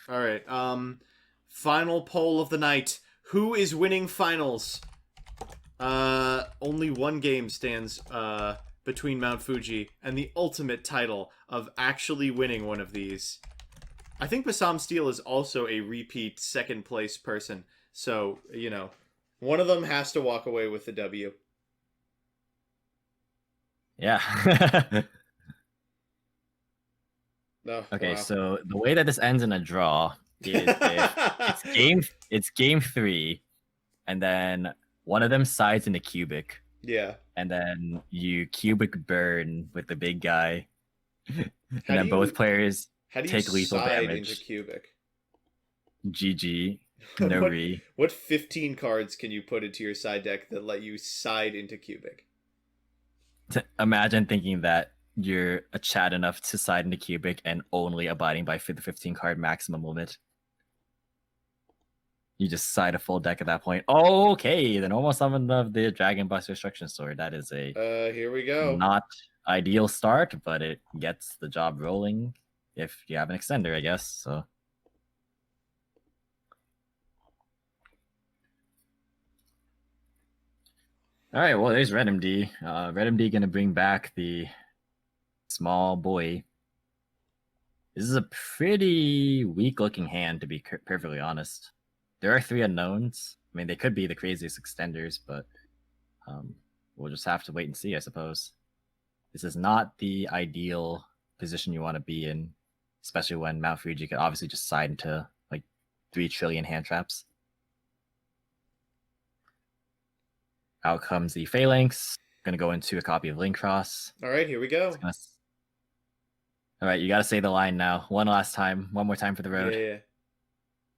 All right. Final poll of the night. Who is winning finals? Only one game stands between Mount Fuji and the ultimate title of actually winning one of these. I think Basam Steel is also a repeat second place person. So, one of them has to walk away with the W. Yeah. Oh, okay, wow. So the way that this ends in a draw is it's game 3, and then one of them sides in a cubic. Yeah. And then you cubic burn with the big guy. And then both players take lethal damage. Into cubic? GG. No re. What 15 cards can you put into your side deck that let you side into cubic? Imagine thinking that you're a Chad enough to side into Cubic and only abiding by the 15 card maximum limit. You just side a full deck at that point. Okay, the normal summon of the Dragon Buster Destruction Sword. That is a Here we go. not ideal start, but it gets the job rolling if you have an extender, I guess. So. All right, well, there's Red MD. Red MD going to bring back the small boy. This is a pretty weak-looking hand, to be perfectly honest. There are 3 unknowns. I mean, they could be the craziest extenders, but we'll just have to wait and see, I suppose. This is not the ideal position you want to be in, especially when Mount Fuji could obviously just side into like 3 trillion hand traps. Out comes the Phalanx. Gonna go into a copy of Link Cross. All right, here we go. All right, you gotta say the line now. One last time. One more time for the road. Yeah.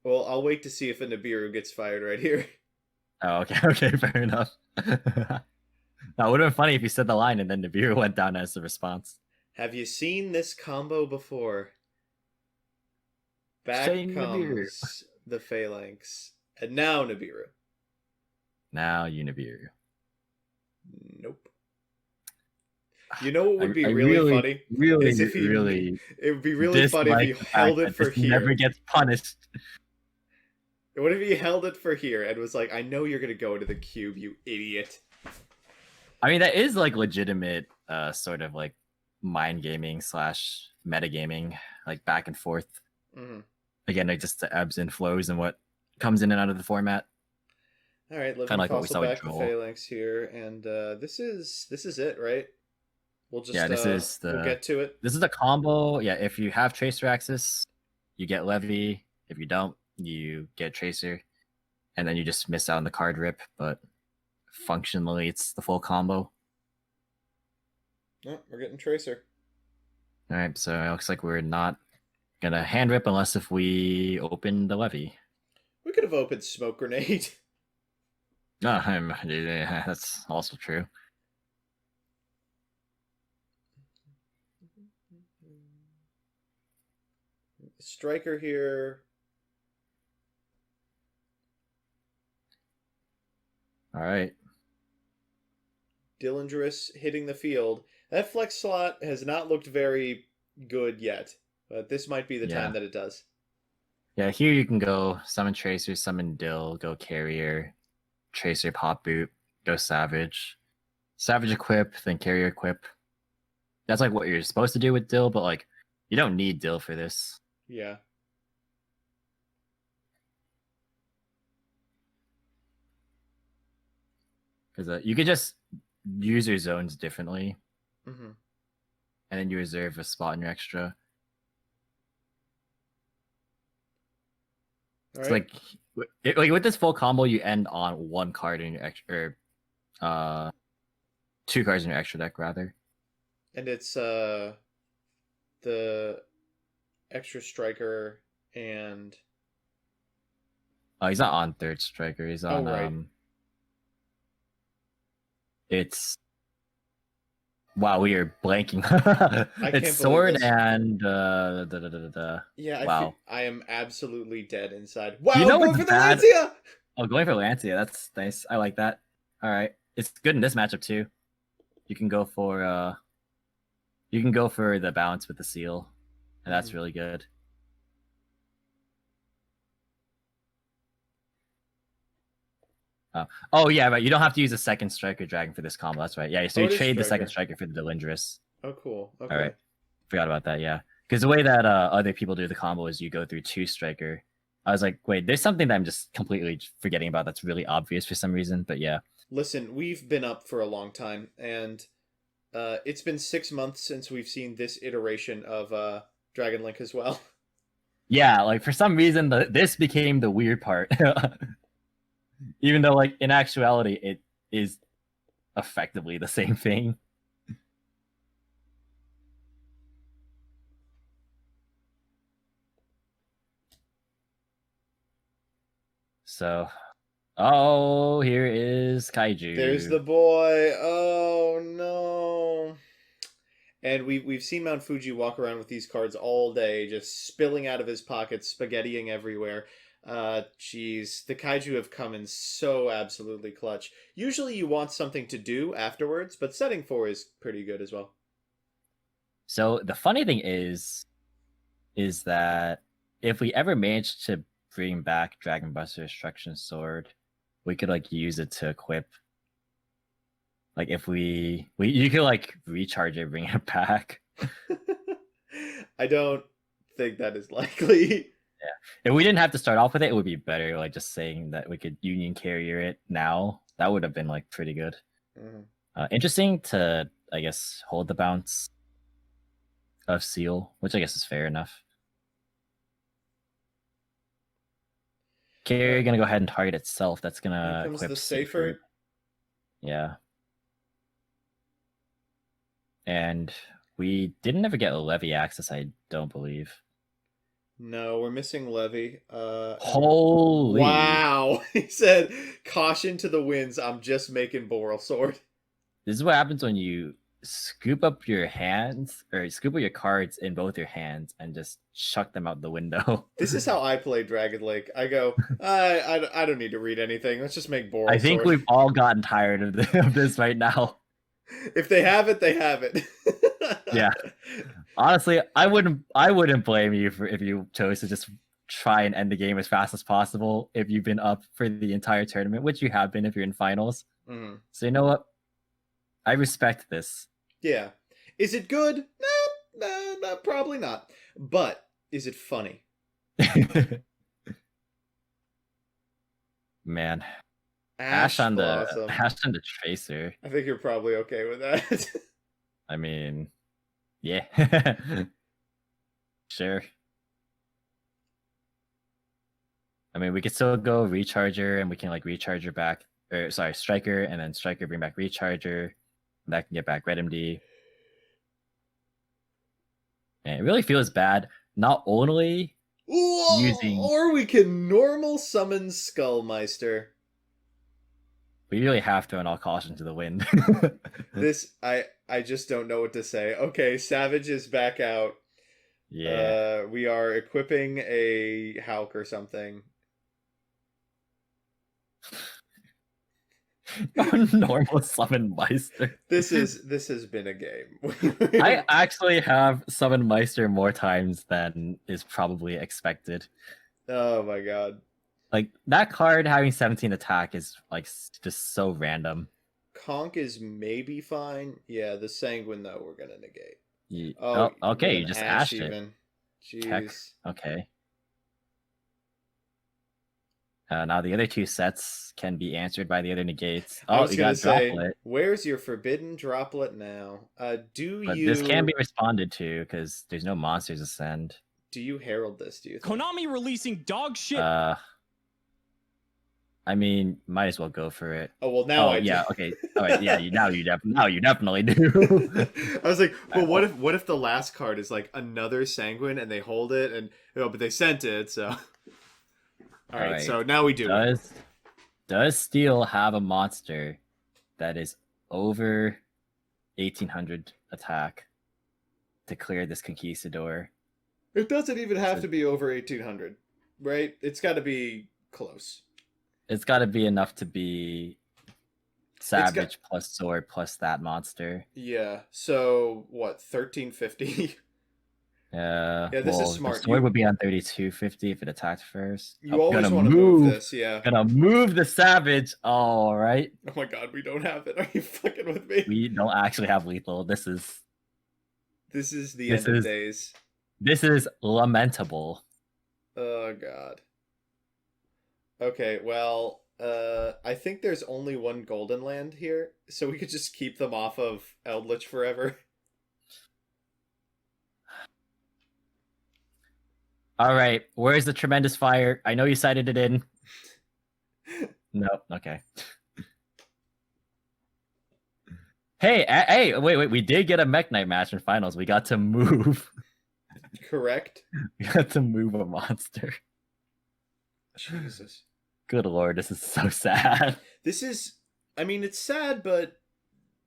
Well, I'll wait to see if a Nibiru gets fired right here. Oh, okay, okay, fair enough. That would have been funny if you said the line and then Nibiru went down as the response. Have you seen this combo before? Back Say comes Nibiru. the Phalanx. And now Nibiru. Now Nibiru. Nope. You know what would be really funny? Really, is if he, really. It would be really funny if you held it for here. Never gets punished. What if he held it for here and was like, I know you're going to go to the cube, you idiot. I mean, that is like legitimate sort of like mind gaming / metagaming, like back and forth. Mm-hmm. Again, like just the ebbs and flows and what comes in and out of the format. All right, living like fossil back the Phalanx here, and this is it, right? We'll just we'll get to it. This is a combo. Yeah, if you have Tracer Axis, you get Levy. If you don't, you get Tracer, and then you just miss out on the card rip. But functionally, it's the full combo. Oh, we're getting Tracer. All right, so it looks like we're not gonna hand rip unless if we open the Levy. We could have opened Smoke Grenade. That's also true. Striker here. All right. Dillingerous hitting the field. That flex slot has not looked very good yet, but this might be the time that it does. Yeah, here you can go summon Tracer, summon Dill, go Carrier, Tracer Pop Boot, go Savage. Savage equip, then Carrier equip. That's like what you're supposed to do with Dill, but like you don't need Dill for this. Yeah. Because you could just use your zones differently. Mm-hmm. And then you reserve a spot in your extra. It's like with this full combo, you end on 1 card in your extra, or 2 cards in your extra deck rather. And it's the extra striker and he's not on 3rd striker. He's on right. It's wow, we are blanking. It's sword and yeah. Wow, I am absolutely dead inside. Wow, you know going for the Lancia! Oh, going for Lancia. That's nice. I like that. All right, it's good in this matchup too. You can go for the balance with the seal, and that's really good. Oh yeah, right. You don't have to use a 2nd striker dragon for this combo. That's right. Yeah, so you trade the 2nd striker for the Delindrous. Oh, cool. Okay. All right, forgot about that. Yeah, because the way that other people do the combo is you go through 2 striker. I was like, wait, there's something that I'm just completely forgetting about that's really obvious for some reason. But yeah. Listen, we've been up for a long time, and it's been 6 months since we've seen this iteration of Dragon Link as well. Yeah, like for some reason, this became the weird part. Even though, like, in actuality, it is effectively the same thing. So, oh, here is Kaiju. There's the boy. Oh, no. And we've seen Mount Fuji walk around with these cards all day, just spilling out of his pockets, spaghettiing everywhere. Geez, the kaiju have come in so absolutely clutch. Usually you want something to do afterwards, but setting 4 is pretty good as well. So the funny thing is that if we ever manage to bring back Dragon Buster Destruction Sword, we could like use it to equip. Like if you could like recharge it, bring it back. I don't think that is likely. Yeah, if we didn't have to start off with it, it would be better. Like just saying that we could Union Carrier it now, that would have been like pretty good. Mm-hmm. Interesting to, I guess, hold the bounce of Seal, which I guess is fair enough. Carrier gonna go ahead and target itself. That's gonna Here comes equip the safer. Yeah. And we didn't ever get a Levy access, I don't believe. No, we're missing Levy. Holy! Wow! He said, "Caution to the winds. I'm just making Boral Sword." This is what happens when you scoop up your hands, or scoop up your cards in both your hands and just chuck them out the window. This is how I play Dragon Lake. I go, I don't need to read anything. Let's just make Boral I think Sword. we've all gotten tired of this right now. If they have it, they have it. Yeah. Honestly, I wouldn't blame you if you chose to just try and end the game as fast as possible if you've been up for the entire tournament, which you have been if you're in finals. Mm-hmm. So you know what? I respect this. Yeah. Is it good? No, probably not. But is it funny? Man. Ash on Blossom. the Tracer. I think you're probably okay with that. I mean, yeah. Sure. I mean, we could still go Recharger, and we can like Recharger back, or sorry, Striker, and then Striker bring back Recharger. That can get back Red MD. And it really feels bad, not only using... Or we can normal summon Skullmeister. We really have thrown all caution to the wind. This, I just don't know what to say. Okay, Savage is back out. Yeah. We are equipping a Hulk or something. Normal summon Meister. This has been a game. I actually have summoned Meister more times than is probably expected. Oh my god. Like that card having 17 attack is like just so random. Conk is maybe fine. Yeah, the Sanguine though we're gonna negate. You, Oh, okay, you just Ash ashed it. even. Jeez. Heck, okay. Now the other two sets can be answered by the other negates. I Oh, was you gonna got say, Droplet. where's your forbidden Droplet now? But this can be responded to because there's no monsters ascend. Do you herald this? Do you think? Konami releasing dog shit. I mean, might as well go for it. Oh well, now I yeah, do. okay, all right, yeah. Now you definitely do. I was like, well, what if the last card is like another Sanguine and they hold it and but they sent it, so. All right, so now we do. Does Steel have a monster that is over 1800 attack to clear this Conquistador? It doesn't even have to be over 1800, right? It's got to be close. It's got to be enough to be Savage plus Sword plus that monster. Yeah. So what? 1350. Yeah, this is smart. The sword would be on 3250 if it attacked first. You always want to move this, yeah. Gonna move the Savage. All right. Oh my god, we don't have it. Are you fucking with me? We don't actually have lethal. This is the end of days. This is lamentable. Oh god. Okay, well, I think there's only one golden land here, so we could just keep them off of Eldritch forever. All right, where's the tremendous fire? I know you cited it in. No, okay. Hey, wait, we did get a Mech Knight match in finals. We got to move. Correct. We got to move a monster. Jesus. Good lord, this is so sad. This is, I mean, it's sad, but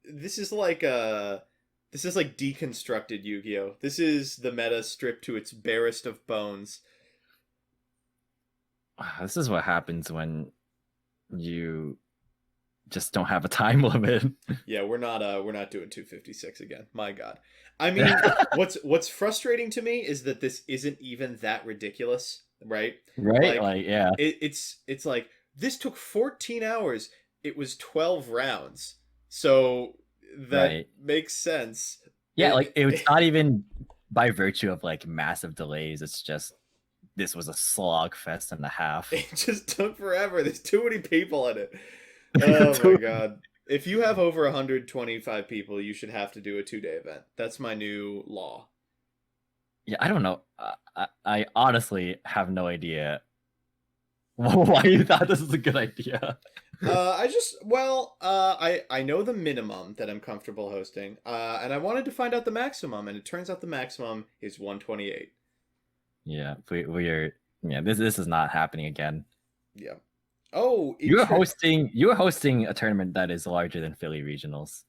this is like a This is like deconstructed Yu-Gi-Oh! This is the meta stripped to its barest of bones. This is what happens when you just don't have a time limit. Yeah, we're not doing 256 again. My God. I mean, what's frustrating to me is that this isn't even that ridiculous, right? Right? Like, yeah. It's like this took 14 hours. It was 12 rounds. So that makes sense. Yeah, like it's not even by virtue of like massive delays. It's just this was a slog fest and a half. It just took forever. There's too many people in it. Oh my God. If you have over 125 people, you should have to do a 2-day event. That's my new law. Yeah, I don't know. I honestly have no idea why you thought this was a good idea. I know the minimum that I'm comfortable hosting, and I wanted to find out the maximum, and it turns out the maximum is 128. Yeah, we are. Yeah, this is not happening again. Yeah. Oh, you were hosting a tournament that is larger than Philly Regionals.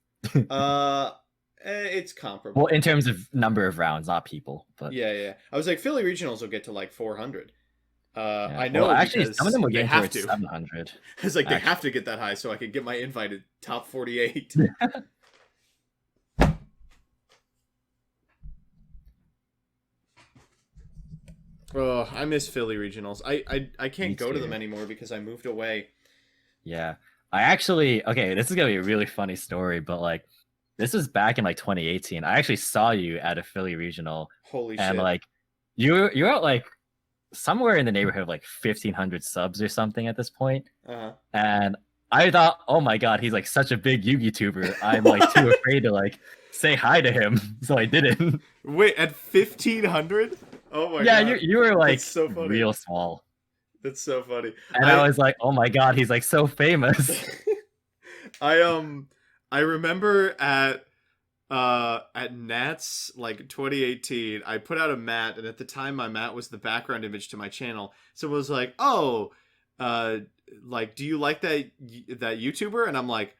It's comparable. Well, in terms of number of rounds, not people, but yeah. I was like, Philly Regionals will get to like 400. Yeah. I know. Well, actually, some of them will get towards 700. It's like they have to get that high so I can get my invited top 48. Oh, I miss Philly Regionals. I can't go to them anymore because I moved away. Yeah. I actually, okay, this is going to be a really funny story, but like, this was back in like 2018. I actually saw you at a Philly Regional. Holy shit. And like, you're at like somewhere in the neighborhood of like 1,500 subs or something at this point. Uh-huh. And I thought, oh my God, he's like such a big Yu-Gi tuber. I'm like too afraid to like say hi to him. So I didn't. Wait, at 1,500? Oh my God. Yeah, you were like so real small. That's so funny. And I was like, oh my God, he's like so famous. I remember at Nats like 2018, I put out a mat, and at the time my mat was the background image to my channel. Someone was like, "Oh, like, do you like that YouTuber?" And I'm like,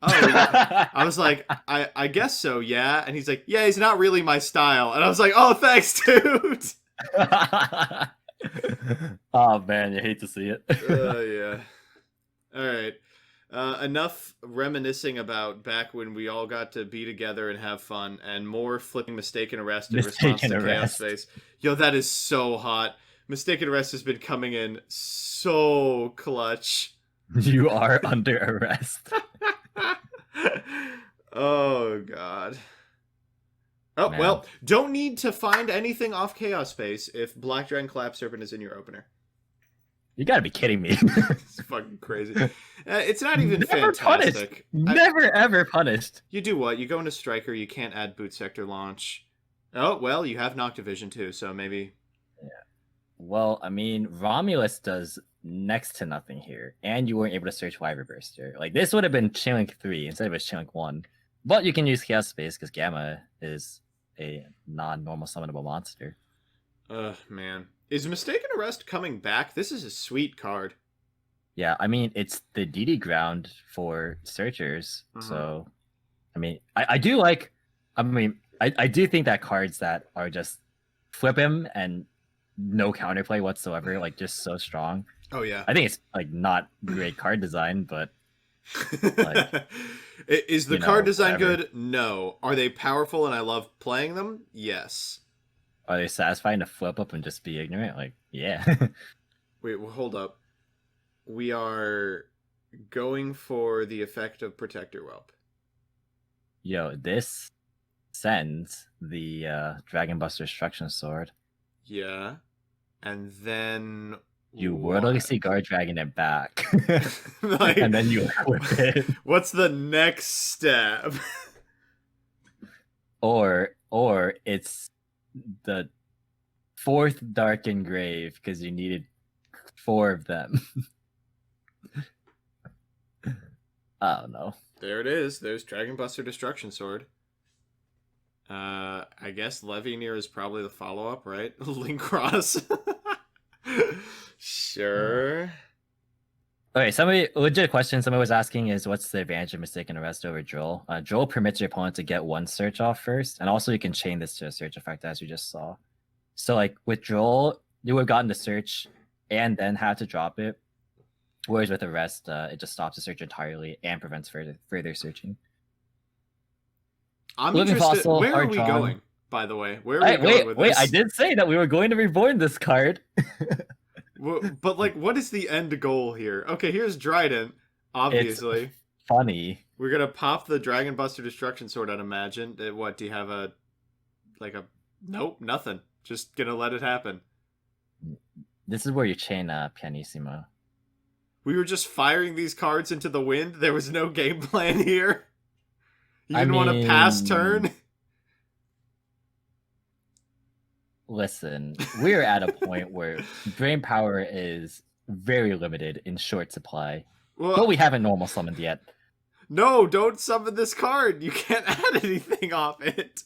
"Oh," I was like, I guess so, yeah." And he's like, "Yeah, he's not really my style." And I was like, "Oh, thanks, dude." Oh man, you hate to see it. Yeah. All right. Enough reminiscing about back when we all got to be together and have fun, and more flipping Mistaken Arrest in response to Chaos Space. Yo, that is so hot. Mistaken Arrest has been coming in so clutch. You are under arrest. Oh, God. Oh, man. Well, don't need to find anything off Chaos Space if Black Dragon Collapse Serpent is in your opener. You gotta be kidding me. It's fucking crazy. It's not even never fantastic. Never ever punished. You do what? You go into Striker, you can't add Boot Sector launch. Oh, well, you have Noctivision too, so maybe... Yeah. Well, I mean, Romulus does next to nothing here, and you weren't able to search Wyver Burster. Like, this would have been Chainlink 3 instead of a Chainlink 1. But you can use Chaos Space because Gamma is a non-normal summonable monster. Man. Is Mistaken Arrest coming back? This is a sweet card. Yeah, I mean, it's the DD ground for searchers. So, I mean, I do like... I mean, I do think that cards that are just flip him and no counterplay whatsoever, like, just so strong. Oh, yeah. I think it's, like, not great card design, but... like, is the card design good? No. Are they powerful and I love playing them? Yes. Are they satisfying to flip up and just be ignorant? Like, yeah. Wait, well, hold up. We are going for the effect of Protector Whelp. Yo, this sends the Dragon Buster Destruction Sword. Yeah. And then... You wordlessly Guard Dragon it back. Like, and then you equip it. What's the next step? Or it's the 4th Dark Engrave because you needed 4 of them. I don't know. There it is. There's Dragon Buster Destruction Sword. I guess Levineer is probably the follow-up, right? Link Cross. Sure. Okay, legit question somebody was asking is what's the advantage of mistaken arrest over Droll? Droll permits your opponent to get one search off first, and also you can chain this to a search effect as we just saw. So like with Droll, you would have gotten the search and then had to drop it. Whereas with arrest, it just stops the search entirely and prevents further searching. I'm Living interested. Fossil, Where are Hard we Drawn. going, by the way? Where are we going with Wait, this? I did say that we were going to reborn this card. But like, what is the end goal here? Okay, here's Dryden. Obviously, Funny. we're gonna pop the Dragon Buster Destruction Sword. I'd imagine. What do you have a Nope, nothing. Just gonna let it happen. This is where you chain Pianissimo. We were just firing these cards into the wind. There was no game plan here. You didn't want to pass turn. Listen, we're at a point where brain power is very limited in short supply. Well, But we haven't normal summoned yet. no, don't summon this card. You can't add anything off it.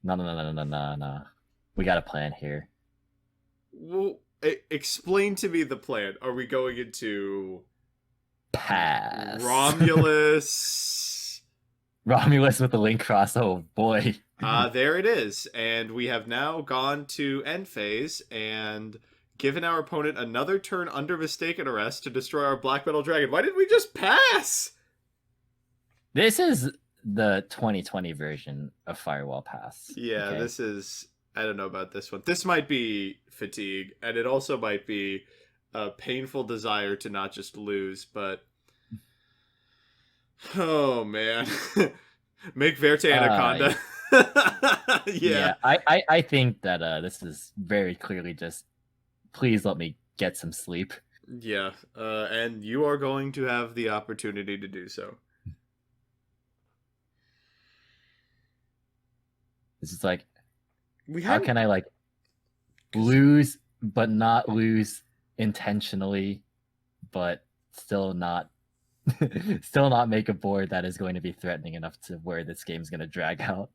No. We got a plan here. Well, explain to me the plan. Are we going into Pass. Romulus? Romulus with the link cross. Oh boy. There it is. And we have now gone to end phase and given our opponent another turn under mistaken arrest to destroy our black metal dragon. Why didn't we just pass? This is the 2020 version of Firewall Pass. Yeah, okay? This is... I don't know about this one. This might be fatigue, and it also might be a painful desire to not just lose, but... Oh, man. Make Verte Anaconda. Yeah. I think that this is very clearly just, please let me get some sleep. Yeah, and you are going to have the opportunity to do so. This is like, We how can I like lose but not lose intentionally, but still not make a board that is going to be threatening enough to where this game's going to drag out.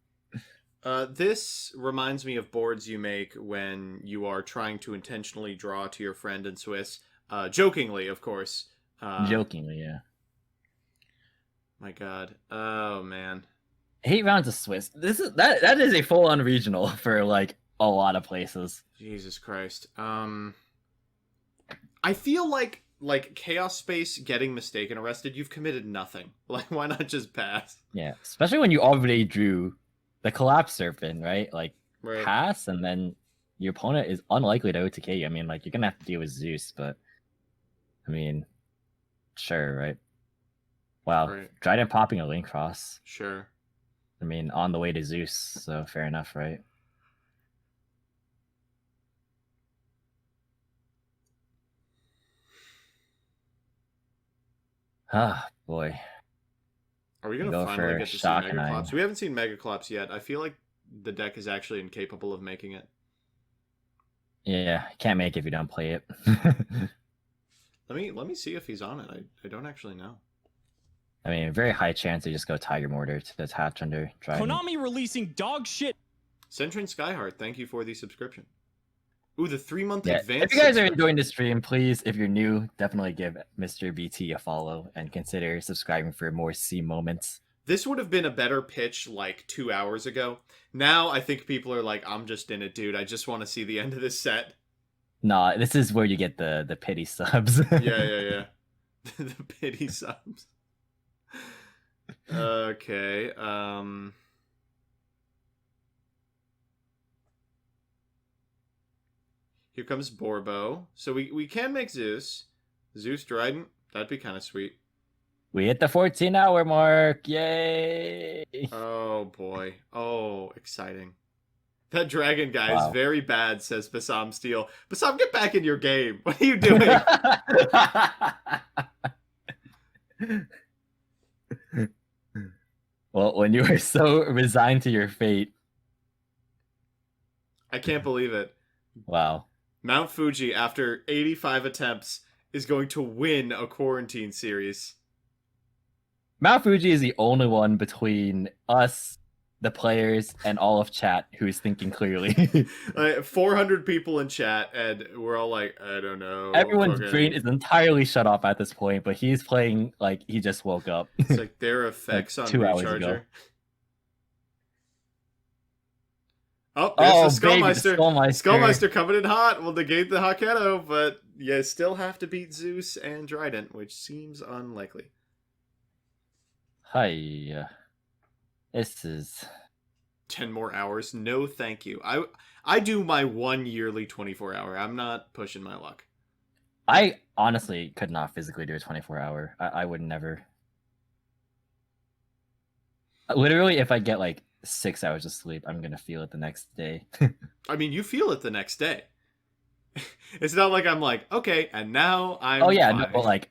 This reminds me of boards you make when you are trying to intentionally draw to your friend in Swiss. Jokingly, of course. Jokingly, yeah. My God. Oh, man. 8 rounds of Swiss. That is a full-on regional for like a lot of places. Jesus Christ. I feel like Chaos Space getting mistaken arrested, you've committed nothing. Like, why not just pass? Yeah, especially when you already drew the Collapse Serpent, right? Like, Right. pass, and then your opponent is unlikely to OTK you. I mean, like, you're gonna have to deal with Zeus, but I mean, sure, right? Wow, Right. Dryden popping a Link Cross. Sure. I mean, on the way to Zeus, so fair enough, right? Ah, boy. Are we going Go to finally for get to see Shock Mega and Clops? Eye. We haven't seen Mega Clops yet. I feel like the deck is actually incapable of making it. Yeah, can't make it if you don't play it. Let me see if he's on it. I don't actually know. I mean, very high chance to just go Tiger Mortar to attach under Dryden. Konami releasing dog shit. Centrin Skyheart, thank you for the subscription. Ooh, the 3-month Yeah, advance. if you guys are subscription. enjoying the stream, please, if you're new, definitely give Mr. BT a follow and consider subscribing for more C moments. This would have been a better pitch like 2 hours ago. Now I think people are like, I'm just in it, dude. I just want to see the end of this set. Nah, this is where you get the pity subs. Yeah. The pity subs. Okay. Here comes Borbo. So we can make Zeus. Zeus Dryden. That'd be kind of sweet. We hit the 14-hour mark. Yay! Oh, boy. Oh, exciting. That dragon guy Wow. is very bad, says Bassam Steel. Bassam, get back in your game. What are you doing? Well, when you are so resigned to your fate, I can't believe it. wow. Mount Fuji, after 85 attempts, is going to win a Quarantine series. Mount Fuji is the only one between us the players, and all of chat who's thinking clearly. 400 people in chat, and we're all like, I don't know. Everyone's fucking- brain is entirely shut off at this point, but he's playing like he just woke up. It's like their effects on 2 hours ago. Recharger. Oh, there's the baby, the Skullmeister. Skullmeister. Skullmeister coming in hot will negate the Haketo, but you still have to beat Zeus and Trident, which seems unlikely. Hi. This is 10 more hours? No, thank you. I do my 1 yearly 24-hour. I'm not pushing my luck. I honestly could not physically do a 24-hour. I would never. Literally, if I get like 6 hours of sleep, I'm gonna feel it the next day. I mean, you feel it the next day. It's not like I'm like, okay, and now I'm Oh yeah, fine. no, but like,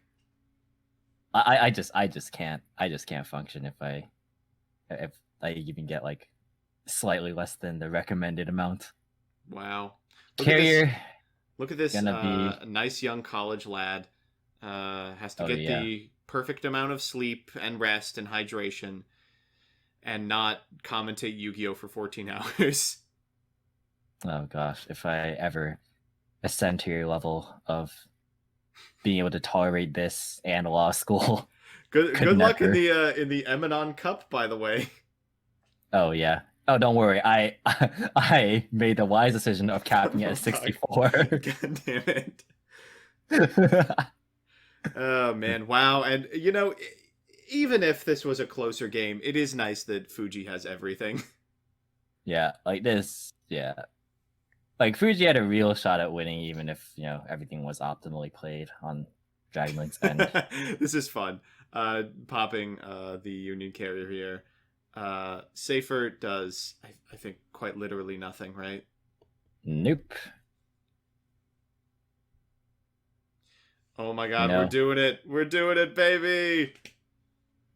I just can't function if I even get like slightly less than the recommended amount. Wow. Carrier. Look at this Gonna nice young college lad. Has to Oh, get yeah. the perfect amount of sleep and rest and hydration and not commentate Yu-Gi-Oh! For 14 hours. Oh gosh, if I ever ascend to your level of being able to tolerate this and law school. Good Could luck in never. the SirEmanon Cup, by the way. Oh yeah. Oh, don't worry. I made the wise decision of capping it at 64. God damn it. Oh man, wow. And you know, even if this was a closer game, it is nice that Fuji has everything. Yeah, like this. Yeah, like Fuji had a real shot at winning, even if everything was optimally played on Dragon Link's end. This is fun. Popping the Union Carrier here. Safer does, I think, quite literally nothing, right? Nope. Oh my god, we're doing it. We're doing it, baby!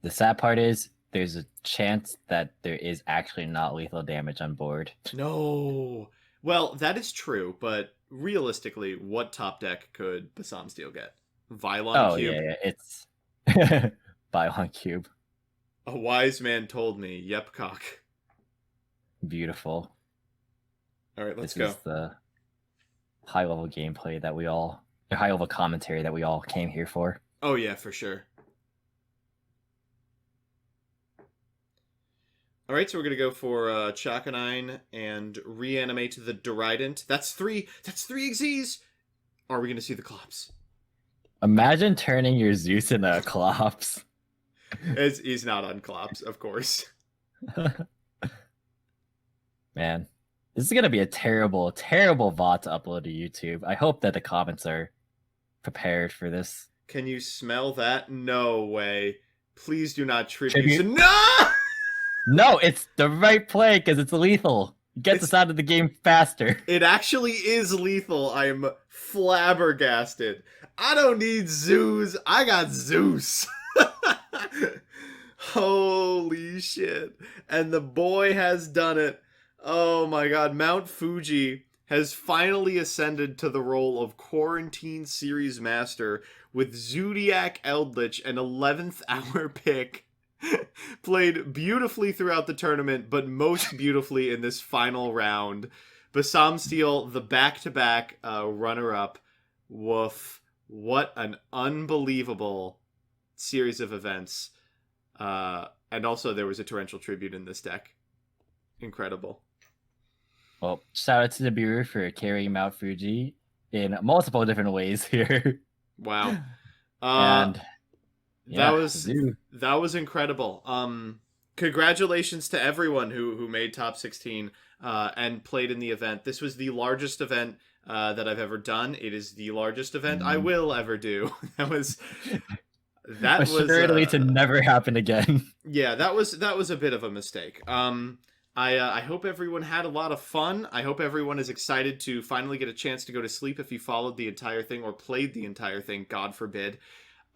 The sad part is there's a chance that there is actually not lethal damage on board. No! Well, that is true, but realistically, what top deck could Basam Steel get? Vylon Cube? Yeah, it's Bylon Cube. A wise man told me, yep, cock. Beautiful. Alright, let's This go. is the high-level gameplay that we all... The high-level commentary that we all came here for. Oh yeah, for sure. Alright, so we're gonna go for Chakanine and reanimate the Derident. That's three Xyzs! Are we gonna see the Clops? Imagine turning your Zeus into a Clops. He's not on Clops, of course. Man, this is gonna be a terrible, terrible VOD to upload to YouTube. I hope that the comments are prepared for this. Can you smell that? No way. Please do not Tribute? No! No, it's the right play because it's lethal. It gets us out of the game faster. It actually is lethal. I'm flabbergasted. I don't need Zeus. I got Zeus. Holy shit. And the boy has done it. Oh my god. Mount Fuji has finally ascended to the role of Quarantine Series Master with Zodiac Eldritch, an 11th hour pick. Played beautifully throughout the tournament, but most beautifully in this final round. Basam Steel, the back-to-back runner-up. Woof. What an unbelievable series of events. And also there was a Torrential Tribute in this deck. Incredible. Well, shout out to the Bureau for carrying Mount Fuji in multiple different ways here. Wow. And that was incredible. Congratulations to everyone who made top 16 and played in the event. This was the largest event that I've ever done. It is the largest event I will ever do. That was assuredly to never happen again. Yeah, that was a bit of a mistake. I hope everyone had a lot of fun. I hope everyone is excited to finally get a chance to go to sleep if you followed the entire thing or played the entire thing, God forbid.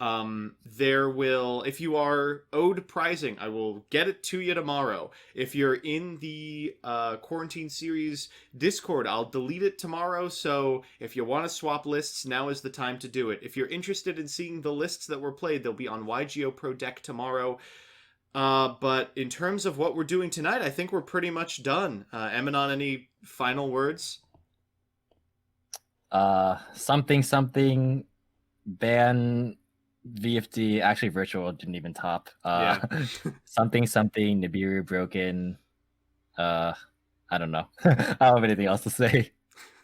If you are owed prizing, I will get it to you tomorrow. If you're in the Quarantine Series Discord, I'll delete it tomorrow, so if you want to swap lists, now is the time to do it. If you're interested in seeing the lists that were played, they'll be on YGO Pro Deck tomorrow. But in terms of what we're doing tonight, I think we're pretty much done. Emanon, any final words? Something ban VFD. Actually, virtual didn't even top. Yeah. something Nibiru broken. I don't know. I don't have anything else to say.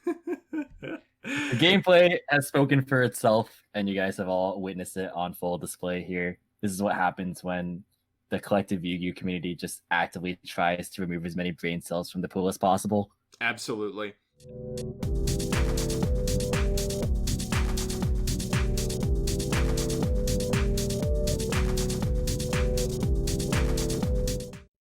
The gameplay has spoken for itself, and you guys have all witnessed it on full display here. This is what happens when the collective Yu-Gi-Oh community just actively tries to remove as many brain cells from the pool as possible. Absolutely.